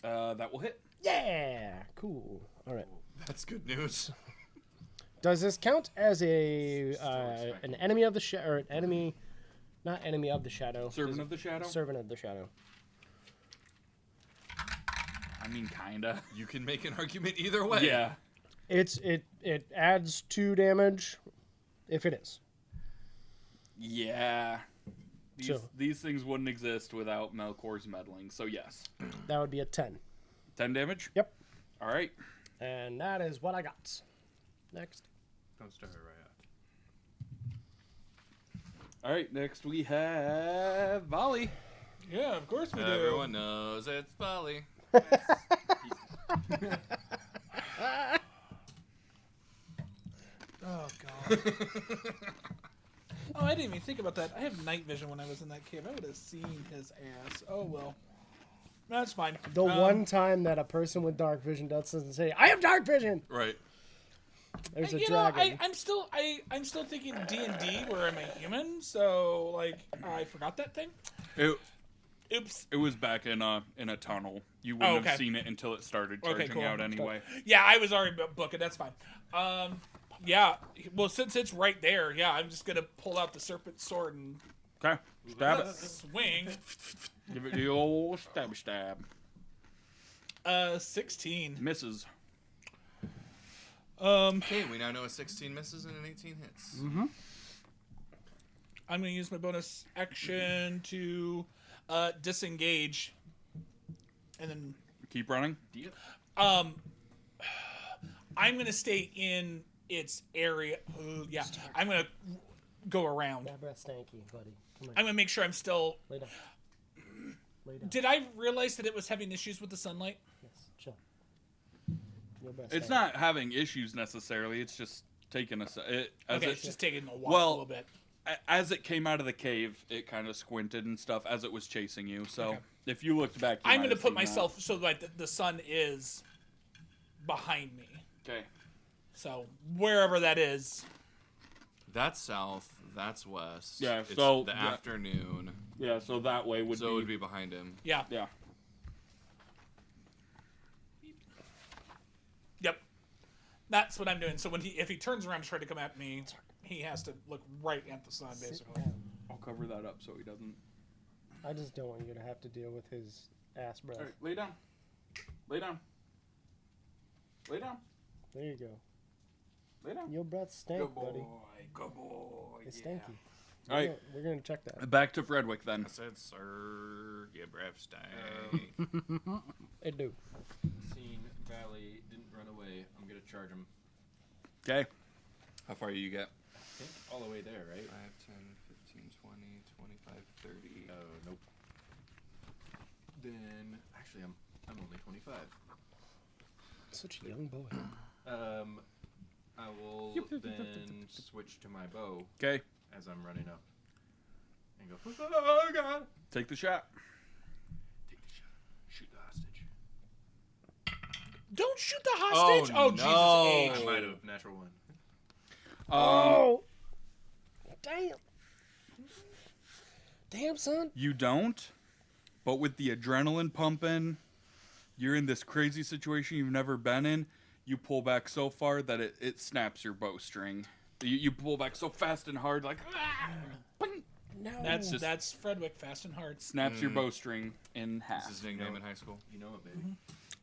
That will hit. Yeah, cool. All right. That's good news. Does this count as an enemy of the shadow, or an enemy, not enemy of the shadow? Servant of the Shadow? Servant of the shadow. I mean, kinda. You can make an argument either way. Yeah. It adds 2 damage, if it is. Yeah. So- These things wouldn't exist without Melkor's meddling, so yes. That would be a 10. 10 damage? Yep. Alright. And that is what I got. Next. Don't start right out. Alright, next we have Volley. Yeah, of course we do. Everyone knows it's Volley. Oh, God. Oh, I didn't even think about that. I have night vision when I was in that cave. I would have seen his ass. Oh, well. That's fine. The one time that a person with dark vision doesn't say, "I have dark vision." Right. There's a You know, dragon. I'm still thinking D&D where I'm a human, so like I forgot that thing. Oops. It was back in a tunnel. You wouldn't okay. have seen it until it started charging out anyway. Yeah, I was already booking. That's fine. Yeah. Well, since it's right there, yeah, I'm just gonna pull out the serpent sword and Okay, stab it. swing. Give it the old stab. 16. Misses. Okay, we now know a 16 misses and an 18 hits. Mm-hmm. I'm gonna use my bonus action to disengage, and then Keep running. I'm gonna stay in its area. Yeah, I'm gonna go around. That breath stanky, buddy. Come on. I'm gonna make sure I'm still. Lay down. Lay down. Did I realize that it was having issues with the sunlight? Yes, chill. Your breath It's stanky. not having issues necessarily. It's just taking a. Okay, it's just taking a while, well, a little bit. As it came out of the cave, it kind of squinted and stuff as it was chasing you. So Okay. if you looked back, you I'm might gonna have put seen myself so like the sun is behind me. That. Okay. So wherever that is. That's south. That's west. Yeah, It's so- the yeah. afternoon. Yeah. So that way would So be. it would be behind him. Yeah. Yeah. Yep. That's what I'm doing. So if he turns around to try to come at me, he has to look right at the sun, basically. I'll cover that up so he doesn't. I just don't want you to have to deal with his ass breath. All right, lay down. Lay down. Lay down. There you go. Lay down. Your breath stank, buddy. Good boy. It's stanky. All right. We're gonna check that. Back to Fredwick then. I said, sir, your breath stank. It do. Seen Valley didn't run away. I'm gonna charge him. Okay. How far do you get? I think all the way there, right? 5, 10, 15, 20, 25, 30. Nope. Then actually, I'm only 25. Such a young boy. I will then switch to my bow Okay. as I'm running up and go. Oh God! Take the shot. Take the shot. Shoot the hostage. Don't shoot the hostage! Oh, no. Jesus I H. might have natural one. Oh! Damn. Damn, son. You don't, but with the adrenaline pumping, you're in this crazy situation you've never been in. You pull back so far that it snaps your bowstring. You pull back so fast and hard, like bing, No. That's Fredwick, fast and hard. snaps your bowstring in half. This is his nickname in high school. You know it, baby.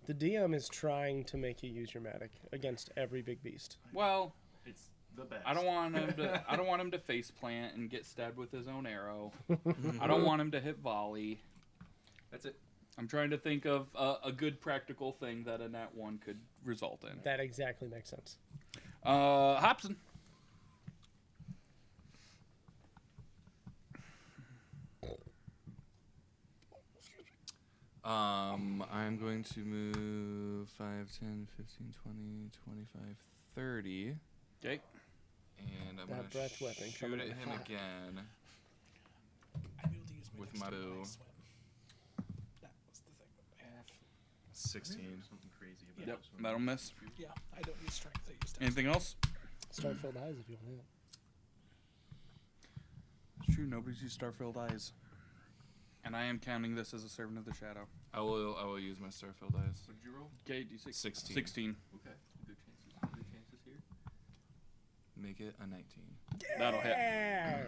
The DM is trying to make you use your magic against every big beast. Well, It's the best. I don't want him to. I don't want him to face plant and get stabbed with his own arrow. I don't want him to hit volley. That's it. I'm trying to think of a good practical thing that a nat 1 could result in. That exactly makes sense. Hobson. I'm going to move 5, 10, 15, 20, 25, 30. Okay. And I'm That going breath to weapon shoot coming at in him hot. again. I be able to use my With my dexterity when I bow. swim. That was the thing that I have. 16. Something crazy about Yep, this one. that'll miss. Yeah, I don't use strength. I use dexterity. Anything else? Starfield eyes if you want it. It's true, nobody's used Starfield Eyes. And I am counting this as a servant of the shadow. I will use my Starfield eyes. What did you roll? Okay, D6. 16. 16. Okay. Good chances. Good chances here. Make it a 19. That'll hit. Yeah.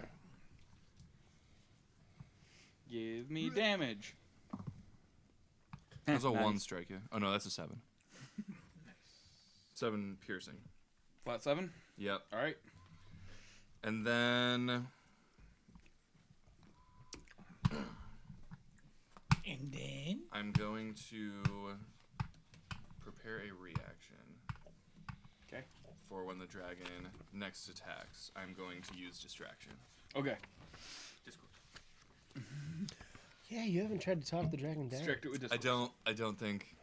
Give me damage. That's a Nice. 1 strike, yeah. Oh no, that's a 7. 7 piercing. Flat 7? Yep. Alright. And then And then I'm going to prepare a reaction. Okay. For when the dragon next attacks, I'm going to use distraction. Okay. Discord. Yeah, you haven't tried to talk the dragon down. Distract it with I discourse. don't think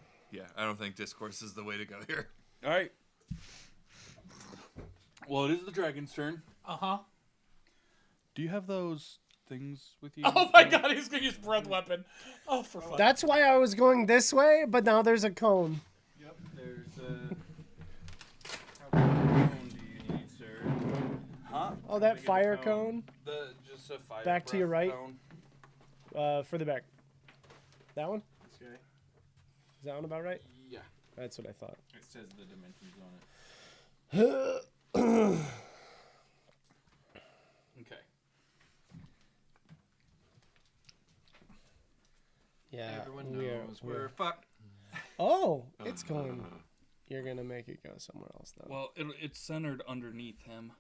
I don't think discourse is the way to go here. Alright. Well, it is the dragon's turn. uh-huh. Do you have those things with you? Oh my god, he's gonna use breath weapon. Oh, for fun. That's why I was going this way, but now there's a cone. Yep, there's a... How big a cone do you need, sir? Huh? Oh, that fire cone? Just a fire Back to your breath right. cone. Further back. That one? This guy. Is that one about right? Yeah. That's what I thought. It says the dimensions on it. Okay. Yeah. Everyone we're- knows we're- we're fucked. Oh, it's going. You're gonna make it go somewhere else, though. Well, it's centered underneath him.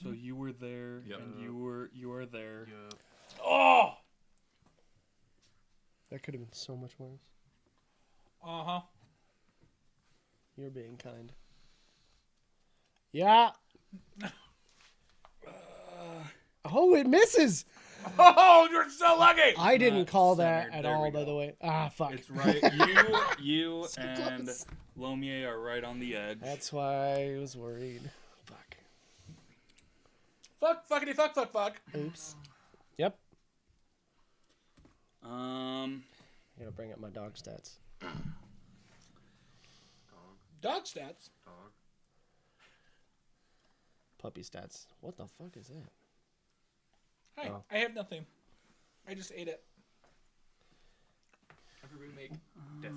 So you were there, Yep. and you are there. Yup. Oh! That could have been so much worse. Uh-huh. You're being kind. Yeah. Oh, it misses. Oh, you're so lucky! I didn't not call that centered. at There all, we by go. the way. Ah, fuck. It's right. You So and close. Lomier are right on the edge. That's why I was worried. Fuck. Fuck, fuckity, fuck, fuck, fuck. Oops. Yep. Um. I gotta bring up my dog stats. Dog stats. Dog. Puppy stats. What the fuck is that? Hi, Oh. I have nothing. I just ate it. Everybody make death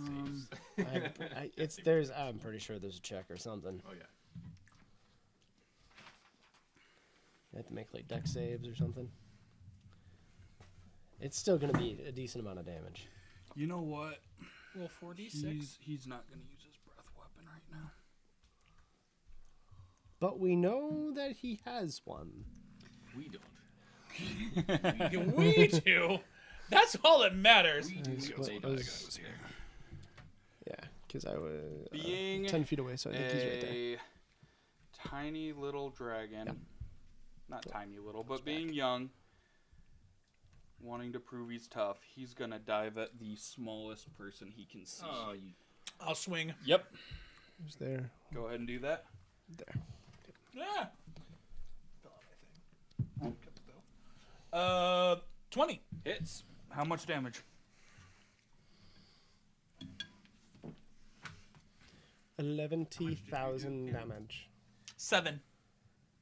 saves. I'm pretty sure there's a check or something. Oh yeah. You have to make like deck saves or something. It's still gonna be a decent amount of damage. You know what? Roll 4d6. He's not gonna use his breath weapon right now. But we know that he has one. We don't. We do. That's all that matters. Yeah, because I was Being 10 feet away, so I think he's right there. A tiny little dragon. Yep. Not tiny little, but being young, wanting to prove he's tough, he's gonna dive at the smallest person he can see. Oh, you. I'll swing. Yep. Who's there? Go ahead and do that. There. Yeah. Fell out my thing. 20. Hits. How much damage? 11,000 damage. 7.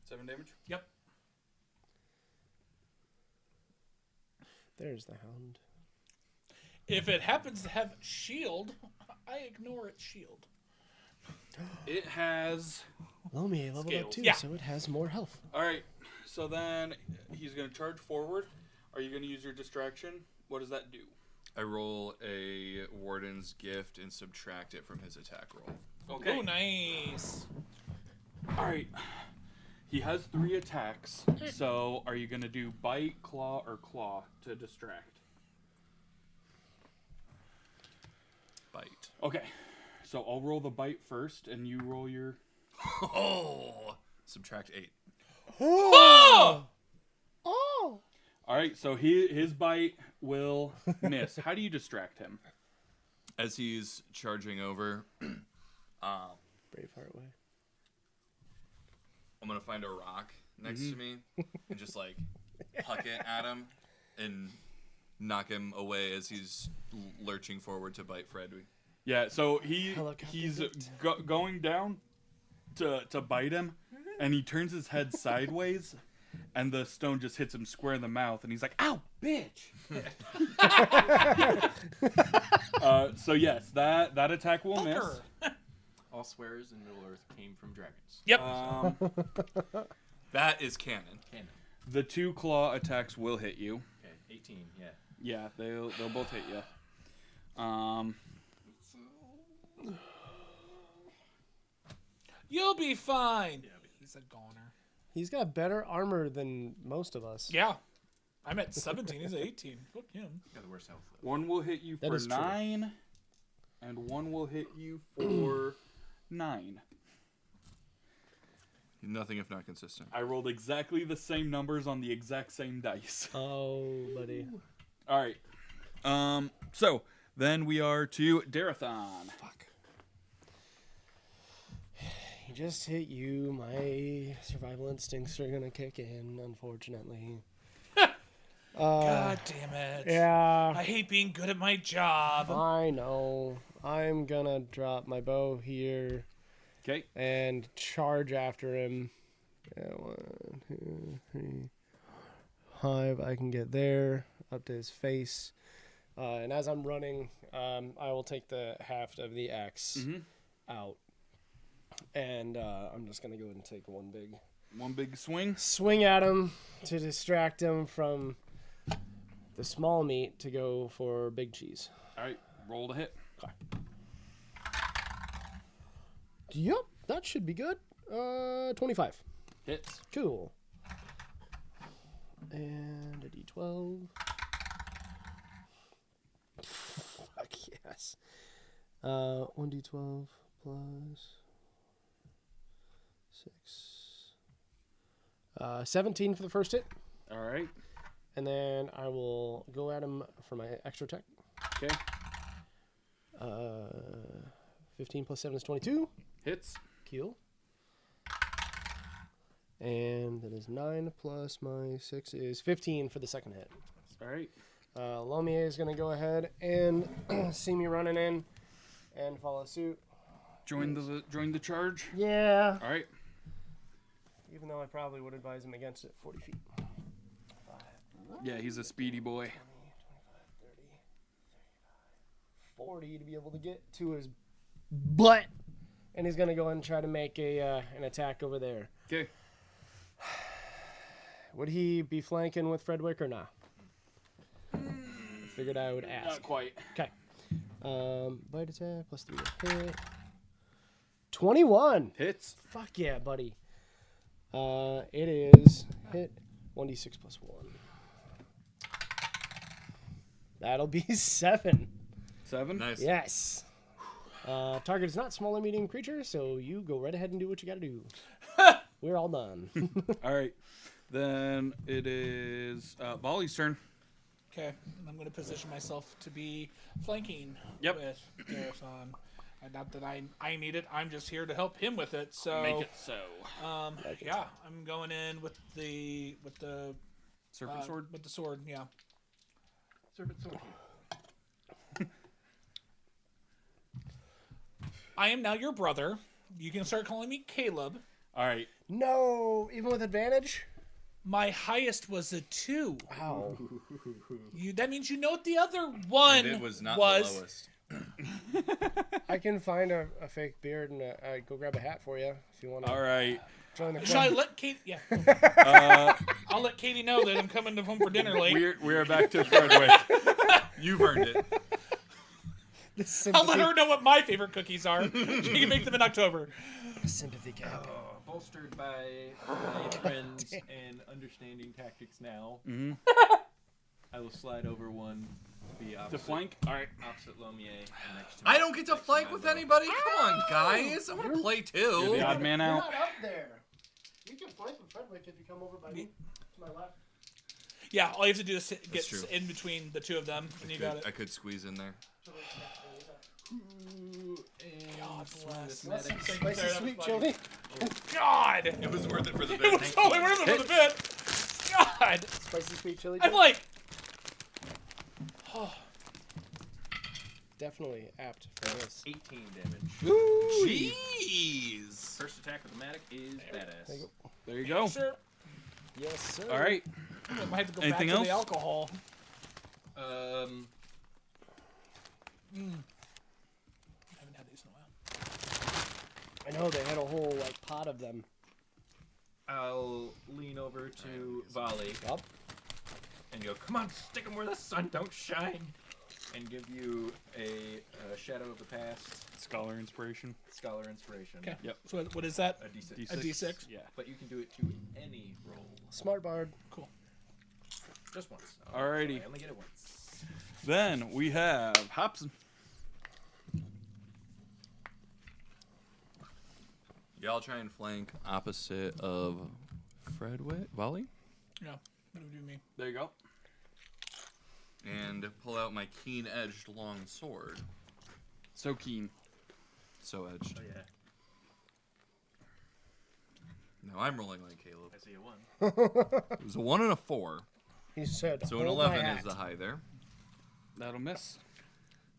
7 damage? Yep. There's the hound. If it happens to have shield, I ignore its shield. It has... Lomi leveled up Scales. too, Yeah. so it has more health. Alright, so then he's gonna charge forward. Are you gonna use your distraction? What does that do? I roll a Warden's Gift and subtract it from his attack roll. Okay. Oh, nice. Alright. He has 3 attacks, so are you gonna do bite, claw, or claw to distract? Bite. Okay. So I'll roll the bite first, and you roll your... Oh! Subtract 8. Oh! Oh! Alright, so his bite will miss. How do you distract him? As he's charging over, Braveheart way. I'm gonna find a rock next to me and just like huck it at him and knock him away as he's lurching forward to bite Fredwy. Yeah, so Helicopter he's bit. going down to bite him, and he turns his head sideways, and the stone just hits him square in the mouth, and he's like, "Ow, bitch!" So yes, that attack will miss. Fucker. All swears in Middle Earth came from dragons. Yep. That is canon. Canon. The 2 claw attacks will hit you. Okay, 18. Yeah. Yeah, they'll both hit you. You'll be fine. He's a goner. He's got better armor than most of us. Yeah. I'm at 17. He's at 18. Fuck him. Got the worst health. Though. One will hit you That for is true. 9, and one will hit you for 9. Nothing if not consistent. I rolled exactly the same numbers on the exact same dice. Oh, buddy. All right. So then we are to Darathon. Fuck. He just hit you. My survival instincts are gonna kick in, unfortunately. God damn it. Yeah. I hate being good at my job. I know. I'm gonna drop my bow here Okay. and charge after him. Yeah, 1, 2, 3, 5. I can get there up to his face. And as I'm running, I will take the haft of the axe out. And I'm just gonna go ahead and take one big swing at him to distract him from the small meat to go for big cheese. All right, roll to hit. Okay. Yep, that should be good. 25. Hits. Cool. And a d12. Fuck yes. 1d12 plus 6. 17 for the first hit. All right. And then I will go at him for my extra attack. Okay. 15 plus 7 is 22. Hits. Cool. And that is 9 plus my 6 is 15 for the second hit. All right. Lomier is going to go ahead and see me running in and follow suit. Join the charge. Yeah. All right. Even though I probably would advise him against it, 40 feet. 5, Yeah, he's a speedy boy. 20, 25, 30, 35, 40 to be able to get to his butt. And he's going to go ahead and try to make an attack over there. Okay. Would he be flanking with Fredwick or not? Figured I would ask. Not quite. Okay. Bite attack plus 3 to hit. 21. Hits. Fuck yeah, buddy. It is hit 1d6 plus 1. That'll be 7. 7. Nice. Yes. Target is not small or medium creature, so you go right ahead and do what you gotta do. We're all done. All right. Then it is Volley's turn. Okay, I'm going to position myself to be flanking Yep. with Garrison. And not that I need it, I'm just here to help him with it. So Make it so. yeah, I'm going in with the Serpent sword. with the sword. Yeah. Serpent sword. I am now your brother. You can start calling me Caleb. All right. No, even with advantage? My highest was a 2. Wow. That means you know what the other one And it was not the lowest. I can find a fake beard and go grab a hat for you if you want to All right. join the Should I club. let Katie? Yeah. I'll let Katie know that I'm coming home for dinner late. We are back to Fredwick. You've earned it. I'll let her know what my favorite cookies are. She can make them in October. Sympathy cap. Bolstered by my friends and understanding tactics now, I will slide over one to be opposite. To flank. All right. Opposite Lomier. And next to I me. don't get to Next flank my with bow. anybody. Come on, guys. I want to play You're too. the odd man out. up there. You can flank with Fredwick if you come over by me to my left. Yeah, all you have to do is get true. in between the two of them, and you got it. I could squeeze in there. God bless. Spicy sweet chili. God! It was worth it for the It bit. was totally worth it for the bit. God! Spicy sweet chili. I'm like, Definitely apt for this. 18 damage. Jeez. First attack with the Matic is badass. There you go. sir, Yes, sir. All right. I might have to go Anything back else? to the alcohol. Um, I haven't had these in a while. I know they had a whole pot of them. I'll lean over to Volley Up. and go, come on, stick 'em where the sun don't shine. And give you a Shadow of the Past Scholar inspiration. Scholar Inspiration. Okay. Yep. So what is that? A D6. A D6? Yeah. But you can do it to any roll. Smart bard. Cool. Just once. Alrighty. I only get it once. Then we have Hobson. Yeah, I'll try and flank opposite of Fredwick. Volley? Yeah. What do you mean? There you go. And pull out my keen-edged long sword. So keen. So edged. Oh, yeah. No, I'm rolling like Caleb. I see a 1. It was a 1 and a 4. He said, So an "Hold my 11 hat." is the high there. That'll miss.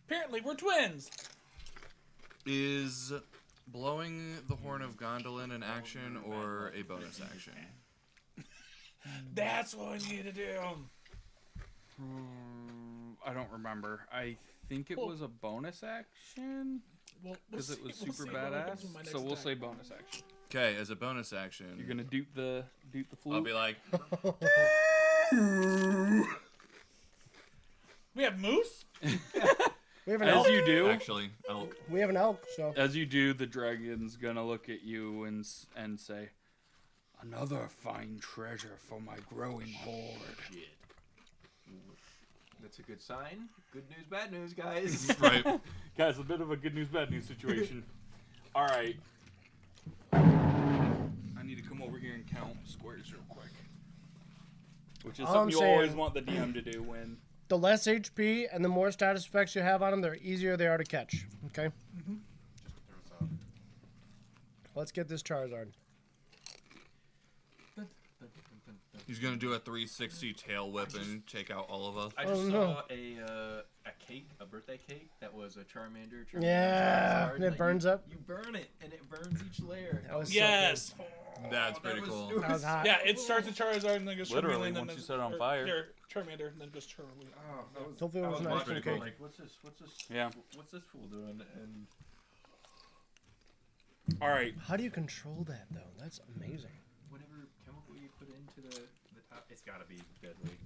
Apparently, we're twins. Is blowing the horn of Gondolin an action or a bonus action? That's what we need to do. I don't remember. I think it was a bonus action We'll because it was see- we'll super see what happens badass. with my next So we'll attack. say bonus action. Okay, as a bonus action, You're gonna dupe the flute. I'll be like, We have moose. We have an As elk. you do, actually, elk. We have an elk, so as you do, the dragon's gonna look at you and say, "Another fine treasure for my growing horde." That's a good sign. Good news, bad news, guys. Right. Guys, a bit of a good news, bad news situation. All right. I need to come over here and count squares real quick. Which is All something I'm you always saying- want the DM to do when... the less HP and the more status effects you have on them, the easier they are to catch. Okay. Let's get this Charizard. He's gonna do a 360 tail whip and take out all of us. I just Oh, saw no. a cake, a birthday cake that was a Charmander. Yeah, Charizard, and it burns up. You burn it, and it burns each layer. That was Yes. That's pretty was- cool. it That was hot. Yeah, it starts with Charizard and then goes Literally, Charmeleon, and once then you set it on or- fire. or Charmander and then goes Charlie. Oh, that was, Hopefully it I was was nice watching and it going cool. like, what's this? Yeah. What's this fool doing? And All right. How do you control that though? That's amazing. whatever chemical you put into the top, it's gotta be deadly.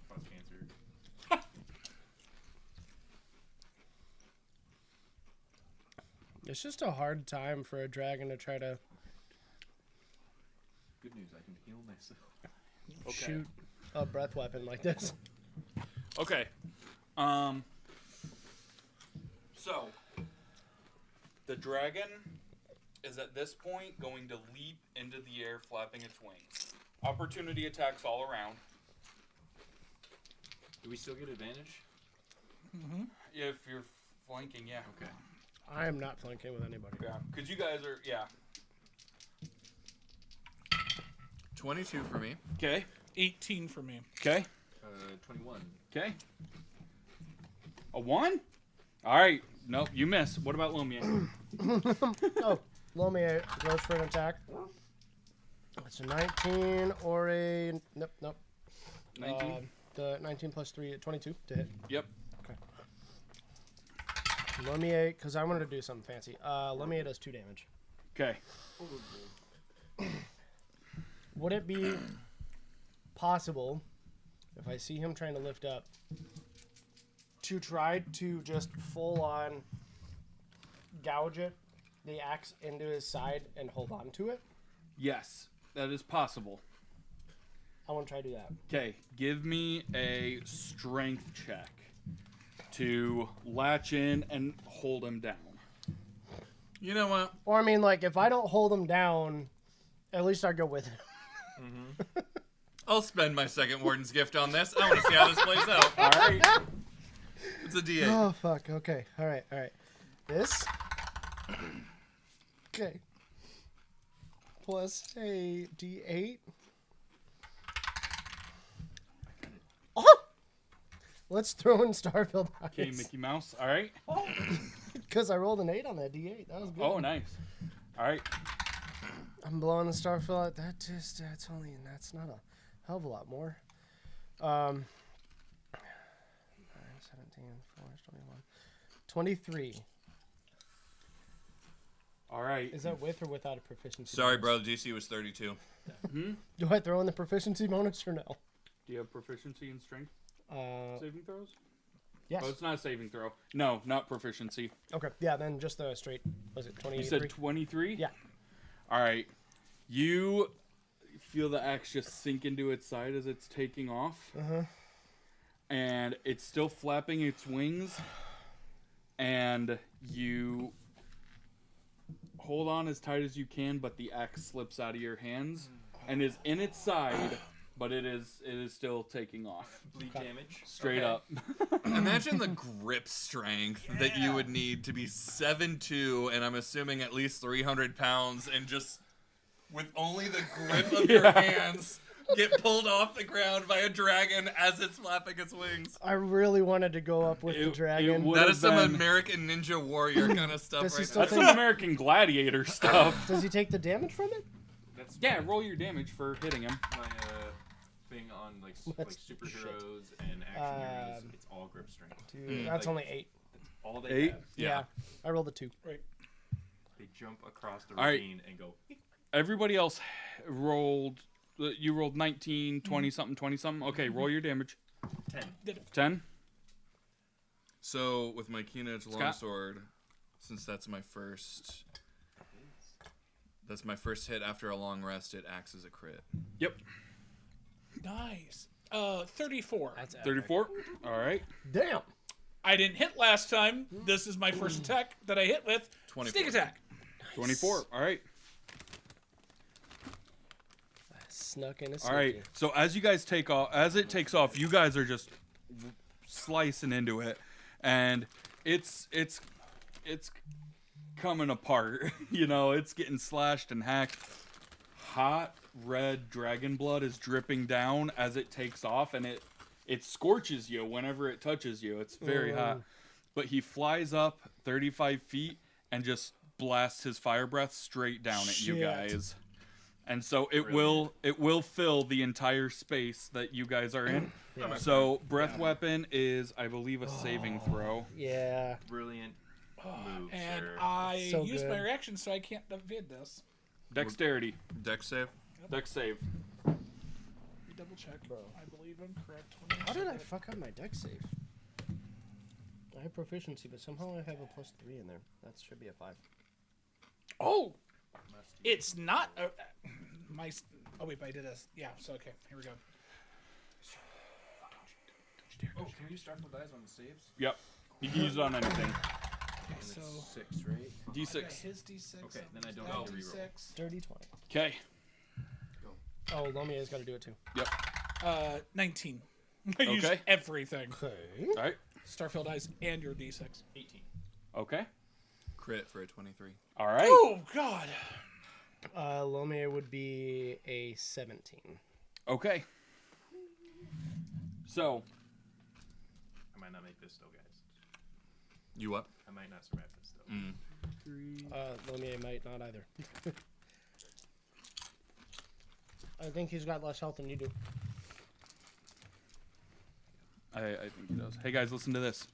Cause cancer. It's just a hard time for a dragon to try to Good news, I can heal myself. shoot a breath weapon like this. Okay. So the dragon is at this point going to leap into the air, flapping its wings. Opportunity attacks all around. Do we still get advantage? If you're flanking, yeah. Okay. I am not flanking with anybody. Yeah. Because you guys are, yeah. 22 for me. Okay. 18 for me. Okay. 21. Okay. A 1? All right. Nope, you miss. What about Lumiere? Oh, Lomia goes for an attack. It's a 19 or a nope. 19? The 19 plus 3, 22 to hit. Yep. Lumiere, because I wanted to do something fancy. Lumiere does 2 damage. Okay. Would it be possible, if I see him trying to lift up, to try to just full on gouge it, the axe into his side and hold on to it? Yes, that is possible. I want to try to do that. Okay, give me a strength check to latch in and hold him down. You know what? Or I mean, like, if I don't hold him down, at least I go with him. I'll spend my second Warden's Gift on this. I want to see how this plays out. All right. It's a D8. Oh, fuck. Okay. All right. This. Okay. Plus a D8. Oh! Let's throw in Starfield Okay, Mickey Mouse. All right. Because I rolled an 8 on that D8. That was good. Oh, nice. All right. I'm blowing the Starfield out. That's not a hell of a lot more. 9, 17, 4, 21. 23. All right. Is that with or without a proficiency? Sorry, bonus? bro. DC was 32. Do I throw in the proficiency bonus or no? Do you have proficiency in strength saving throws? Yes. Oh, it's not a saving throw. No, not proficiency. Okay. Yeah, then just the straight. Was it 23? You said 23? Yeah. All right. You feel the axe just sink into its side as it's taking off. And it's still flapping its wings. And you hold on as tight as you can, but the axe slips out of your hands and is in its side, but it is still taking off. Bleed damage. Straight Okay. up. Imagine the grip strength that you would need to be 7'2", and I'm assuming at least 300 pounds, and just with only the grip of your hands get pulled off the ground by a dragon as it's flapping its wings. I really wanted to go up with the dragon. would That have is some been- American Ninja Warrior kind of stuff Does he right still there. That's some American Gladiator stuff. Does he take the damage from it? That's Yeah, roll your damage for hitting him. my thing on like That's superheroes and action heroes. Um, It's all grip strength. Dude, that's Like- only 8. That's all they 8? have. Yeah. I rolled a 2. They jump across the All right. ravine and go. Everybody else rolled. You rolled 19, 20 something, 20 something. Okay, roll your damage. 10. 10. So with my keen edge Scott? longsword, since that's my first hit after a long rest, it acts as a crit. Yep. Nice. 34. That's 34. All right. Damn. I didn't hit last time. This is my first attack that I hit with. 24. Sneak attack. 24. All right. Snuck in a All right. So as you guys take off, as it takes off, you guys are just slicing into it, and it's coming apart. You know, it's getting slashed and hacked. Hot red dragon blood is dripping down as it takes off, and it scorches you whenever it touches you. It's very hot. But he flies up 35 feet and just blasts his fire breath straight down at you Shit. guys. And so it will fill the entire space that you guys are in. So breath weapon is, I believe, a saving throw. Yeah. Brilliant move, And sir. I So used good. my reaction, so I can't evade this. Dexterity. Dex save. Dex save. Let me double check. I believe I'm correct. How did I fuck up my dex save? I have proficiency, but somehow I have a +3 in there. That should be a 5. Oh! It's not a, my... Oh, wait, but I did a... Yeah, so okay. Here we go. Oh, can you start the dice on the saves? Yep. You can use it on anything. Okay, And so... it's 6, right? I got D6. his D6. Okay, then I don't that have to reroll. D6. Dirty 20. Okay. Oh, Lomier's got to do it too. Yep. 19. I used Okay. everything. Okay. All right. Starfield Eyes and your D6. 18. Okay. Crit for a 23. All right. Oh, God. Lomier would be a 17. Okay. So, I might not make this though, guys. You up? I might not survive this though. Lomier might not either. I think he's got less health than you do. I think he does. Hey guys, listen to this.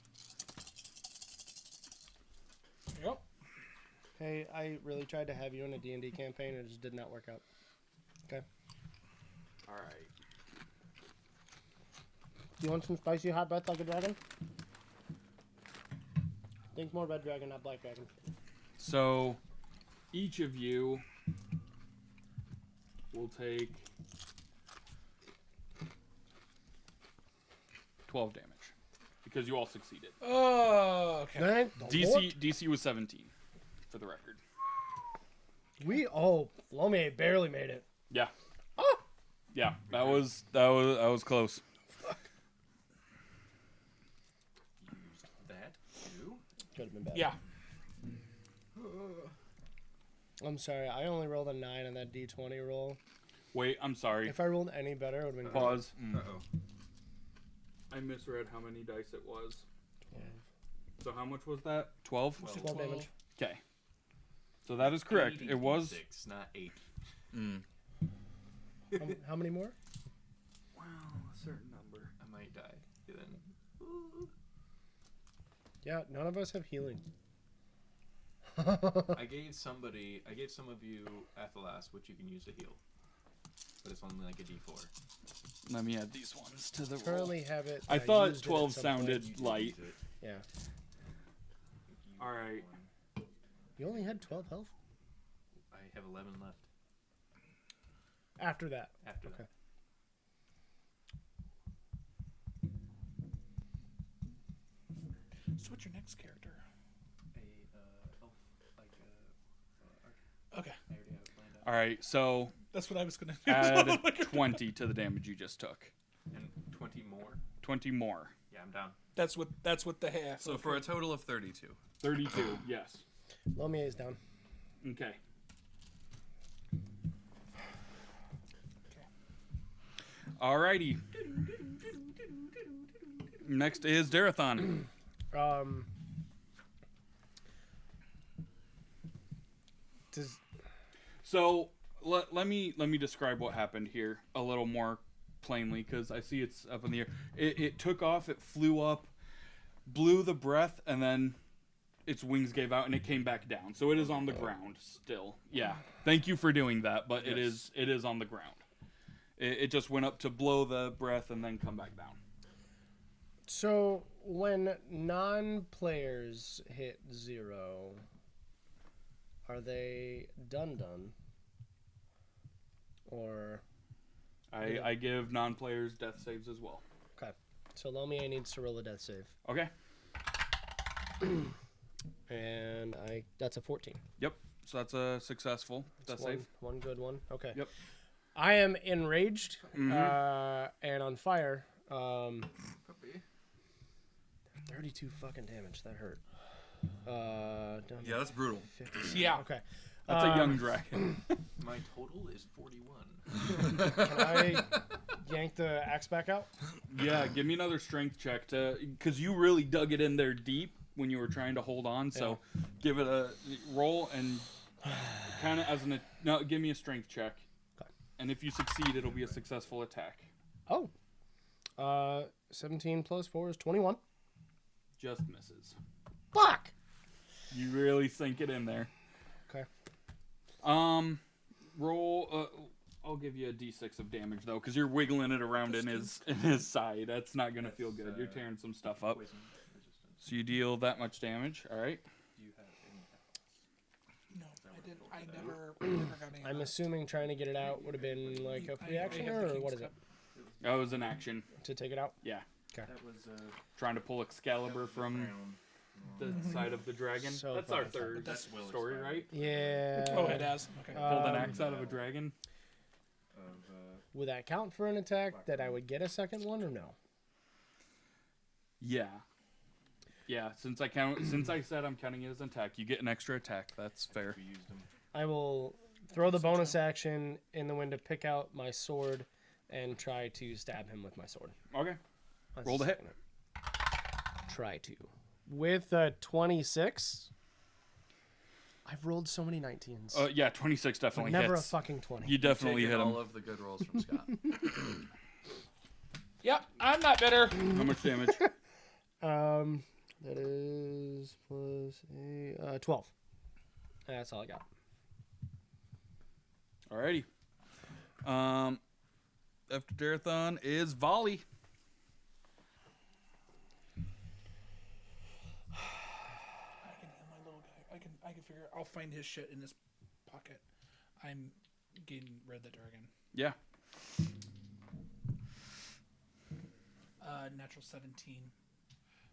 Yep. Hey, I really tried to have you in a D&D campaign, and it just did not work out. Okay. All right. You want some spicy hot breath like a dragon? Think more red dragon, not black dragon. So, each of you will take 12 damage because you all succeeded. Oh, okay. Thank the Lord. DC was 17 for the record. Lomier barely made it. Yeah. Yeah, that was close. Used that too. Could have been bad. Yeah. I'm sorry, I only rolled a 9 on that D20 roll. Wait, I'm sorry. If I rolled any better, it would have been Pause. Uh-oh. I misread how many dice it was. 12. So how much was that? 12? 12 damage. Okay. So that is correct. It was 6, not 8. How many more? wow, a certain number. I might die. Then Yeah, none of us have healing. I gave some of you Athelas, which you can use to heal. But it's only like a D4. Let me add these ones to the roll. Currently have it. I used thought it at 12 some point. sounded You did light. use it. Yeah. You All right. won. You only had 12 health? I have 11 left After that. after Okay. that. So what's your next character? A elf, like archer. Okay. I already have it planned out. All right, so That's what I was going to do. add 20 to the damage you just took. And 20 more. 20 more. Yeah, I'm down. That's what the half. So for a total of 32. 32, yes. Lomier is down. Okay. Alrighty. Next is Darathon. So let me describe what happened here a little more plainly, because I see it's up in the air. It took off, it flew up, blew the breath, and then its wings gave out and it came back down. So it is on the ground still. Yeah. Thank you for doing that, but Yes. it is on the ground. It just went up to blow the breath and then come back down. So when non-players hit 0, are they done? Or I give non-players death saves as well. okay, so Lomia needs to roll a death save, Okay. and that's a 14. Yep. So that's a successful death That's save. one good one. Okay. Yep. I am enraged and on fire. Puppy. 32 fucking damage. That hurt. Down Yeah, that's brutal. 50. Yeah. Okay. That's a young dragon. My total is 41. Can I yank the axe back out? Yeah, give me another strength check because you really dug it in there deep when you were trying to hold on. So give it a roll and kind of give me a strength check. Okay. And if you succeed, it'll be a successful attack. Oh. 17 plus 4 is 21. Just misses. Fuck. You really sink it in there. Okay. Roll. I'll give you a d6 of damage though, because you're wiggling it around in his side. That's not gonna feel good. You're tearing some stuff up. Poison resistance. So you deal that much damage. All right. Do you have any? No, I didn't. I never got any. I'm assuming trying to get it out would have been like a free I action, have the or King's what is Cup. it? That was an action. To take it out? Yeah. That was Trying to pull Excalibur from the side of the dragon. So That's our fucking third That's Will's story, fire. right? Yeah. Oh, it has. Okay. Pulled an axe out of a dragon. Would that count for an attack that I would get a second one, or no? Yeah. Yeah, since I said I'm counting it as an attack, you get an extra attack. That's fair. we used them. I will throw the bonus action in the wind to pick out my sword and try to stab him with my sword. Okay. That's Roll to hit. Try to. With a 26. I've rolled so many 19s. Yeah, 26 but definitely never hits. a fucking 20. You definitely Taking hit him. all of the good rolls from Scott. Yep, I'm not bitter. How much damage? That is plus 12. That's all I got. Alrighty. After Darathon is Volley. I can heal my little guy. I can figure. I'll find his shit in his pocket. I'm getting rid of the dragon. Yeah. Natural 17.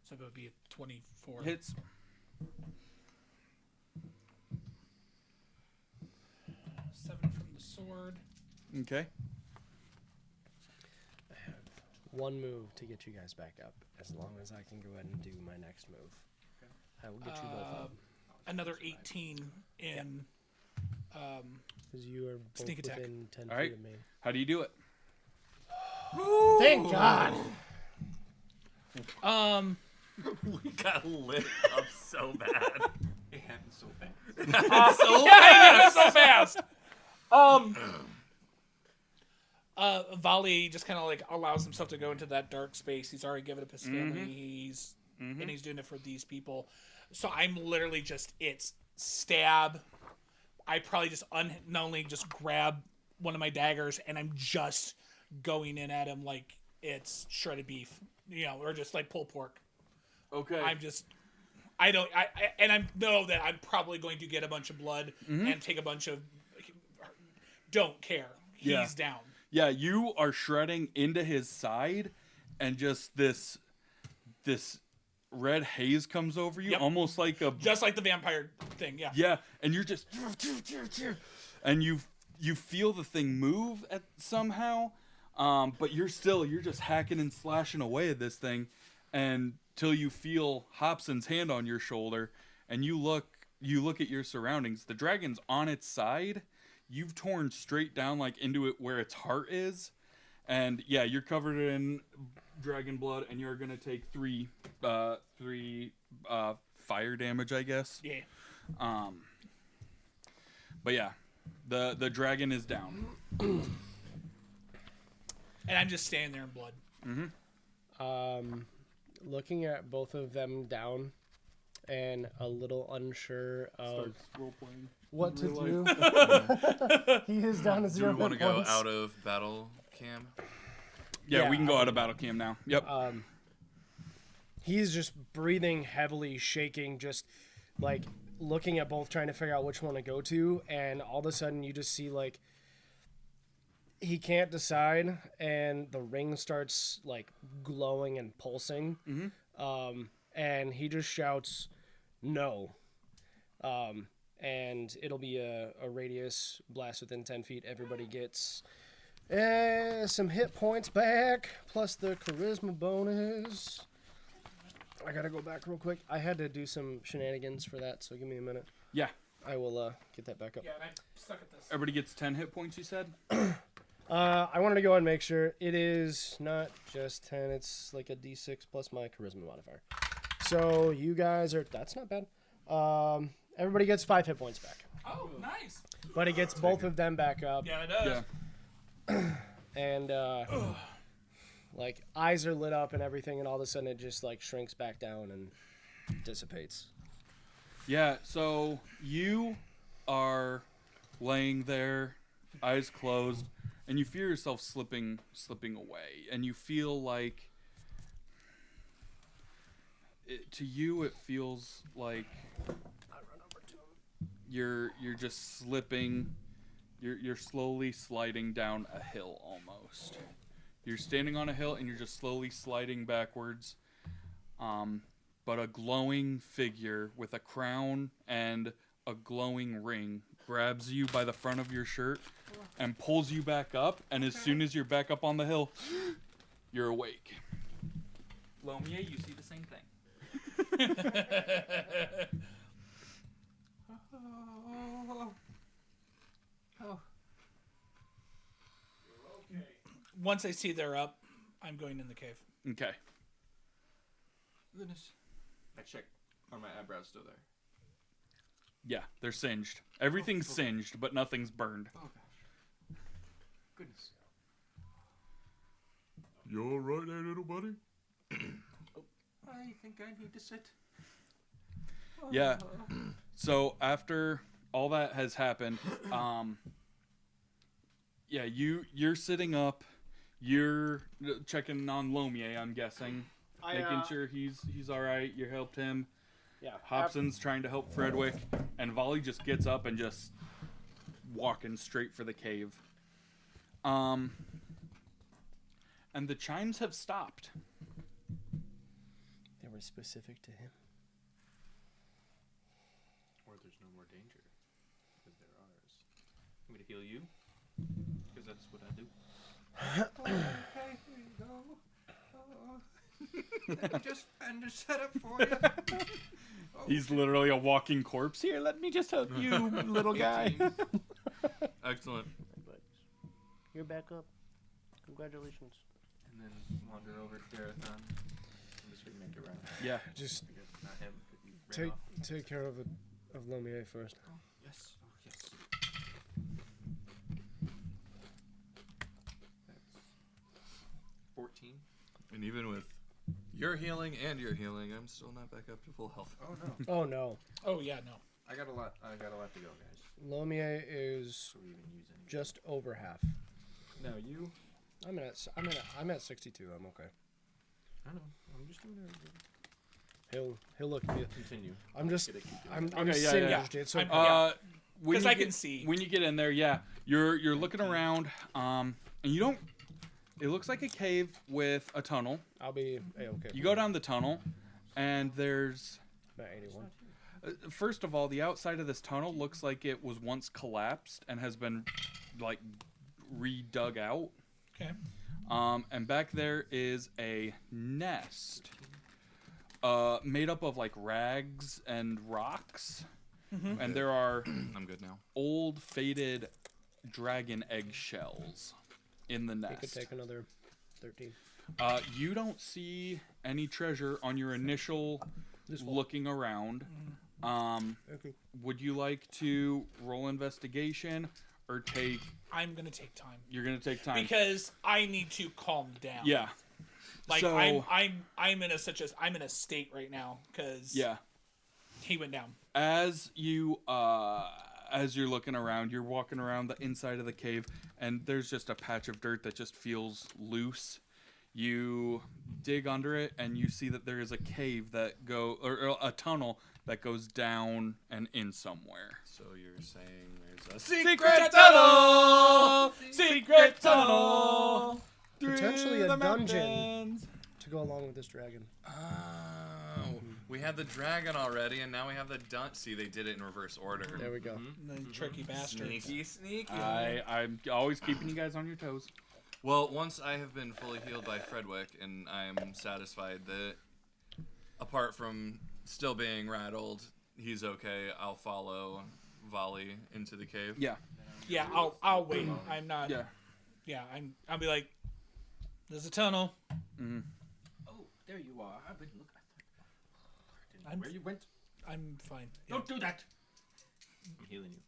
So it would be a 24. Hits. 7 from the sword. Okay. I have one move to get you guys back up, as long as I can go ahead and do my next move. I will get you both up. Another 18 in. Because you are both Sneak attack. within 10 All right. feet of me. How do you do it? Thank God! We got lit up so bad. It happened so fast. Yeah, so fast. Volley just kind of like allows himself to go into that dark space. He's already given up his family. And he's doing it for these people. So I'm literally just stab. I probably just unknowingly just grab one of my daggers and I'm just going in at him like it's shredded beef, or just like pulled pork. Okay. I know that I'm probably going to get a bunch of blood and take a bunch of. Don't care. He's Yeah. down. Yeah, you are shredding into his side, and just this red haze comes over you, Yep. almost like a Just like the vampire thing, yeah. yeah, and you're just and you feel the thing move somehow, but you're just hacking and slashing away at this thing, until you feel Hobson's hand on your shoulder, and you look at your surroundings. The dragon's on its side. You've torn straight down like into it where its heart is, And yeah, you're covered in dragon blood, and you're gonna take three fire damage, I guess. Yeah. But yeah, the dragon is down. And I'm just standing there in blood. Looking at both of them down, and a little unsure of what to do. He is down to Do 0 we want to hit go points. out of battle cam? Yeah, we can go out of battle cam now. Yep. He's just breathing heavily, shaking, just like looking at both, trying to figure out which one to go to. And all of a sudden, you just see like he can't decide, and the ring starts like glowing and pulsing. And he just shouts, "No!" And it'll be a radius blast within 10 feet. Everybody gets some hit points back, plus the charisma bonus. I gotta go back real quick. I had to do some shenanigans for that, so give me a minute. Yeah. I will get that back up. Yeah, and I suck at this. Everybody gets 10 hit points, you said? I wanted to go ahead and make sure it is not just 10. It's like a d6 plus my charisma modifier. So you guys are... That's not bad. Everybody gets 5 hit points back. Oh, nice. But it gets both of them back up. Yeah, it does. Yeah. And, like, eyes are lit up and everything, and all of a sudden it just, like, shrinks back down and dissipates. Yeah, so you are laying there, eyes closed, and you feel yourself slipping away, and you feel like to you it feels like you're just slipping. You're slowly sliding down a hill almost. You're standing on a hill and you're just slowly sliding backwards. But a glowing figure with a crown and a glowing ring grabs you by the front of your shirt and pulls you back up. And as soon as you're back up on the hill, you're awake. Lomia, you see the same thing. Once I see they're up, I'm going in the cave. Okay. Goodness. I check. Are my eyebrows still there? Yeah, they're singed. Everything's singed, but nothing's burned. Oh gosh. Goodness. You all right there, little buddy? I think I need to sit. Yeah. So after all that has happened, yeah, you're sitting up. You're checking on Lomier, I'm guessing, making sure he's all right. You helped him. Yeah. Hobson's trying to help Fredwick, and Volley just gets up and just walking straight for the cave. And the chimes have stopped. They were specific to him. Or there's no more danger. Because they're ours. I'm going to heal you. Because that's what I do. Okay, here you go. Let me just bandage that up for you. He's literally a walking corpse. Here, let me just help you, little guy. Excellent. You're back up. Congratulations. And then wander over to Darathon. I'm just going to make it around. Yeah. Just I guess not him, because he ran off. take care of Lomier first. Yes. Oh, yes. That's 14. And even with your healing and your healing, I'm still not back up to full health. Oh, no. Oh no. Oh, yeah, no. I got a lot to go, guys. Lomier is So we even use any. just over half. No, you. I'm at 62. I'm okay. I know. I'm just doing it. He'll look. Continue. I'm just. Gotta keep doing I'm Okay, yeah, singed. yeah. It's so. I'm- When 'Cause you I get- can see. when you get in there. Yeah, you're looking around, and you don't. It looks like a cave with a tunnel. I'll be okay. You go down the tunnel, and there's. At 81. First of all, the outside of this tunnel looks like it was once collapsed and has been, like, redug out. Okay. And back there is a nest, made up of like rags and rocks, and there are I'm good now. old faded dragon egg shells in the He nest. could take another 13. You don't see any treasure on your initial looking around. Okay. Would you like to roll investigation or take? I'm gonna take time You're gonna take time because I need to calm down. Yeah. Like So- I'm in a state right now because Yeah. he went down. As you're looking around, you're walking around the inside of the cave, and there's just a patch of dirt that just feels loose. You dig under it, and you see that there is a cave or a tunnel that goes down and in somewhere. So you're saying there's a Secret tunnel! Secret tunnel! Potentially a through the dungeon. mountains. To go along with this dragon. Oh, we had the dragon already, and now we have the See, they did it in reverse order. There we go. The tricky bastard. Sneaky. I'm always keeping you guys on your toes. Well, once I have been fully healed by Fredwick, and I am satisfied that, apart from still being rattled, he's okay, I'll follow Volley into the cave. Yeah. Yeah, I'll wait. I'm not. Yeah. Yeah, I'll be like, there's a tunnel. Oh, there you are. I've been looking. I I'm- where you went. I'm fine. Yeah. Don't do that. I'm healing you.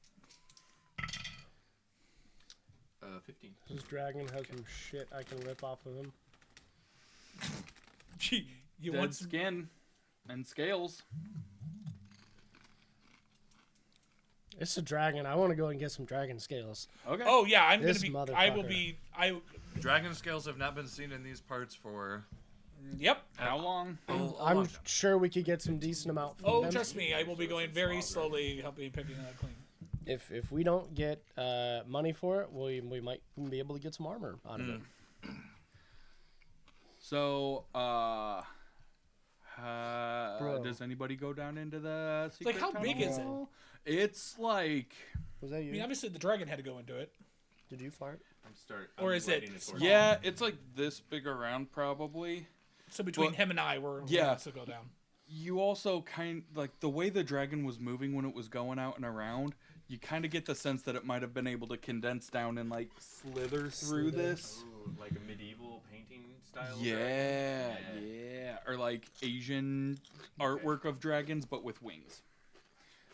15. This dragon has some shit I can rip off of him. Gee, you Dead want some? skin and scales. It's a dragon. I want to go and get some dragon scales. Okay. Oh yeah, I'm This gonna be. I will motherfucker. be. Dragon scales have not been seen in these parts for Yep. How long? I'm sure we could get some decent amount from Oh, them. trust me, I will be going very slowly, helping picking that clean. If we don't get money for it, we might be able to get some armor out of it. So, Bro. does anybody go down into the secret Like, how big is it? tunnel? It's like, Was that I you? mean, obviously the dragon had to go into it. Did you fart? Or is it- lighting a torch. yeah, it's like this big around probably. So between But- him and I, we're yeah. wants to go down. You also like the way the dragon was moving when it was going out and around, you kind of get the sense that it might have been able to condense down and like slither through this. Ooh, like a medieval painting style. Yeah, dragon? yeah, or like Asian artwork of dragons, but with wings.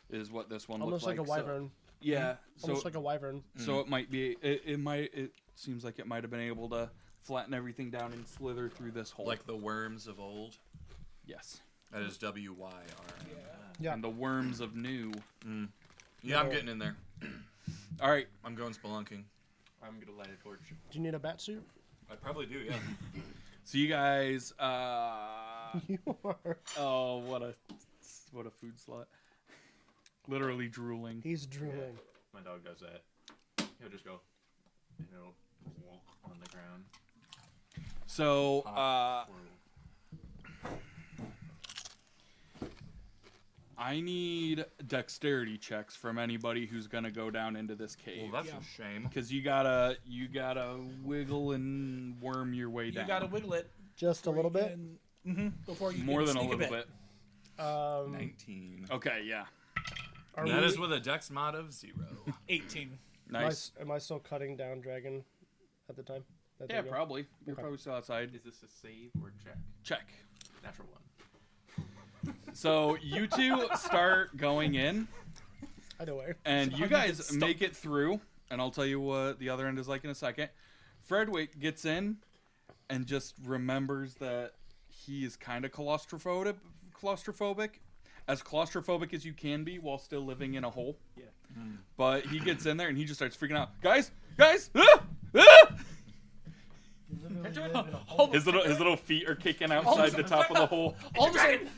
Is what this one Almost looks like a like. wyvern. Yeah, so Almost like a wyvern. so it might be. It seems like it might have been able to flatten everything down and slither through this hole. like the worms of old. yes, That is WYR. Yeah. and the worms of new. Yeah, I'm getting in there. All right, I'm going spelunking. I'm gonna light a torch. Do you need a bat suit? I probably do, yeah. so you guys. You are. Oh, what a food slot. Literally drooling. He's drooling. My dog does that. He'll just go, and it'll walk on the ground. So, Horrible. I need dexterity checks from anybody who's gonna go down into this Well, cave. that's Yeah. a shame. Because you gotta wiggle and worm your way You down. gotta wiggle it. Just a little bit. Before you More can than a sneak little bit. 19. Okay, yeah. Are That we, is with a dex mod of 0. 18. Nice. Am I still cutting down dragon at the time? that Yeah, they go? probably. You're Okay. probably still outside. Is this a save or check? Check. Natural one. So you two start going in, Either way. and So you how do you guys get stuck? make it through. And I'll tell you what the other end is like in a second. Fredwick gets in and just remembers that he is kind of claustrophobic, as claustrophobic as you can be while still living in a hole. Yeah. But he gets in there and he just starts freaking out. Guys! Ah! Ah! His little feet are kicking outside the top of the hole. All of a sudden,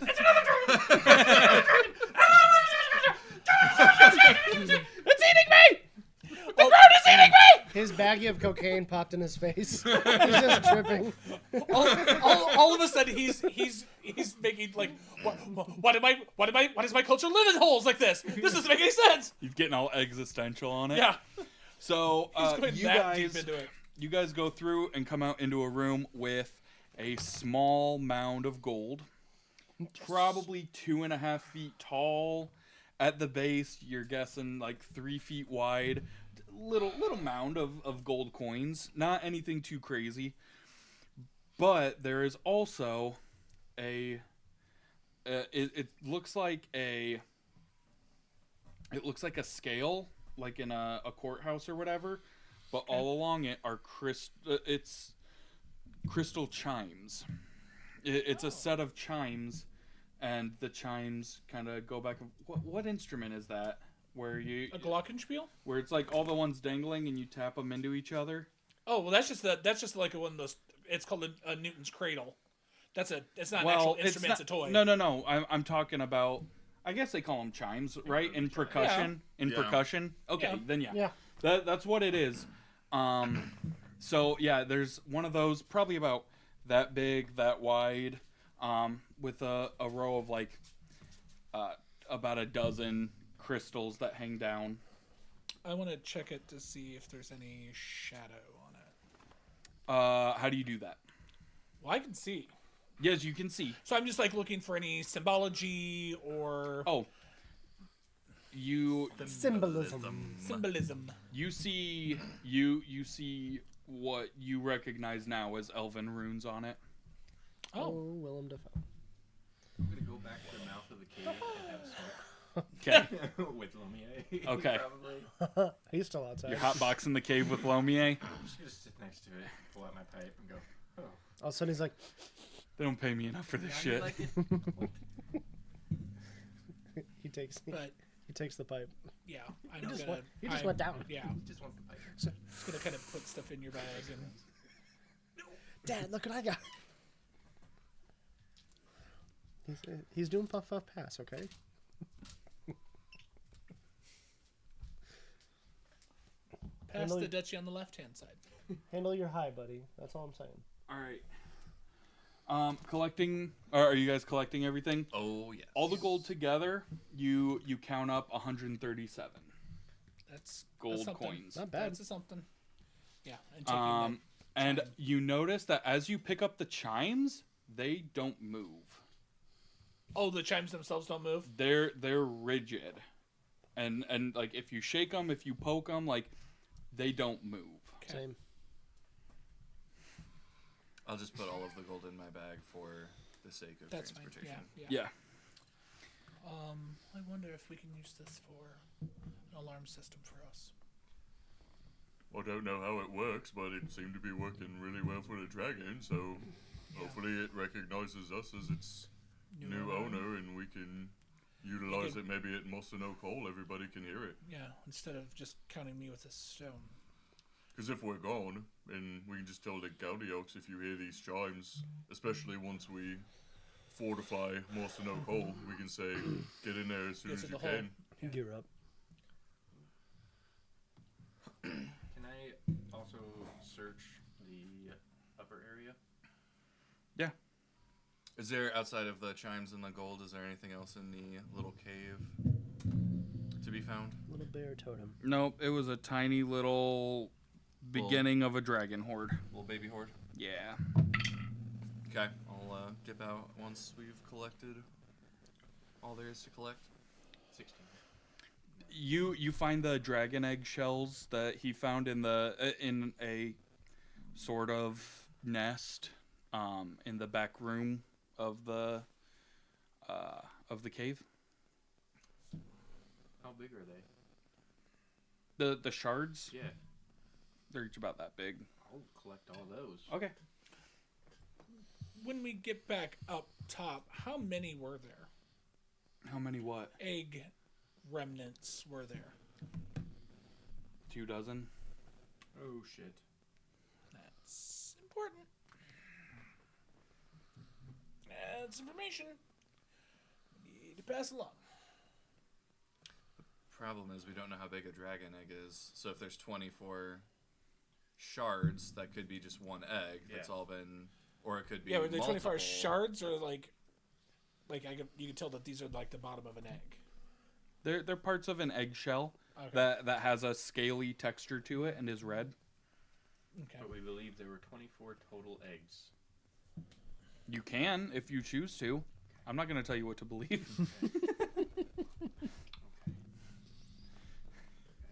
It's eating me! The ground is eating me! His baggie of cocaine popped in his face. He's just tripping. all of a sudden, he's making like, why does my culture live in holes like this? This doesn't make any sense. He's getting all existential on it. Yeah, So he's going you that deep guys, into it. you guys go through and come out into a room with a small mound of gold, probably 2.5 feet tall. At the base, you're guessing like 3 feet wide. little mound of gold coins. Not anything too crazy. But there is also a it looks like a scale, like in a courthouse or whatever, but all along it are it's crystal chimes. It's a set of chimes, and the chimes kind of go back. What instrument is that? Where you A glockenspiel? where it's like all the ones dangling and you tap them into each other? Oh well, that's just like one of those. It's called a Newton's cradle. It's not an Well, actual instrument. It's a toy. No. I'm talking about. I guess they call them chimes, right? In percussion. In Yeah. percussion. Okay, Yeah. then yeah. Yeah. That's what it is. So yeah, there's one of those, probably about that big, that wide, with a row of like about a dozen crystals that hang down. I want to check it to see if there's any shadow on it. How do you do that? Well, I can see. Yes, you can see. So I'm just like looking for any symbology or Oh, you Symbolism. symbolism. you see what you recognize now as elven runes on it. Oh, Oh, Willem Dafoe. I'm gonna go back to the mouth of the cave and have a Okay. smoke with Lumiere. Okay. Probably. He's still outside. You're hotboxing the cave with Lomier. I'm just gonna sit next to it, pull out my pipe, and go. Oh. All of a sudden he's like, They don't pay me enough for this How do shit. you like it? he takes but the pipe. yeah, I'm He just gonna. went. He just I'm- went down. Yeah, He just wants the pipe. just gonna kind of put stuff in your bag and. Dad, look what I got. He's doing puff puff pass, okay? Pass Handle the your- Dutchie on the left-hand side. Handle your high, buddy. That's all I'm saying. All right. Collecting. Are you guys collecting everything? Oh yes. All the gold together, you count up 137 That's gold something. coins. Not bad. That's something. Yeah, and taking And chime. you notice that as you pick up the chimes, they don't move. Oh, the chimes themselves don't move. They're rigid, and like if you shake them, if you poke them, like they don't move. Okay. Same. I'll just put all of the gold in my bag for the sake of That's fine. transportation. Yeah. Yeah. I wonder if we can use this for an alarm system for us. I don't know how it works, but it seemed to be working really well for the dragon, so hopefully it recognizes us as its new owner and we can utilize it maybe at Mossin Oak Hall. Everybody can hear it. Yeah, instead of just counting me with a stone. Because if we're gone, and we can just tell the Gaudioks if you hear these chimes, especially once we fortify Mossin Oak Hall, we can say, get in there as soon Get as to you the hole. can. Yeah. Gear up. Can I also search the upper area? Yeah. Is there, outside of the chimes and the gold, is there anything else in the little cave to be found? Little bear totem. Nope. It was a tiny little beginning of a dragon horde. Little baby horde? Yeah. Okay, I'll dip out once we've collected all there is to collect. 16. You find the dragon egg shells that he found in a sort of nest in the back room of the cave. How big are they? The shards, Yeah, they're each about that big. I'll collect all those. Okay. When we get back up top, how many were there? How many what? Egg remnants were there? 2 dozen? Oh shit. That's important. That's information. We need to pass along. Problem is, we don't know how big a dragon egg is. So if there's 24 shards, that could be just one egg that's Yeah. all been, or it could be Yeah, were they 24 multiple. shards or like you can tell that these are like the bottom of an egg. They're parts of an eggshell Okay. that has a scaly texture to it and is red. Okay. But we believe there were 24 total eggs. You can if you choose to. I'm not going to tell you what to believe.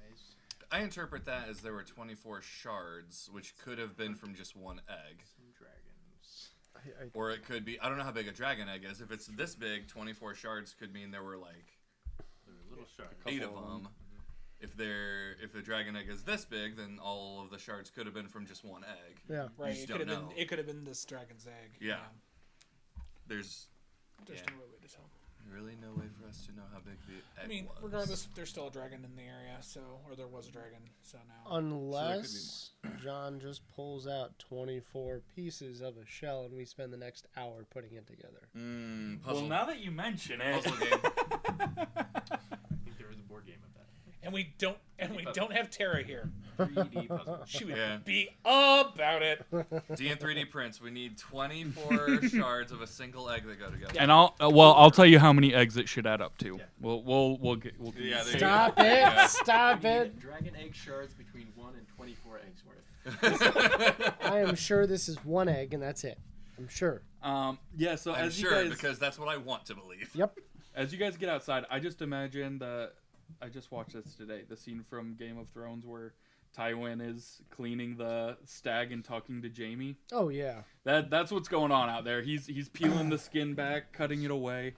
Guys, I interpret that as there were 24 shards, which could have been from just one egg. Some dragons. Or it could be, I don't know how big a dragon egg is. If it's this big, 24 shards could mean there were like There were little shards. 8 of them. If the dragon egg is this big, then all of the shards could have been from just one egg. Yeah. Right. just It could have don't been. know. It could have been this dragon's egg. Yeah. There's There's Yeah. no real way to tell. really no way for us to know how big the egg I mean, was. regardless, there's still a dragon in the area, so or there was a dragon, so now. Unless John just pulls out 24 pieces of a shell and we spend the next hour putting it together. Puzzle, Well, now that you mention it, puzzle game. I think there was a board game of that. And we don't have Tara here. 3D puzzle. She would Yeah. be about it. D and 3D prints. We need 24 shards of a single egg that go together. and I'll tell you how many eggs it should add up to. Yeah. We'll get Yeah, there you Stop go. it! Yeah. Stop We it! need dragon egg shards between 1 and 24 eggs worth. I am sure this is one egg and that's it. I'm sure. Yeah. So I'm as sure you guys because that's what I want to believe. Yep. as you guys get outside, I just imagine I just watched this today. The scene from Game of Thrones where Tywin is cleaning the stag and talking to Jaime. Oh yeah. That's what's going on out there. He's peeling the skin back, cutting it away.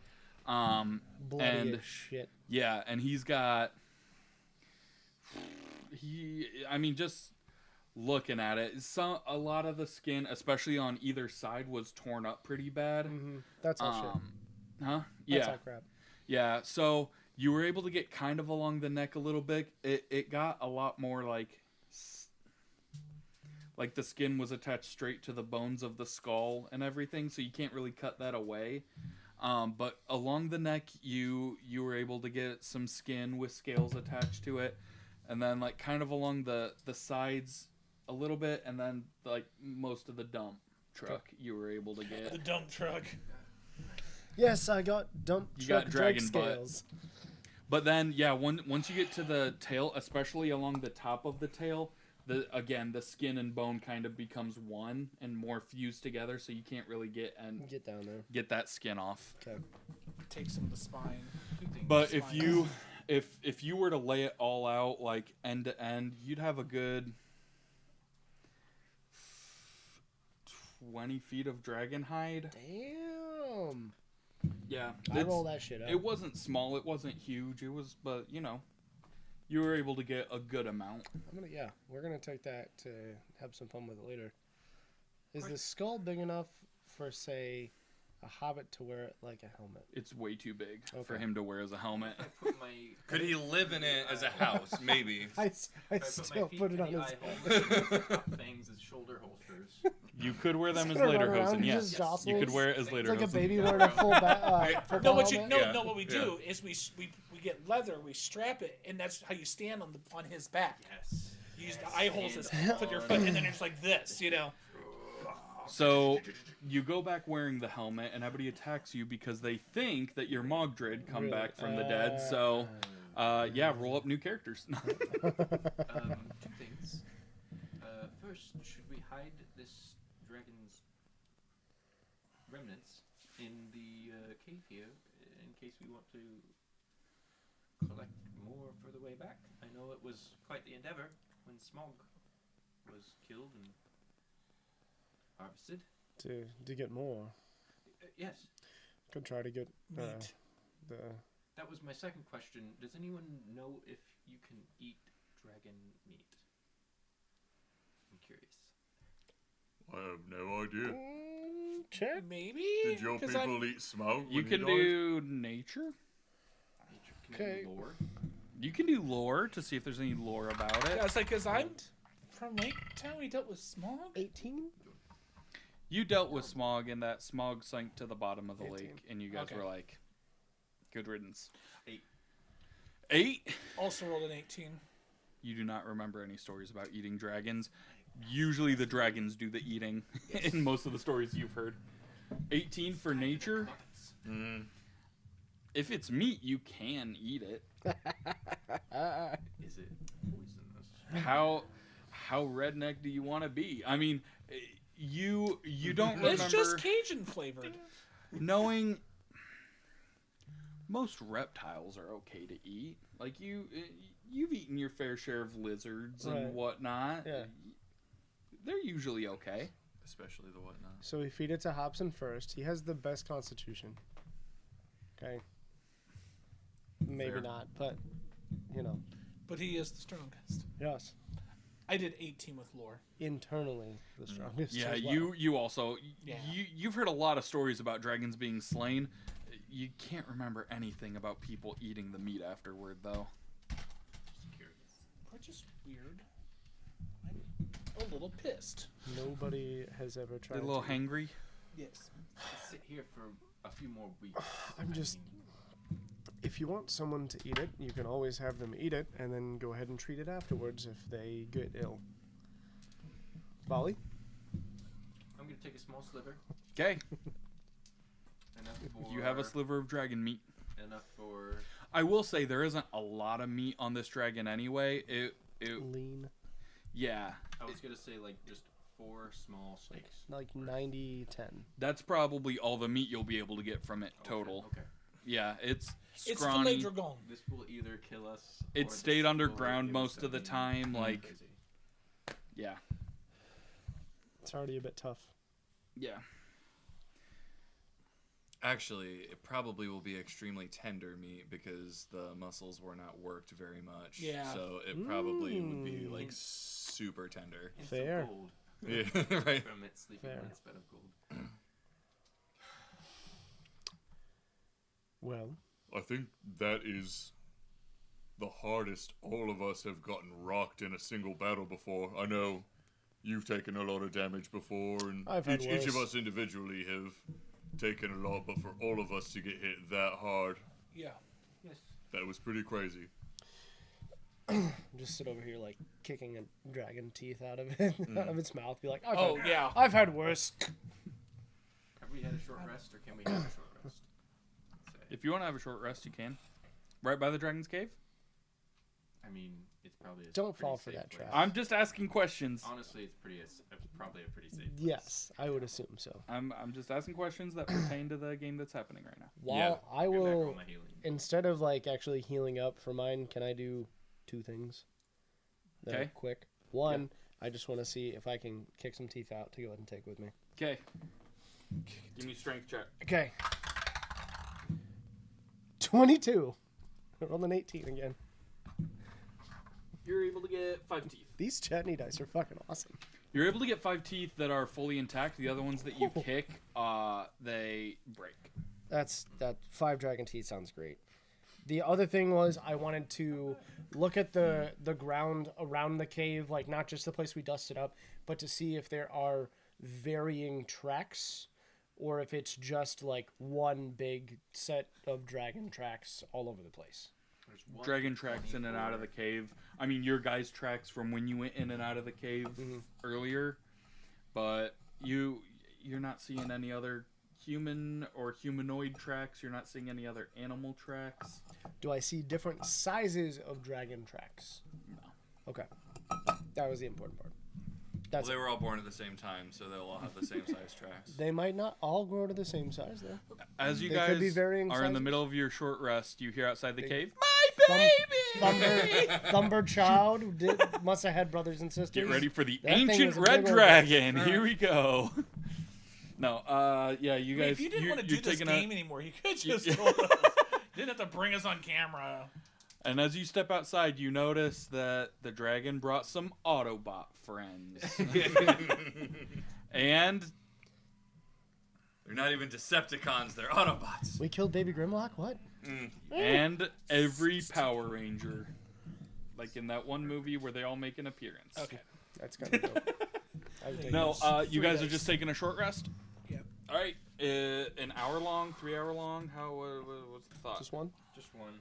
Bloody And as shit. yeah, and he's got just looking at it, a lot of the skin, especially on either side, was torn up pretty bad. That's all shit. Huh? That's Yeah. all crap. Yeah, so you were able to get kind of along the neck a little bit. It got a lot more like the skin was attached straight to the bones of the skull and everything, so you can't really cut that away. But along the neck, you were able to get some skin with scales attached to it, and then like kind of along the sides a little bit, and then like most of the dump truck you were able to get. The dump truck. Yes, I got dump You truck got drag dragon butt. scales. But then, yeah, once you get to the tail, especially along the top of the tail, the skin and bone kind of becomes one and more fused together, so you can't really get Get down there. that skin off. Okay. Take some of the spine. But if you were to lay it all out like end to end, you'd have a good 20 feet of dragon hide. Damn. Yeah, I roll that shit up. It wasn't small, it wasn't huge. It was, but you were able to get a good amount. We're gonna take that to have some fun with it later. Is the skull big enough for, say, a hobbit to wear it like a helmet? It's way too big for Okay. him to wear as a helmet. I put my Could he live in it as a house? Maybe. I I still put my feet put it in on the his eye holes and top things as shoulder holsters. You could wear them as Gonna later run around hosen, and yes. just jostle. You could wear it as It's later like a hosen. baby wearing a full purple No, what helmet. what we do is we get leather, we strap it, and that's how you stand on his back. Yes. You use the eye holes as put your foot, and then it's like this, So you go back wearing the helmet, and everybody attacks you because they think that you're Mogdred come Really? back from the dead. So, roll up new characters. 2 things. First, should we hide this dragon's remnants in the cave here in case we want to collect more for the way back? I know it was quite the endeavor when Smog was killed and harvested. To get more, Yes, could try to get Meat. the. that was my second question. Does anyone know if you can eat dragon meat? I'm curious. I have no idea. Check. Maybe. Did your 'Cause people eat smoke? You when can died? do nature. Can Okay. you lore? You can do lore to see if there's any lore about Yeah, it. it's like, because I'm from Lake Town, we dealt with smog. 18. You dealt with smog, and that smog sank to the bottom of the 18. lake, and you guys Okay. were like, good riddance. 8. 8? Also rolled an 18. You do not remember any stories about eating dragons. Usually the dragons do the eating in most of the stories you've heard. 18 for nature. If it's meat, you can eat it. Is it poisonous? How redneck do you want to be? I mean, you don't remember It's just Cajun flavored. knowing most reptiles are okay to eat. Like you've eaten your fair share of lizards Right. and whatnot. Yeah. They're usually okay. Especially the whatnot. So we feed it to Hobson first. He has the best constitution. Okay. Maybe Fair. not, but you know, But he is the strongest. yes, I did 18 with lore. internally the strongest. Yeah, as well. you also Yeah. you've heard a lot of stories about dragons being slain. You can't remember anything about people eating the meat afterward, though. Or just weird. I'm a little pissed. Nobody has ever They're tried. a little to- hangry. Yes. Sit here for a few more weeks. I'm just- If you want someone to eat it, you can always have them eat it, and then go ahead and treat it afterwards if they get ill. Volley? I'm gonna take a small sliver. Okay, Enough for. you have a sliver of dragon meat. Enough for. I will say there isn't a lot of meat on this dragon anyway. It Lean. yeah, I was gonna say like just 4 small steaks. Like 90-10. that's probably all the meat you'll be able to get from it total. Okay. Yeah, it's It's scrawny. filet dragon. This will either kill us. It or stayed this underground will give us most of the something time. Like, crazy. yeah, It's already a bit tough. yeah. Actually, it probably will be extremely tender meat because the muscles were not worked very much. Yeah. So it probably would be like super tender. And Fair. some gold Yeah, right. from it sleeping Fair. in its bed of gold. Well, I think that is the hardest all of us have gotten rocked in a single battle before. I know you've taken a lot of damage before, and I've had each of worse. us individually have taken a lot, but for all of us to get hit that hard, Yeah. Yes. that was pretty crazy. just sit over here like kicking a dragon teeth out of it, out of its mouth. Be like, Oh, yeah. I've had worse. Have we had a short rest, or can we have a short rest? Let's say. If you want to have a short rest, you can. Right by the dragon's cave. I mean, it's probably. Don't pretty fall for safe that place. trap. I'm just asking questions. Honestly, it's probably a pretty safe. Place. Yes, I would assume so. I'm just asking questions that pertain to the game that's happening right now. While I Get back will, on my healing. instead of like actually healing up for mine, can I do 2 things? that are Okay. quick. One, I just want to see if I can kick some teeth out to go ahead and take with me. Okay. Give me a strength check. Okay. 22. I rolled an 18 again. You're able to get 5 teeth. These chutney dice are fucking awesome. You're able to get 5 teeth that are fully intact. The other ones that you kick, they break. That 5 dragon teeth sounds great. The other thing was I wanted to look at the ground around the cave, like not just the place we dusted up, but to see if there are varying tracks or if it's just like one big set of dragon tracks all over the place. There's one Dragon tracks in and out of the cave. I mean, your guys' tracks from when you went in and out of the cave earlier, but you're not seeing any other human or humanoid tracks. You're not seeing any other animal tracks. Do I see different sizes of dragon tracks? No. Okay. That was the important part. Well, That's they were all born at the same time, so they'll all have the same size tracks. They might not all grow to the same size, though. As you They guys could be varying are in the sizes. middle of your short rest, you hear outside the cave, Thumber Child must have had brothers and sisters. "Get ready for the That thing ancient was a red big old dragon." Here we go. No, yeah, you I mean, guys, if you didn't want to you're do this taking game a, anymore, you could just told us. Didn't have to bring us on camera. and as you step outside, you notice that the dragon brought some Autobot friends, and They're not even Decepticons, they're Autobots. We killed Baby Grimlock? What? every Power Ranger, like in that one movie where they all make an appearance. Okay. That's kind of dope. I would take No, this. you guys are days. just taking a short rest. Yep. All right, an hour long, 3 hour long. How? What's the thought? Just one? Just one.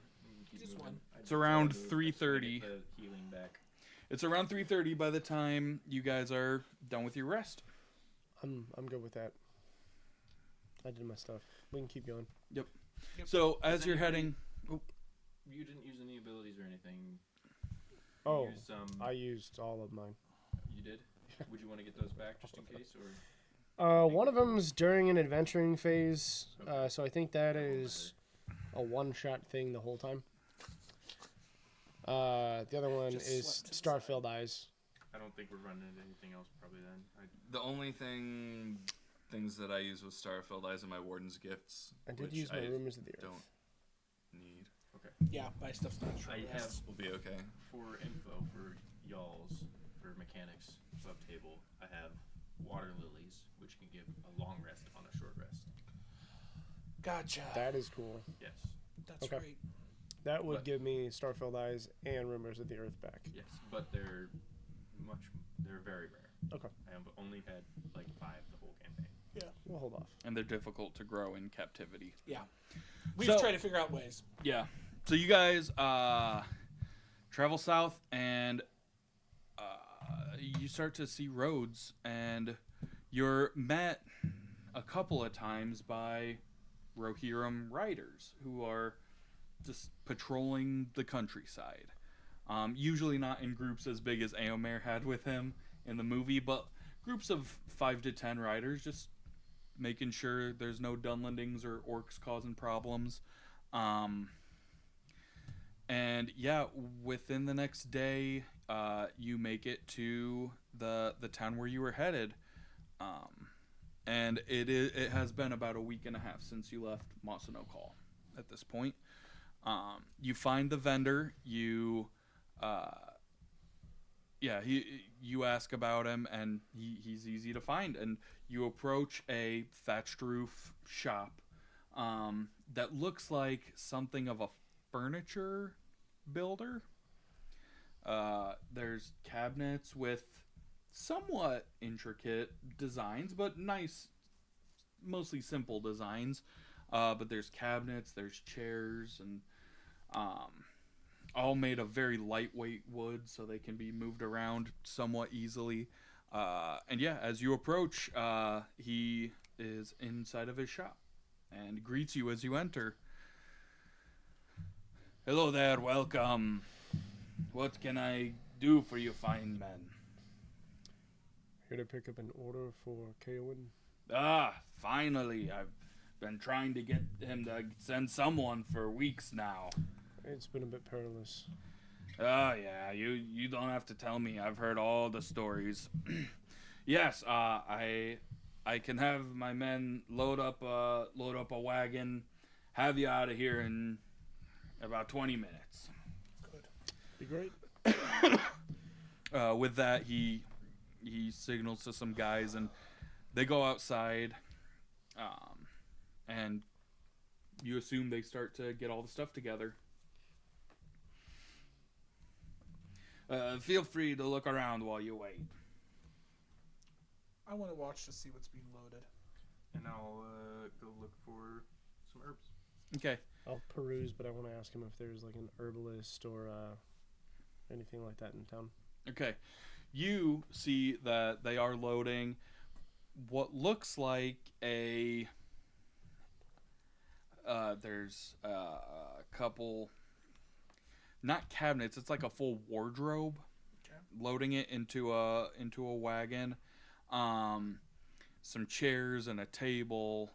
Keep Just moving. one. It's around I just wanna 3:30. get the healing back. It's around 3:30 by the time you guys are done with your rest. I'm good with that. I did my stuff. We can keep going. So as Does you're anybody- heading, You didn't use any abilities or anything. Oh, Use some. I used all of mine. You did. Would you want to get those back just in case, or? One of them's during an adventuring phase, so I think that is a one-shot thing the whole time. The other one Just is slept to the Starfield Eyes. I don't think we're running into anything else probably then. The only things that I use with Starfield Eyes are my Warden's Gifts. I did which use my I Rumors of the Earth. don't need. Yeah, my stuff's not sure. I have Will be okay. for info for y'all's for mechanics above table. I have water lilies, which can give a long rest on a short rest. Gotcha. That is cool. Yes, That's Okay. great. That would But- give me Starfield Eyes and Rumors of the Earth back. yes, but they're very rare. Okay. I have only had like 5 the whole campaign. Yeah. We'll hold off. And they're difficult to grow in captivity. Yeah. We've So- tried to figure out ways. Yeah. So you guys travel south, and you start to see roads, and you're met a couple of times by Rohirrim riders who are just patrolling the countryside. Usually not in groups as big as Eomer had with him in the movie, but groups of 5 to 10 riders, just making sure there's no Dunlendings or orcs causing problems. And yeah, within the next day, you make it to the town where you were headed. And it has been about a week and a half since you left Mossin Oak Hall at this point. You find the vendor. You ask about him, and he's easy to find. And you approach a thatched roof shop that looks like something of a furniture builder. There's cabinets with somewhat intricate designs, but nice, mostly simple designs. But there's cabinets, there's chairs, and all made of very lightweight wood, so they can be moved around somewhat easily. And yeah, as you approach, he is inside of his shop and greets you as you enter. Hello there, welcome. What can I do for you fine men? Here to pick up an order for Kaowin. Ah, finally. I've been trying to get him to send someone for weeks now. It's been a bit perilous. Oh, yeah, you don't have to tell me. I've heard all the stories. Yes, I can have my men load up a wagon, have you out of here in about 20 minutes. Be great. With that, he signals to some guys, and they go outside, and you assume they start to get all the stuff together. Feel free to look around while you wait. I want to watch to see what's being loaded. And I'll go look for some herbs. Okay. I'll peruse, but I want to ask him if there's like an herbalist or anything like that in town. Okay. You see that they are loading what looks like a... there's a couple... Not cabinets, it's like a full wardrobe. Okay. Loading it into a wagon. Some chairs and a table.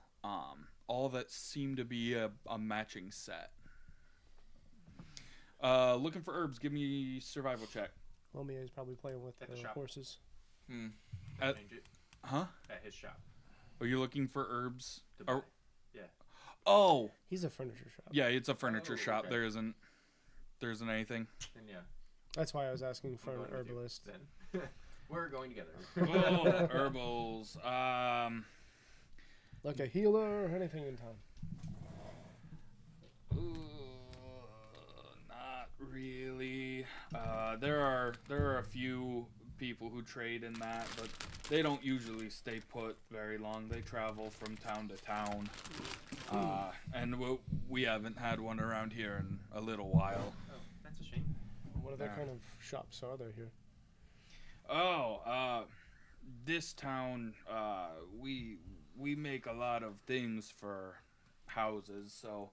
All that seem to be a matching set. Looking for herbs. Give me a survival check. Lomia is probably playing with At the shop. horses. At- Change it Huh? at his shop. Are you looking for herbs? To buy. Yeah. Oh, He's a furniture shop. yeah, it's a furniture Oh, shop. okay. There isn't anything. Then yeah. That's why I was asking for I'm an going with you herbalist. Then we're going together. Oh, herbals. Like a healer or anything in town. Not really. There are a few people who trade in that, but they don't usually stay put very long. They travel from town to town, and we haven't had one around here in a little while. Oh, that's a shame. What other Yeah. kind of shops are there here? Oh, this town, we make a lot of things for houses. So,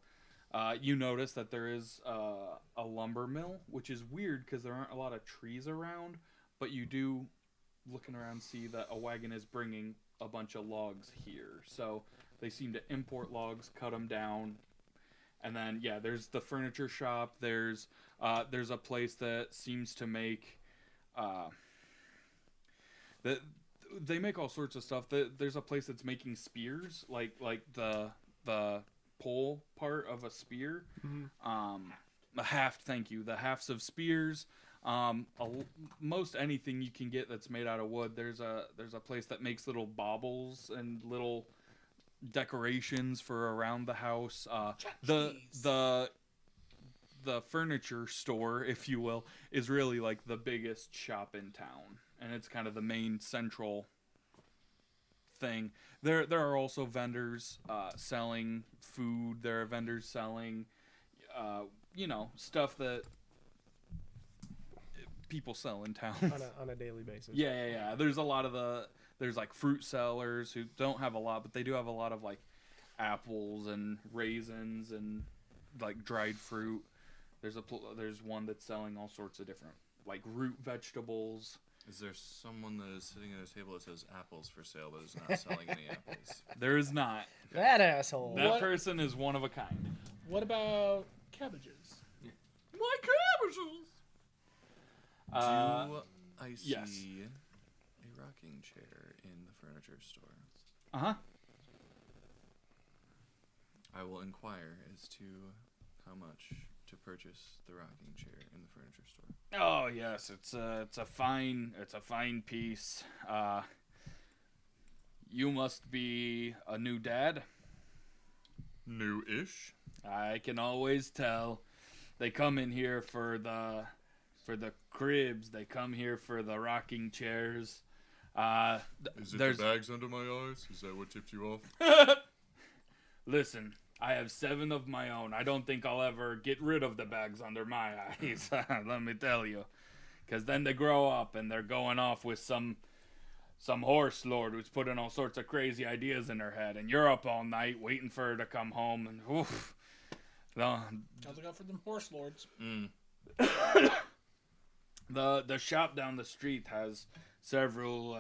you notice that there is a lumber mill, which is weird because there aren't a lot of trees around. But you do, looking around, see that a wagon is bringing a bunch of logs here. So they seem to import logs, cut them down, And then there's the furniture shop. There's a place that seems to make that they make all sorts of stuff. There's a place that's making spears, like the pole part of a spear. A haft, thank you. The hafts of spears. Most anything you can get that's made out of wood. There's a place that makes little baubles and little decorations for around the house. The furniture store, if you will, is really like the biggest shop in town, and it's kind of the main central thing. There are also vendors selling food. There are vendors selling stuff that people sell in town on a daily basis. Yeah. There's a lot of there's like fruit sellers who don't have a lot, but they do have a lot of like apples and raisins and like dried fruit. There's one that's selling all sorts of different like root vegetables. Is there someone that is sitting at a table that says apples for sale but is not selling any apples? There is not. That asshole. That person is one of a kind. What about cabbages? My cabbages! Do I see yes. a rocking chair in the furniture store? Uh-huh. I will inquire as to how much to purchase the rocking chair in the furniture store. Oh yes, it's a fine piece. You must be a new dad. New-ish? I can always tell. They come in here for the cribs. They come here for the rocking chairs. Is it the bags under my eyes? Is that what tipped you off? Listen, I have 7 of my own. I don't think I'll ever get rid of the bags under my eyes. Let me tell you. Because then they grow up and they're going off with some horse lord who's putting all sorts of crazy ideas in her head. And you're up all night waiting for her to come home. And oof. Gotta look out for them horse lords. The shop down the street has several.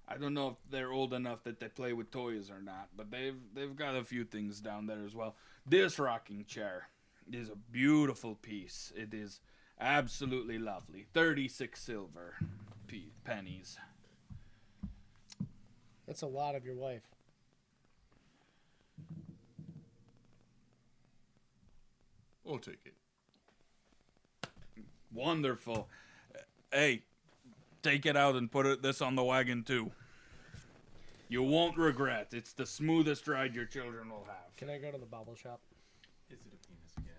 I don't know if they're old enough that they play with toys or not, but they've got a few things down there as well. This rocking chair is a beautiful piece. It is absolutely lovely. 36 silver pennies. That's a lot of your wife. I'll take it. Wonderful. Hey, take it out and put this on the wagon too. You won't regret. It's the smoothest ride your children will have. Can I go to the bauble shop? Is it a penis again?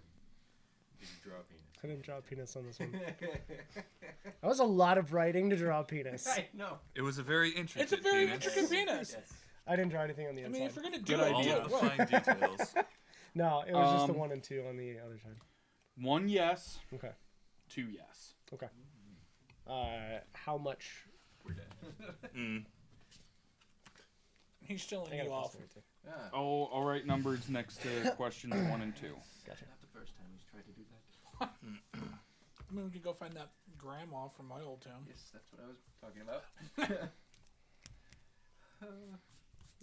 Did you draw a penis? I didn't draw a penis on this one. That was a lot of writing to draw a penis. I know. It was a very intricate It's a very penis. intricate penis. Yes. I didn't draw anything on the I inside. mean, if you're gonna do Good it, All do idea. it of the well. fine details. No, it was just the 1 and 2 on the other side. 1 yes, Okay. 2 yes. Okay. How much? We're dead. He's shilling I got you a off. plus there, too. Ah, I'll write numbers next to questions 1 and 2. Gotcha. not the first time he's tried to do that. I mean, we could go find that grandma from my old town. Yes, that's what I was talking about.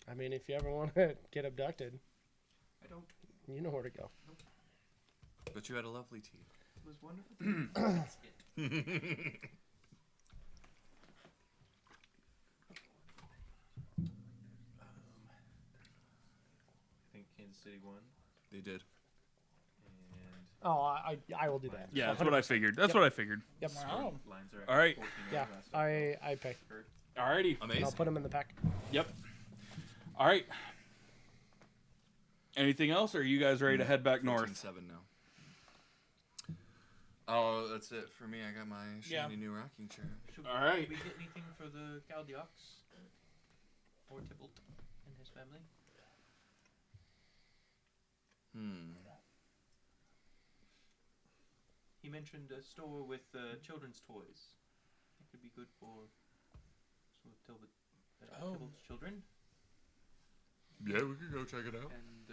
I mean, if you ever want to get abducted, I don't. you know where to go. But you had a lovely tea. It was wonderful. That's it. I think Kansas City won. They did. And Oh, I will do that. Yeah, that's what I figured. That's what I figured. Yep. Wow. lines are All right. 14 Yeah, last time. I pay. Alrighty. Amazing. I'll put them in the pack. Yep. All right. Anything else, or are you guys ready to head back north? 14-7 now. Oh, that's it for me. I got my shiny new rocking chair. Should All right. Did we get anything for the Galdiox? Or Tybalt and his family? He mentioned a store with children's toys. It could be good for some of Tybalt's children Yeah, we could go check it out. and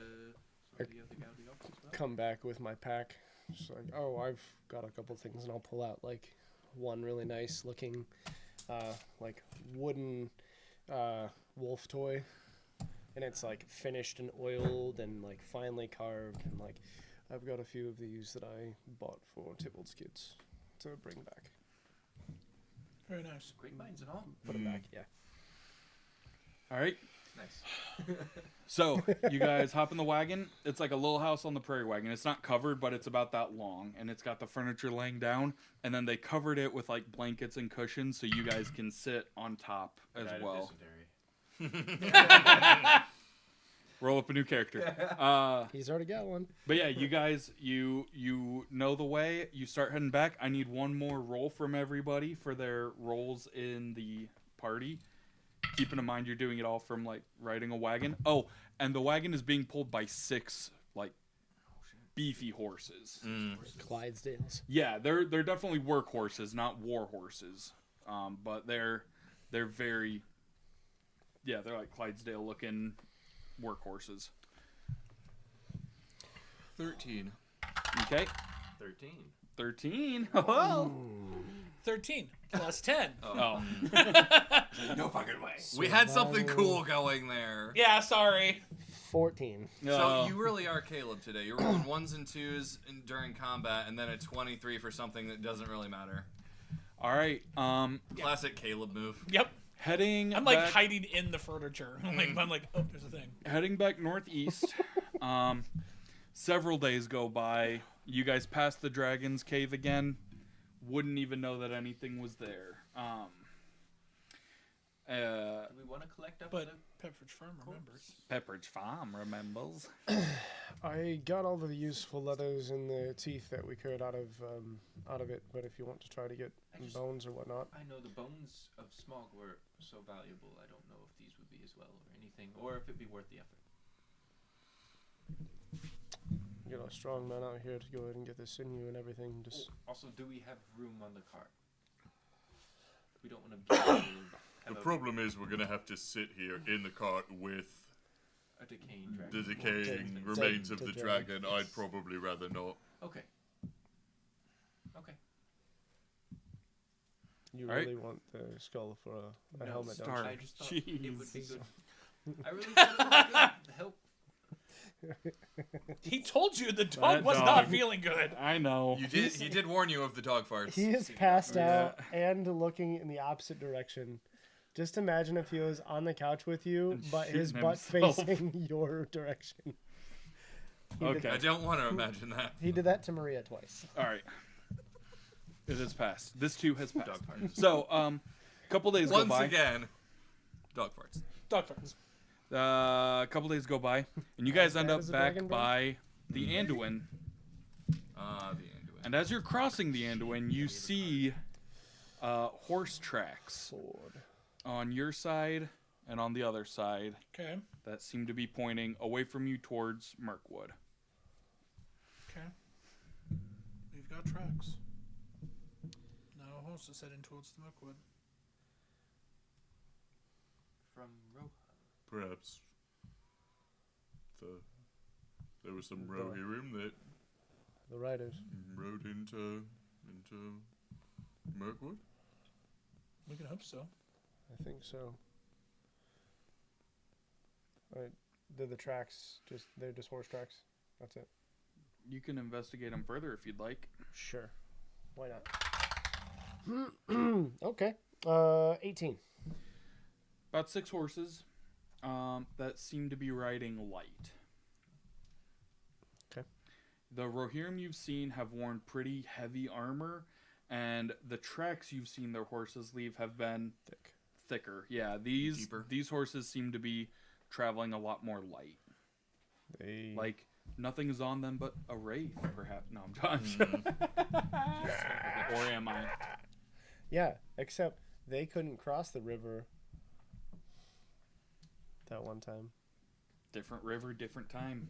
some of the other Galdiox as well. Come back with my pack. Just like, oh, I've got a couple things, and I'll pull out like one really nice looking, like wooden wolf toy, and it's like finished and oiled and like finely carved and like I've got a few of these that I bought for Tybalt's kids to bring back. Very nice. Great minds and all. Put them back, yeah. All right. Nice. So you guys hop in the wagon. It's like a little house on the prairie wagon. It's not covered, but it's about that long, and it's got the furniture laying down. And then they covered it with like blankets and cushions, so you guys can sit on top as Died of well. dysentery. Roll up a new character. He's already got one. But yeah, you guys, you know the way. You start heading back. I need one more roll from everybody for their roles in the party. Keeping in mind you're doing it all from like riding a wagon. Oh, and the wagon is being pulled by 6 like beefy horses. Clydesdales. Yeah, they're definitely work horses, not war horses. But they're very, yeah, they're like Clydesdale looking work horses. 13. Okay, 13. 13. Oh. 13 plus 10. Oh. No fucking way. We had something cool going there. Yeah, sorry. 14. So you really are Caleb today. You're rolling 1s and 2s during combat, and then a 23 for something that doesn't really matter. All right. Classic Caleb move. Yep. Heading. I'm like back, hiding in the furniture. I'm like, oh, there's a thing. heading back northeast. Several days go by. You guys pass the Dragon's Cave again. Wouldn't even know that anything was there. Do we want to collect up But the Pepperidge Farm remembers. Pepperidge Farm remembers. I got all the useful leathers and the teeth that we could out of it, but if you want to try to get bones or whatnot. I know the bones of Smog were so valuable. I don't know if these would be as well or anything, or if it'd be worth the effort. Get a strong man out here to go ahead and get the sinew and everything. Just Also, do we have room on the cart? We don't want to The problem is we're gonna have to sit here in the cart with a decaying dragon. the decaying Dead- remains of dead the dragon. dragon. I'd probably rather not. Okay. Okay. you All right. really want the skull for a No, helmet, don't start. I just thought it would be Jeez. good. I really thought it would be good. Help. He told you the dog That was dog. not feeling good. I know. He did warn you of the dog farts. He is passed Yeah. out and looking in the opposite direction. Just imagine if he was on the couch with you, And but his shooting butt himself. facing your direction. Okay. I don't want to imagine that. He did that to Maria twice. All right. It has passed. This too has passed. Dog farts. So, couple days go Once by. again, dog farts. Dog farts. A couple days go by, and you guys As end bad up as a back dragon, bro? by the Anduin. The Anduin. And as you're crossing the Anduin, you see horse tracks Sword. on your side and on the other side Okay. that seem to be pointing away from you towards Mirkwood. Okay. We've got tracks. Now a horse is heading towards the Milkwood. From Rohan. Perhaps there was some Rohirrim that The riders. rode into Mirkwood. We can hope so. I think so. Alright. They're the tracks. They're just horse tracks. That's it. You can investigate them further if you'd like. Sure. Why not? Okay. 18. About 6 horses that seem to be riding light. Okay. The Rohirrim you've seen have worn pretty heavy armor, and the tracks you've seen their horses leave have been thicker. Yeah, Deeper. these horses seem to be traveling a lot more light. They Like nothing is on them but a wraith, perhaps. No, I'm joking. Or am I? Yeah, except they couldn't cross the river that one time. Different river, different time.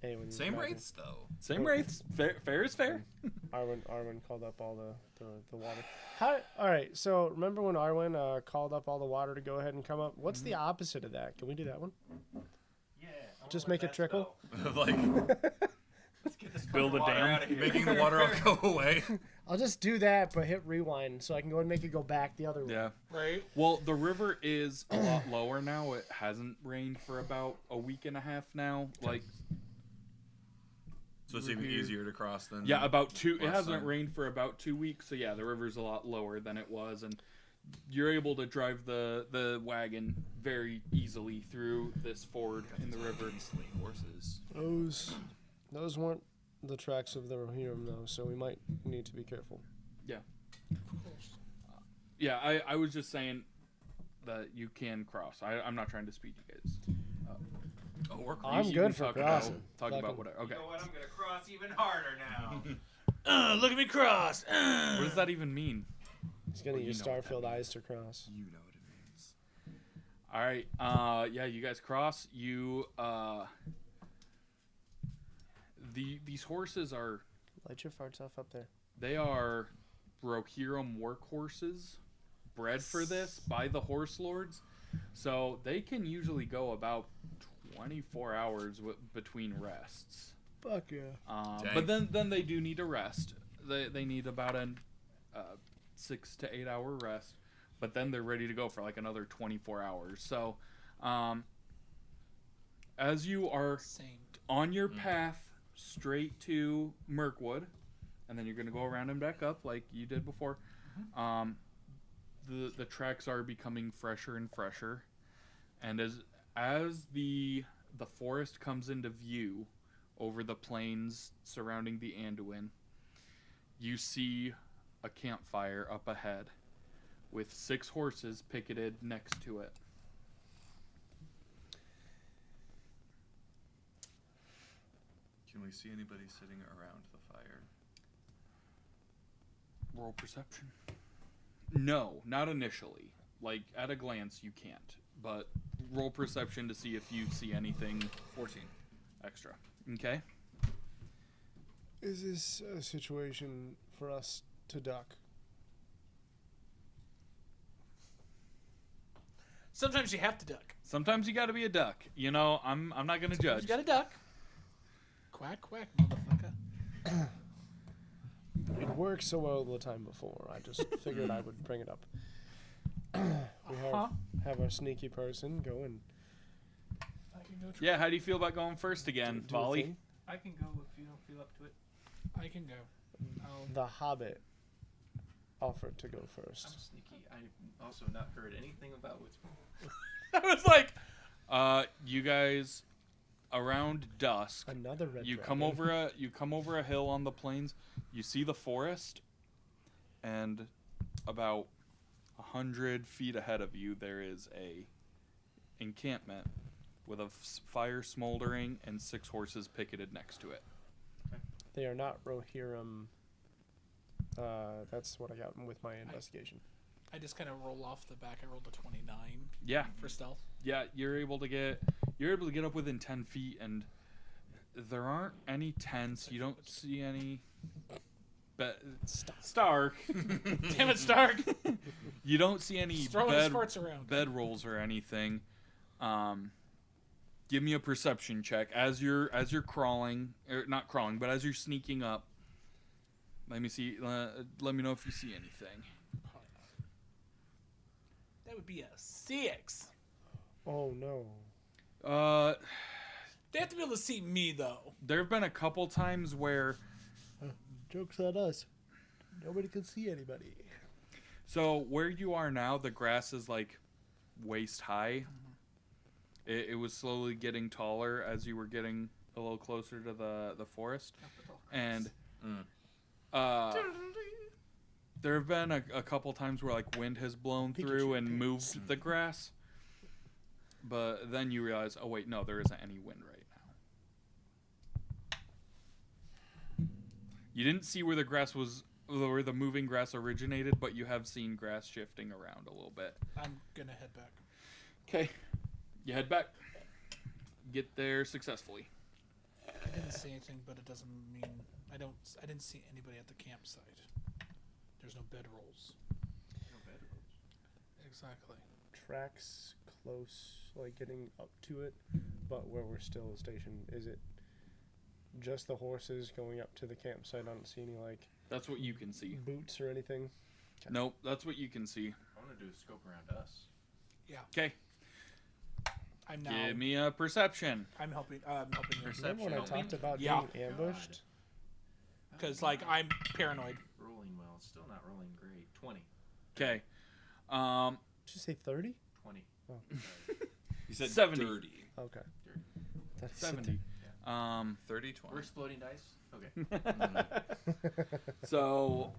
Hey, when you Same imagine- wraiths though. Same wraiths. Fair is fair. Arwen called up all the water. All right, so remember when Arwen called up all the water to go ahead and come up? What's the opposite of that? Can we do that one? Yeah. I Just wanna make let it trickle? that Like spell. Let's get this Build a fucking water dam. out of here. making the water all go away. I'll just do that, but hit rewind so I can go and make it go back the other way. Yeah. Right? Well, the river is a lot lower now. It hasn't rained for about a week and a half now. Like, So it's even easier to cross than. Yeah, about 2. It last hasn't time. rained for about 2 weeks, so yeah, the river's a lot lower than it was, and you're able to drive the wagon very easily through this ford in the river. Horses. Those weren't the tracks of the Rohirrim, though, so we might need to be careful. Yeah, I was just saying that you can cross. I'm not trying to speed you guys. Oh, we're I'm You good can for talk crossing. Talk about whatever. Okay. You know what? I'm gonna cross even harder now. Look at me cross. What does that even mean? He's gonna Well, you use know what that Starfield means. eyes to cross. You know what it means. All right. Yeah, you guys cross. You these horses are Light your farts off up there. they are Rohirrim workhorses, bred for this by the horse lords. So they can usually go about 24 hours between rests. Fuck yeah. But then they do need a rest. They need about a 6 to 8 hour rest. But then they're ready to go for like another 24 hours. So as you are on your path straight to Mirkwood, and then you're going to go around and back up like you did before, the tracks are becoming fresher and fresher. And as the forest comes into view over the plains surrounding the Anduin, you see a campfire up ahead with 6 horses picketed next to it. Can we see anybody sitting around the fire? Roll perception. No, not initially. Like, at a glance, you can't. But roll perception to see if you see anything 14. extra. Okay? Is this a situation for us to duck? Sometimes you have to duck. Sometimes you gotta be a duck. You know, I'm not gonna judge. You gotta duck. Quack, quack, motherfucker. It worked so well the time before. I just figured I would bring it up. We have our sneaky person go and I can go. Yeah, how do you feel about going first again, do a Volley? thing. I can go if you don't feel up to it. I can go. The Hobbit offered to go I'm first. sneaky. I've also not heard anything about what's. I was like, You guys, around dusk, Another red you dragon. come over a hill on the plains. You see the forest, and about 100 feet ahead of you, there is a encampment with a fire smoldering and 6 horses picketed next to it. They are not Rohirrim. That's what I got with my investigation. I just kind of roll off the back. I rolled a 29 Yeah, for stealth. yeah, you're able to get up within 10 feet, and there aren't any tents. You don't see any. Stark. Damn it, Stark. You don't see any He's throwing his farts around. bedrolls or anything. Give me a perception check as you're crawling, or not crawling, but as you're sneaking up. Let me see. Let me know if you see anything. That would be a 6. Oh no. They have to be able to see me, though. There have been a couple times where. Joke's on us. Nobody can see anybody. So where you are now, the grass is like waist high. It was slowly getting taller as you were getting a little closer to the forest, and there have been a couple times where like wind has blown through and moved the grass, but then you realize, oh wait, no, there isn't any wind right now. You didn't see where where the moving grass originated, but you have seen grass shifting around a little bit. I'm gonna head back. Okay, you head back. Get there successfully. I didn't see anything, but it doesn't mean I didn't see anybody at the campsite. There's no bedrolls. No bedrolls. Exactly. Tracks close, like getting up to it, but where we're still stationed, is it just the horses going up to the campsite? I don't see any like That's what you can see. boots or anything. Nope, that's what you can see. I want to do a scope around us. Okay. I'm now. Give me a perception. I'm helping. Helping you. Remember when I talked about Yeah. being ambushed? Because like I'm paranoid. Rolling well. Still not rolling great. 20. Okay. Did you say 30? 20. You said 70. dirty. Okay. Dirty. That is 70. 30, We're 20. exploding dice? Okay. So,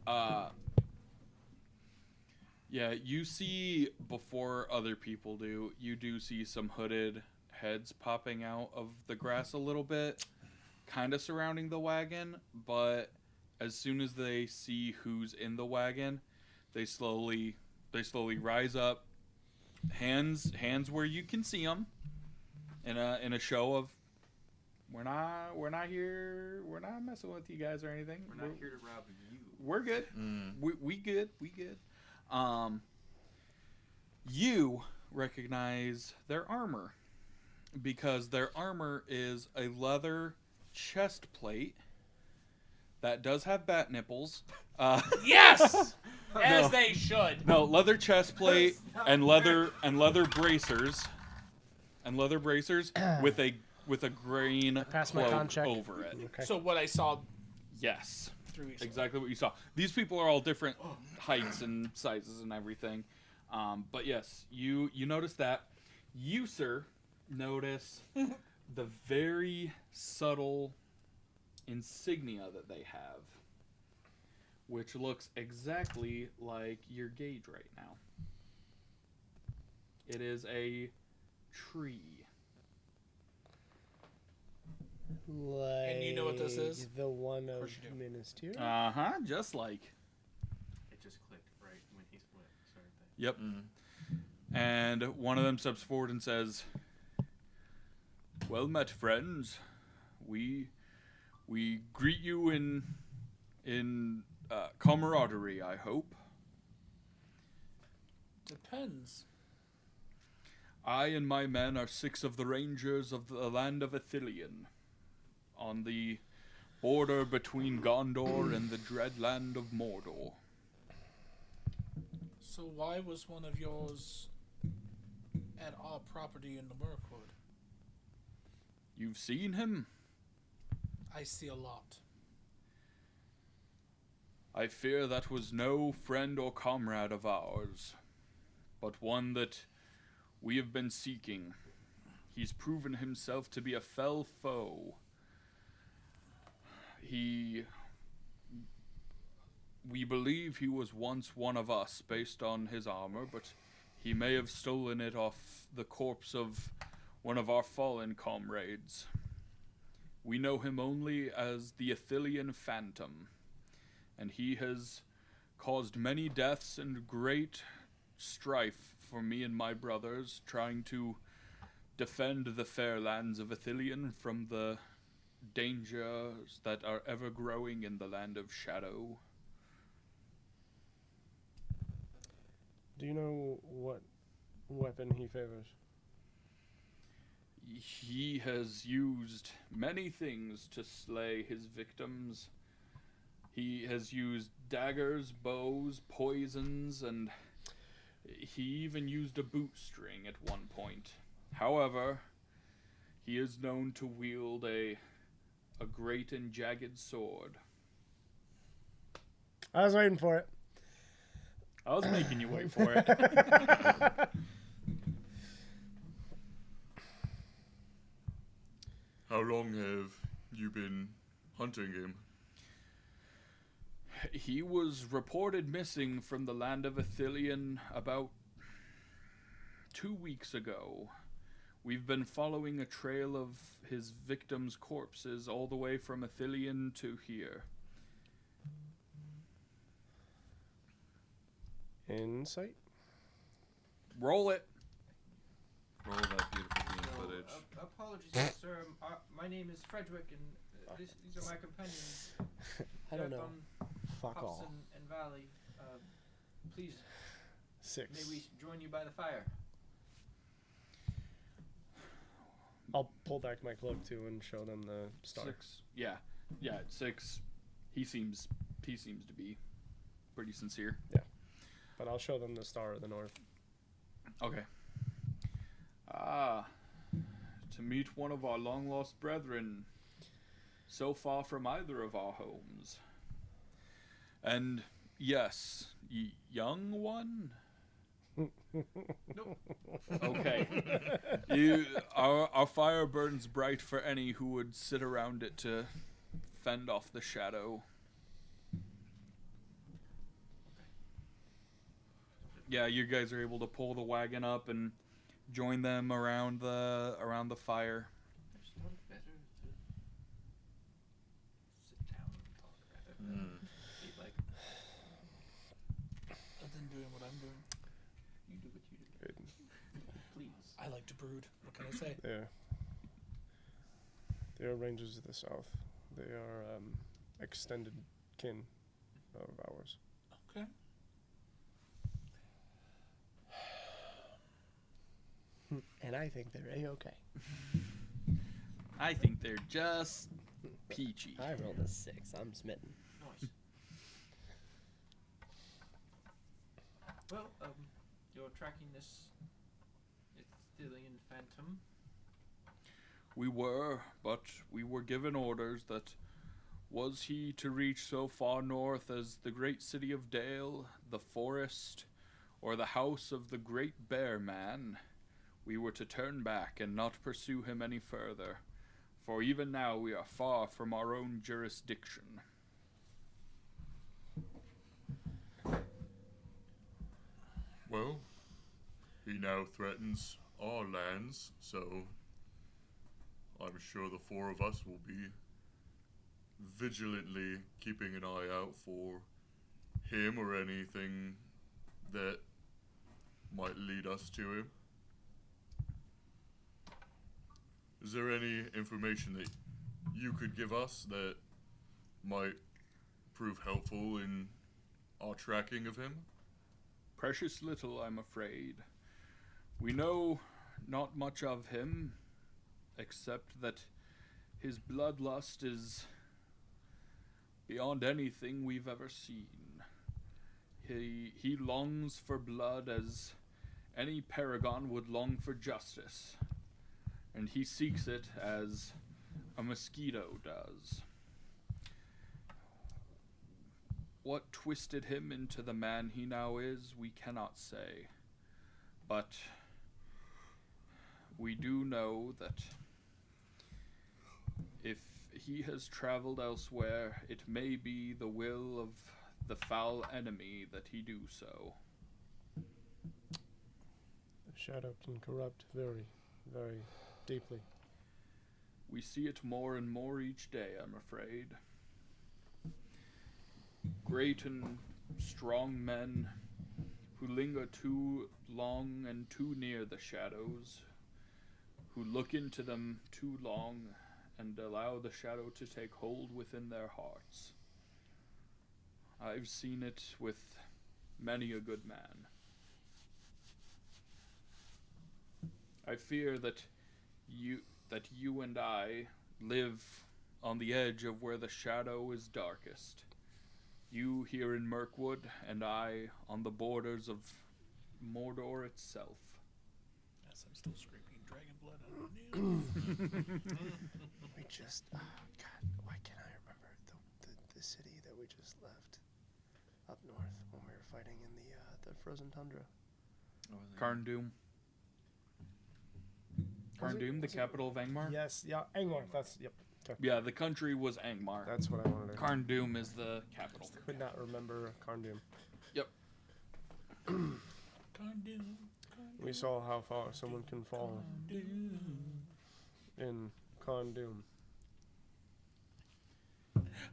yeah, you see before other people do, you do see some hooded heads popping out of the grass a little bit, kind of surrounding the wagon, but as soon as they see who's in the wagon, they slowly rise up, hands where you can see them, in a show of we're not here, we're not messing with you guys or anything. We're not here to rob you. We're good. We good. You recognize their armor because their armor is a leather chest plate that does have bat nipples. Yes, as No. they should. No, leather chest plate and leather bracers with a green Passed my con cloak check. over it. Okay. So what I saw Yes. 3 weeks ago. Exactly what you saw. These people are all different heights and sizes and everything. But yes, you notice that. You, sir, notice the very subtle insignia that they have, which looks exactly like your gauge right now. It is a tree. Like And you know what this is? The one of course you do. Minister. Uh-huh, just like. It just clicked right when he started that. Yep. And one of them steps forward and says, "Well met, friends. We greet you in camaraderie, I hope. Depends. I and my men are 6 of the rangers of the land of Ithilien, on the border between Gondor and the dread land of Mordor. So why was one of yours at our property in the Mirkwood? You've seen him? I see a lot. I fear that was no friend or comrade of ours, but one that we have been seeking. He's proven himself to be a fell foe. We believe he was once one of us based on his armor, but he may have stolen it off the corpse of one of our fallen comrades. We know him only as the Ithilien Phantom, and he has caused many deaths and great strife for me and my brothers, trying to defend the fair lands of Ithilien from the dangers that are ever growing in the land of Shadow." Do you know what weapon he favors? He has used many things to slay his victims. He has used daggers, bows, poisons, and he even used a boot string at one point. However, he is known to wield a great and jagged sword. I was waiting for it. I was making you wait for it. How long have you been hunting him? He was reported missing from the land of Ithilien about 2 weeks ago. We've been following a trail of his victims' corpses all the way from Ithilien to here. Insight? Roll it. Roll that beautiful green footage. Apologies, sir. My name is Frederick, and these are my companions. I don't They're know. from Fuck Hops all. and Valley. Please, 6. may we join you by the fire? I'll pull back my cloak too and show them the star. 6. Yeah, 6. He seems to be pretty sincere. But I'll show them the star of the north. Okay. meet one of our long-lost brethren, so far from either of our homes. And yes, young one? Nope. Okay. Our fire burns bright for any who would sit around it to fend off the shadow. Yeah, you guys are able to pull the wagon up and join them around the fire. I just thought it better to sit down and talk rather than be like, Other than doing what I'm doing, you do what you do. Good. Please. I like to brood. What can I say? They are rangers of the south. They are extended kin of ours. Okay. And I think they're A-okay. I think they're just peachy. I rolled a 6. I'm smitten. Nice. Well, you're tracking this Ithilian phantom. We were, but we were given orders that was he to reach so far north as the great city of Dale, the forest, or the house of the great bear man, we were to turn back and not pursue him any further, for even now we are far from our own jurisdiction. Well, he now threatens our lands, so I'm sure the four of us will be vigilantly keeping an eye out for him or anything that might lead us to him. Is there any information that you could give us that might prove helpful in our tracking of him? Precious little, I'm afraid. We know not much of him, except that his bloodlust is beyond anything we've ever seen. He longs for blood as any paragon would long for justice, and he seeks it as a mosquito does. What twisted him into the man he now is, we cannot say. But we do know that if he has traveled elsewhere, it may be the will of the foul enemy that he do so. The shadow can corrupt very, very deeply. We see it more and more each day, I'm afraid. Great and strong men who linger too long and too near the shadows, who look into them too long and allow the shadow to take hold within their hearts. I've seen it with many a good man. I fear that you and I live on the edge of where the shadow is darkest. You here in Mirkwood, and I on the borders of Mordor itself. Yes, I'm still scraping dragon blood out of you. We just, God, why can't I remember the city that we just left up north when we were fighting in the frozen tundra? Karn Doom. Karn Doom, the capital of Angmar? Yes, yeah, Angmar. That's yep. Okay. Yeah, the country was Angmar. That's what I wanted to. Karn Doom is the capital. Could not remember Karndum. Yep. We saw how far someone can fall in Karndum.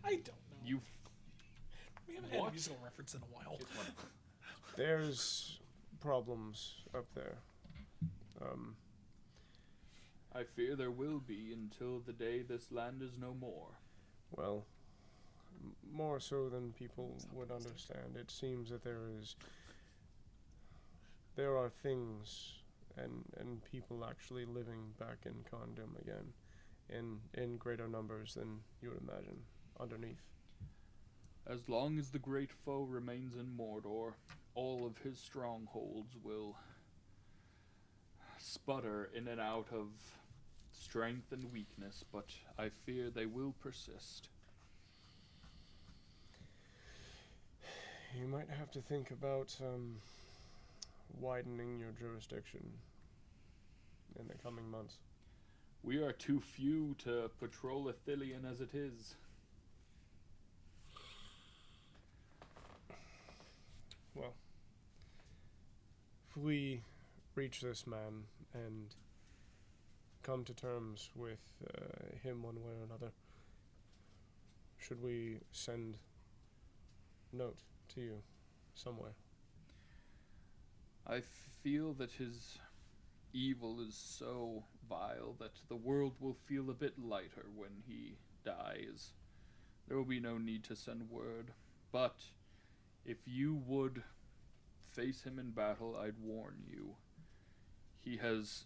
I don't know. You We haven't had a What? musical reference in a while. There's problems up there. I fear there will be until the day this land is no more. Well, more so than people would understand. It seems that there are things and people actually living back in Karndum again, in greater numbers than you would imagine underneath. As long as the great foe remains in Mordor, all of his strongholds will sputter in and out of strength and weakness, but I fear they will persist. You might have to think about widening your jurisdiction in the coming months. We are too few to patrol Athelion as it is. Well, if we reach this man and come to terms with him one way or another, should we send a note to you somewhere? I feel that his evil is so vile that the world will feel a bit lighter when he dies. There will be no need to send word, but if you would face him in battle, I'd warn you. He has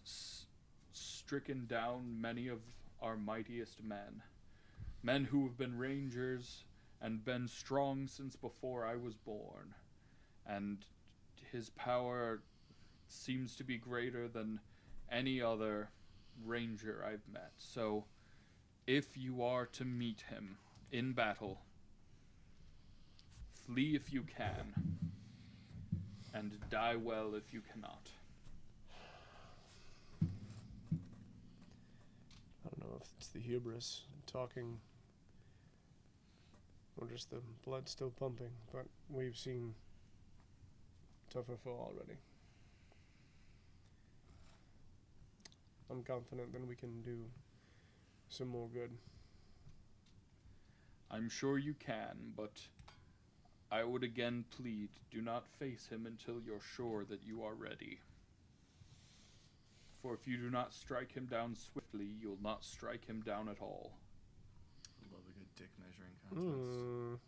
stricken down many of our mightiest men. Men who have been rangers and been strong since before I was born. And his power seems to be greater than any other ranger I've met. So, if you are to meet him in battle, flee if you can, and die well if you cannot. I don't know if it's the hubris talking or just the blood still pumping, but we've seen tougher foe already. I'm confident that we can do some more good. I'm sure you can, but I would again plead, do not face him until you're sure that you are ready. For if you do not strike him down swiftly, you'll not strike him down at all. Love a good dick measuring contest.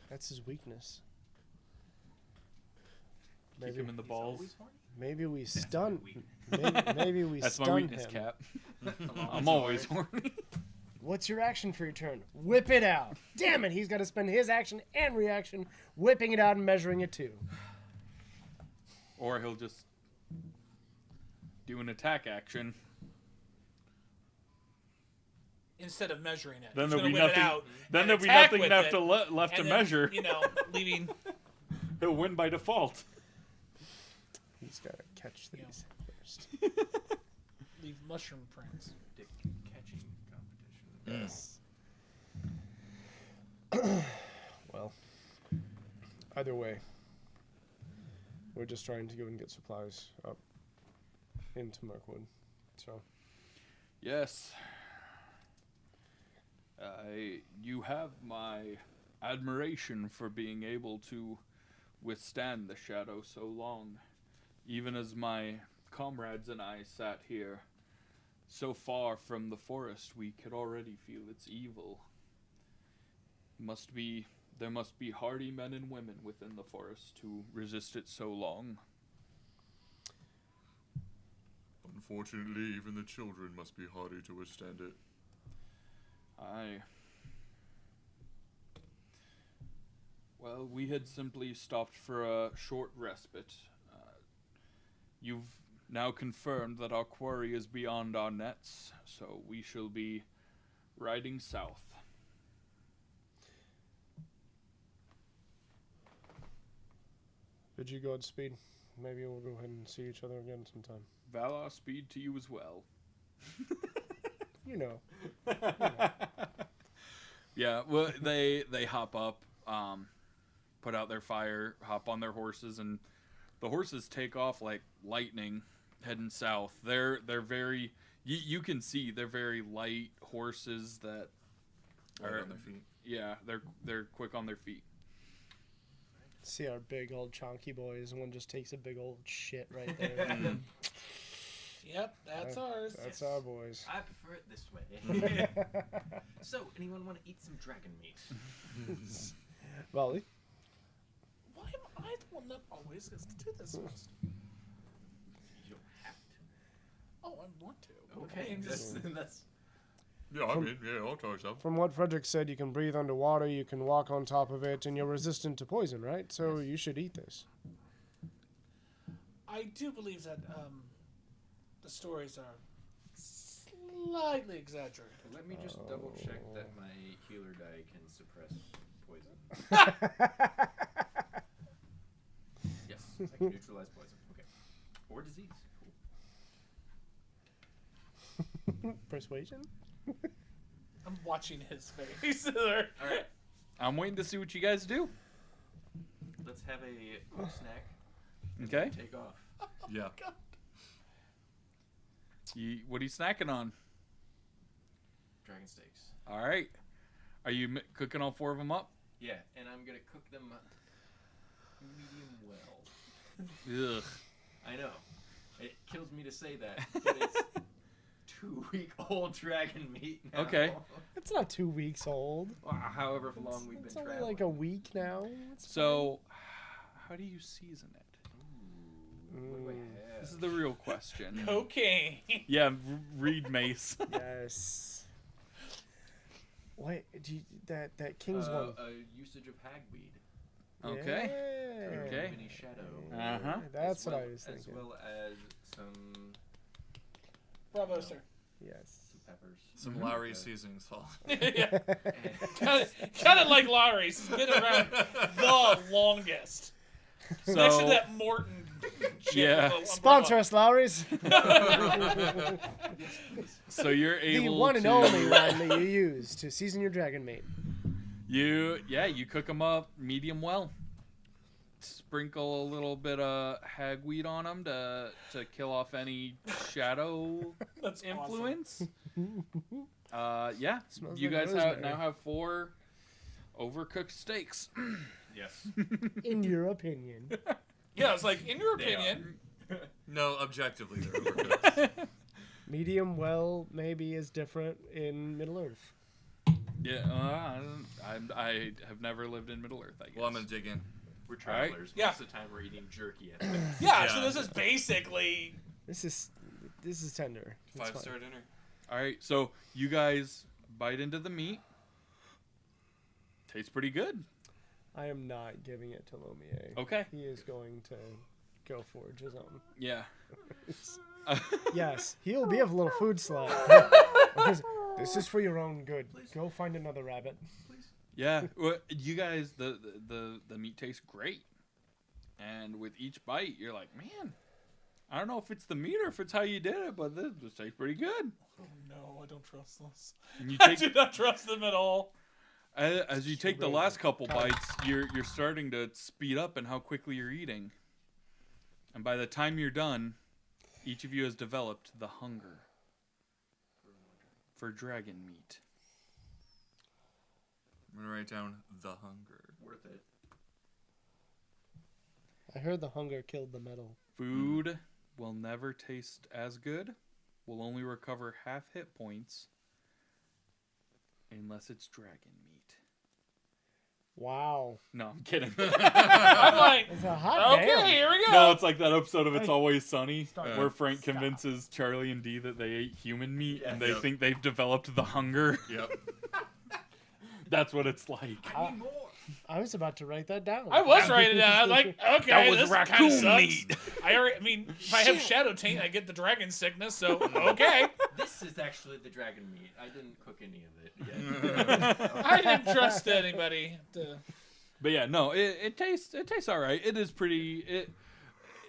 That's his weakness. Kick him in the balls. Maybe we stun. Maybe we That's stun my weakness, him. Cap. I'm always horny. What's your action for your turn? Whip it out. Damn it, he's got to spend his action and reaction whipping it out and measuring it too. Or he'll just do an attack action. Instead of measuring it. Then He's there'll gonna be whip it nothing. out Then and there'll be attack nothing with left it, to left to and then, measure. You know, leaving. He'll win by default. He's got to catch these first. Leave mushroom prints. Dick catching competition. Yes. Well, either way, we're just trying to go and get supplies up into Mirkwood. So, Yes. You have my admiration for being able to withstand the shadow so long. Even as my comrades and I sat here so far from the forest, we could already feel its evil. There must be hardy men and women within the forest to resist it so long. Unfortunately, even the children must be hardy to withstand it. Aye. Well, we had simply stopped for a short respite. You've now confirmed that our quarry is beyond our nets, so we shall be riding south. bid you Godspeed. Maybe we'll go ahead and see each other again sometime. Valor speed to you as well. You know. Yeah, well, they hop up, put out their fire, hop on their horses, and the horses take off like lightning, heading south. They're very, you can see they're very light horses that Right on their feet. Yeah, they're quick on their feet. See our big old chonky boys. One just takes a big old shit right there. Yep, that's ours. That's our boys. I prefer it this way. So, anyone want to eat some dragon meat? Volley? Why am I the one that always gets to do this first? You don't have to. Oh, I want to. Okay, I'm just, that's Yeah, I mean, yeah, I'll try some. From what Frederick said, you can breathe underwater, you can walk on top of it, and you're resistant to poison, right? So you should eat this. I do believe that the stories are slightly exaggerated. Let me just double check that my healer die can suppress poison. Yes, I can neutralize poison. Okay. Or disease. Cool. Persuasion? I'm watching his face. There. All right. I'm waiting to see what you guys do. Let's have a quick snack. Okay. Take off. Yeah. What are you snacking on? Dragon steaks. All right. Are you cooking all 4 of them up? Yeah, and I'm gonna cook them medium well. Ugh. I know. It kills me to say that, but it's 2-week-old dragon meat now. Okay. It's not 2 weeks old. However long we've It's been only traveling. like a week now. It's So, how do you season it? What do I have? This is the real question. Cocaine. Yeah, read Mace. fine. Yes. Wait, that King's one. Usage of hagweed. Okay. Yeah. Okay. Mini shadow. Uh-huh. That's As what well- I was thinking. As well as some Bravo, sir. Yes. peppers. Some Lowry seasonings fall. Yeah. Kind of like Lowry's. He's been around the longest. Next to that Morton. chip Yeah. with a umbrella. Sponsor us, Lowry's. So you're The able one and to only one that you use to season your dragon meat. you cook them up medium well. Sprinkle a little bit of hagweed on them to kill off any shadow That's influence. Yeah, Smells you like guys rosemary. now have 4 overcooked steaks. Yes. In your opinion. Awesome. Yeah, it's like, in your They are. opinion, No, objectively, they're overcooked. Medium well maybe is different in Middle Earth. Yeah, I have never lived in Middle Earth. I guess. Well, I'm gonna dig in. We're All right. travelers. Yeah. Most of the time we're eating jerky at the yeah, so Yeah. this is basically This is tender. It's 5-star fine. dinner. All right, so you guys bite into the meat. Tastes pretty good. I am not giving it to Lomier. Okay. He is going to go forge his own. Yeah. Yes, he'll be a little food slut. This is for your own good. Go find another rabbit. Yeah. Well, you guys, the meat tastes great, and with each bite, you're like, man, I don't know if it's the meat or if it's how you did it, but this tastes pretty good. oh no, I don't trust this. And you I take do not trust them at all. as you take the last couple bites, you're starting to speed up in how quickly you're eating, and by the time you're done, each of you has developed the hunger for dragon meat. I'm gonna write down the hunger. Worth it. I heard the hunger killed the metal. Food will never taste as good. Will only recover half hit points unless it's dragon meat. Wow. No, I'm kidding. I'm like, It's a hot okay, damn. here we go. No, it's like that episode of It's Always Sunny Stop. where Frank convinces Charlie and Dee that they ate human meat and they Yep. think they've developed the hunger. Yep. That's what it's like. I need more. I was about to write that down. I was writing it down. I was like, okay, That was this kind of raccoon sucks. meat. I mean, if I have shadow taint, I get the dragon sickness. So okay, This is actually the dragon meat. I didn't cook any of it yet. I didn't trust anybody. But yeah, no, it tastes all right. It is pretty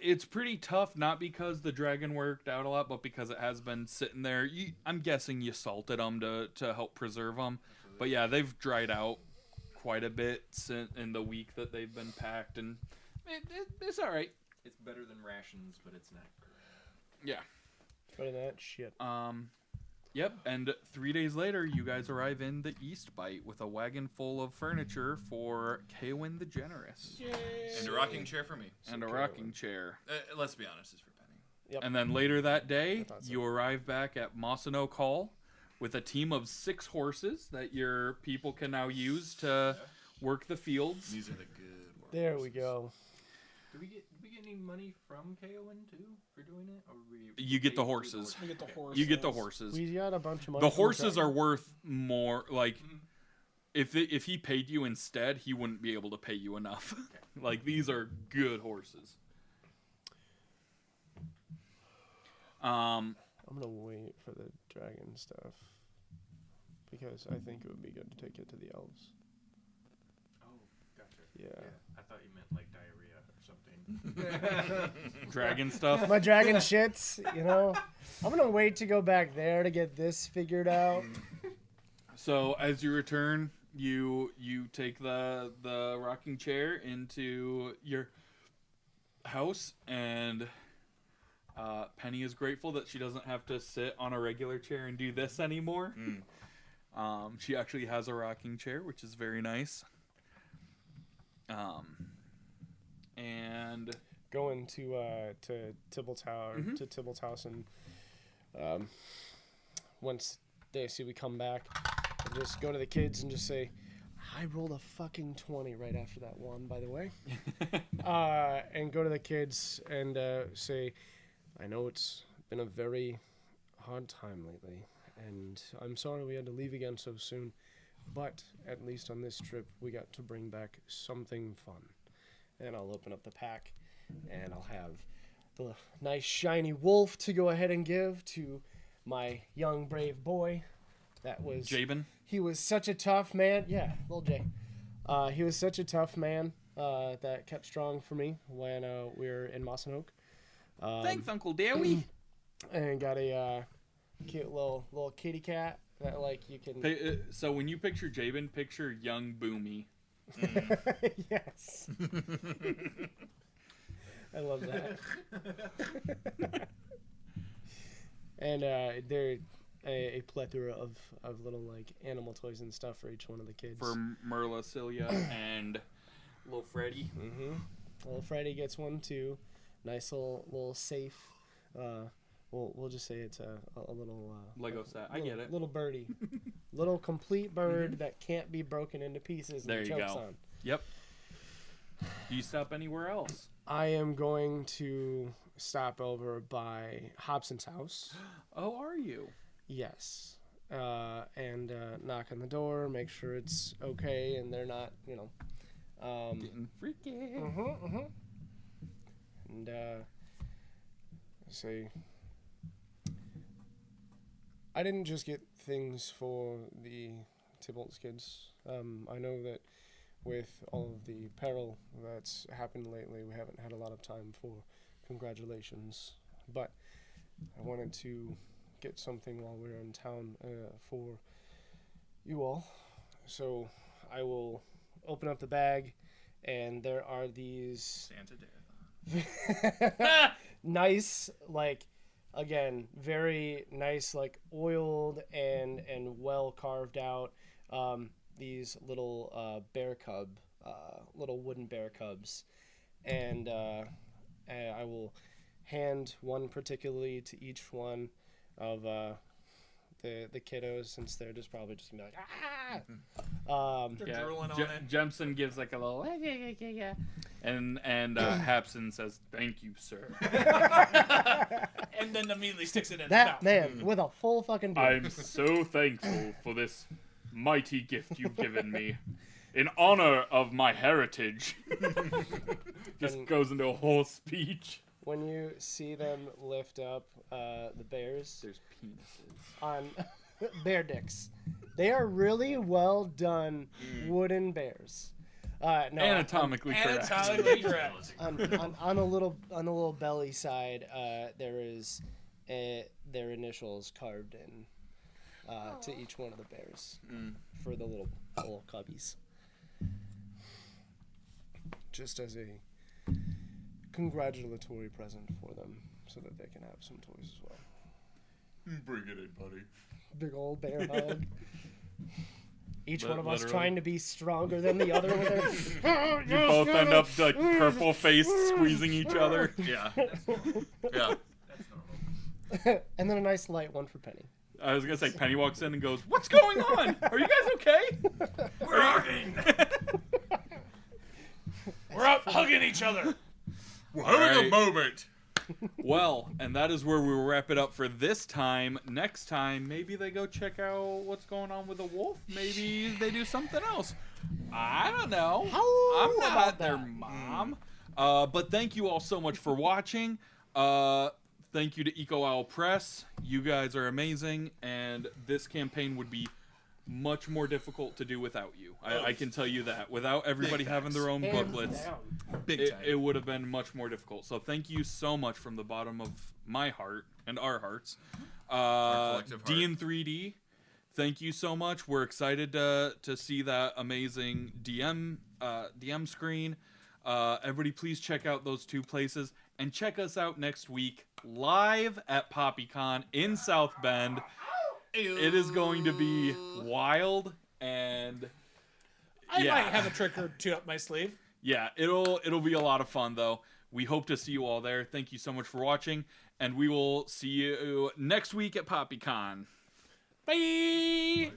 it's pretty tough, not because the dragon worked out a lot, but because it has been sitting there. I'm guessing you salted them to help preserve them. But yeah, they've dried out quite a bit in the week that they've been packed, and it's all right. It's better than rations, but it's not great. Yeah. Better than that shit. Yep. And 3 days later, you guys arrive in the East Bite with a wagon full of furniture for Kaywin the Generous And a rocking chair for me. and a rocking chair. Let's be honest, it's for Penny. Yep. And then later that day, I thought so. you arrive back at Mossin Oak Hall with a team of 6 horses that your people can now use to work the fields. These are the good ones. There we go. Do we get any money from KON too for doing it, or we? You get the pay for horses. We get the horse. You get the horses. We got a bunch of money. The from horses dragon. are worth more. Like, if he paid you instead, he wouldn't be able to pay you enough. Like, these are good horses. Um, I'm gonna wait for the dragon stuff because I think it would be good to take it to the elves. Oh, gotcha. Yeah. I thought you meant like diarrhea or something. dragon stuff. My dragon shits, you know. I'm gonna wait to go back there to get this figured out. So as you return, you take the rocking chair into your house, and Penny is grateful that she doesn't have to sit on a regular chair and do this anymore. She actually has a rocking chair, which is very nice. And Going to Tybalt's house, to Tybalt's house, and once they see we come back, I'll just go to the kids and just say, I rolled a fucking 20 right after that one, by the way. And go to the kids and say, I know it's been a very hard time lately, and I'm sorry we had to leave again so soon, but at least on this trip we got to bring back something fun. And I'll open up the pack, and I'll have the nice shiny wolf to go ahead and give to my young brave boy. That was Jabin. He was such a tough man. Yeah, little Jay. He was such a tough man that kept strong for me when we were in Mossin Oak. Thanks, Uncle Dewey. And got a cute little kitty cat that like you can. So when you picture Jabin, picture young Boomy. Yes. I love that. And they're a plethora of little like animal toys and stuff for each one of the kids. For Merla, Celia, and little Freddy. Little Freddy gets one too. Nice little safe. We'll just say it's a little Lego set. I get it. Little birdie, little complete bird that can't be broken into pieces. There and you chokes go. On. Yep. Do you stop anywhere else? I am going to stop over by Hobson's house. Oh, are you? Yes. And knock on the door, make sure it's okay, and they're not, Getting freaky. And say, I didn't just get things for the Tybalt's kids. I know that with all of the peril that's happened lately, we haven't had a lot of time for congratulations. But I wanted to get something while we were in town for you all. So I will open up the bag, and there are these Santa Death. Nice, like, again, very nice, like, oiled and well carved out. These little bear cub, little wooden bear cubs, and I will hand one particularly to each one of the kiddos, since they're just probably just gonna be like, ah. They're drooling on it. Jemson gives like a little and Hapson says, "Thank you, sir." And then immediately sticks it in his That mouth. man with a full fucking beard. I'm so thankful for this mighty gift you've given me. In honor of my heritage. Just And- goes into a whole speech. When you see them lift up the bears There's penises. on bear dicks, they are really well done wooden bears. No, Anatomically correct. Anatomically correct. on a little belly side, there is their initials carved in to each one of the bears for the little cubbies. just as a congratulatory present for them so that they can have some toys as well. Bring it in, buddy. Big old bear hug. Each one of us Literally. trying to be stronger than the other with it. You both end up like purple faced squeezing each other. Yeah. That's Yeah. normal. And then a nice light one for Penny. I was gonna say Penny walks in and goes, "What's going on? Are you guys okay?" We're hugging. We're out hugging each other. We're having Alright. a moment. Well, and that is where we will wrap it up for this time. Next time, maybe they go check out what's going on with the wolf. Maybe they do something else. I don't know. I'm not about their that? mom. But thank you all so much for watching. Thank you to Eco Owl Press. You guys are amazing, and this campaign would be much more difficult to do without you. I can tell you that. Without everybody having their own Hands booklets, down. Big time. it would have been much more difficult. So thank you so much from the bottom of my heart and our hearts. collective D heart. in 3D, thank you so much. We're excited to see that amazing DM screen. Everybody, please check out those 2 places and check us out next week live at PoppyCon in South Bend. It is going to be wild, and I might have a trick or 2 up my sleeve. yeah, it'll be a lot of fun though. We hope to see you all there. Thank you so much for watching, and we will see you next week at PoppyCon. Bye.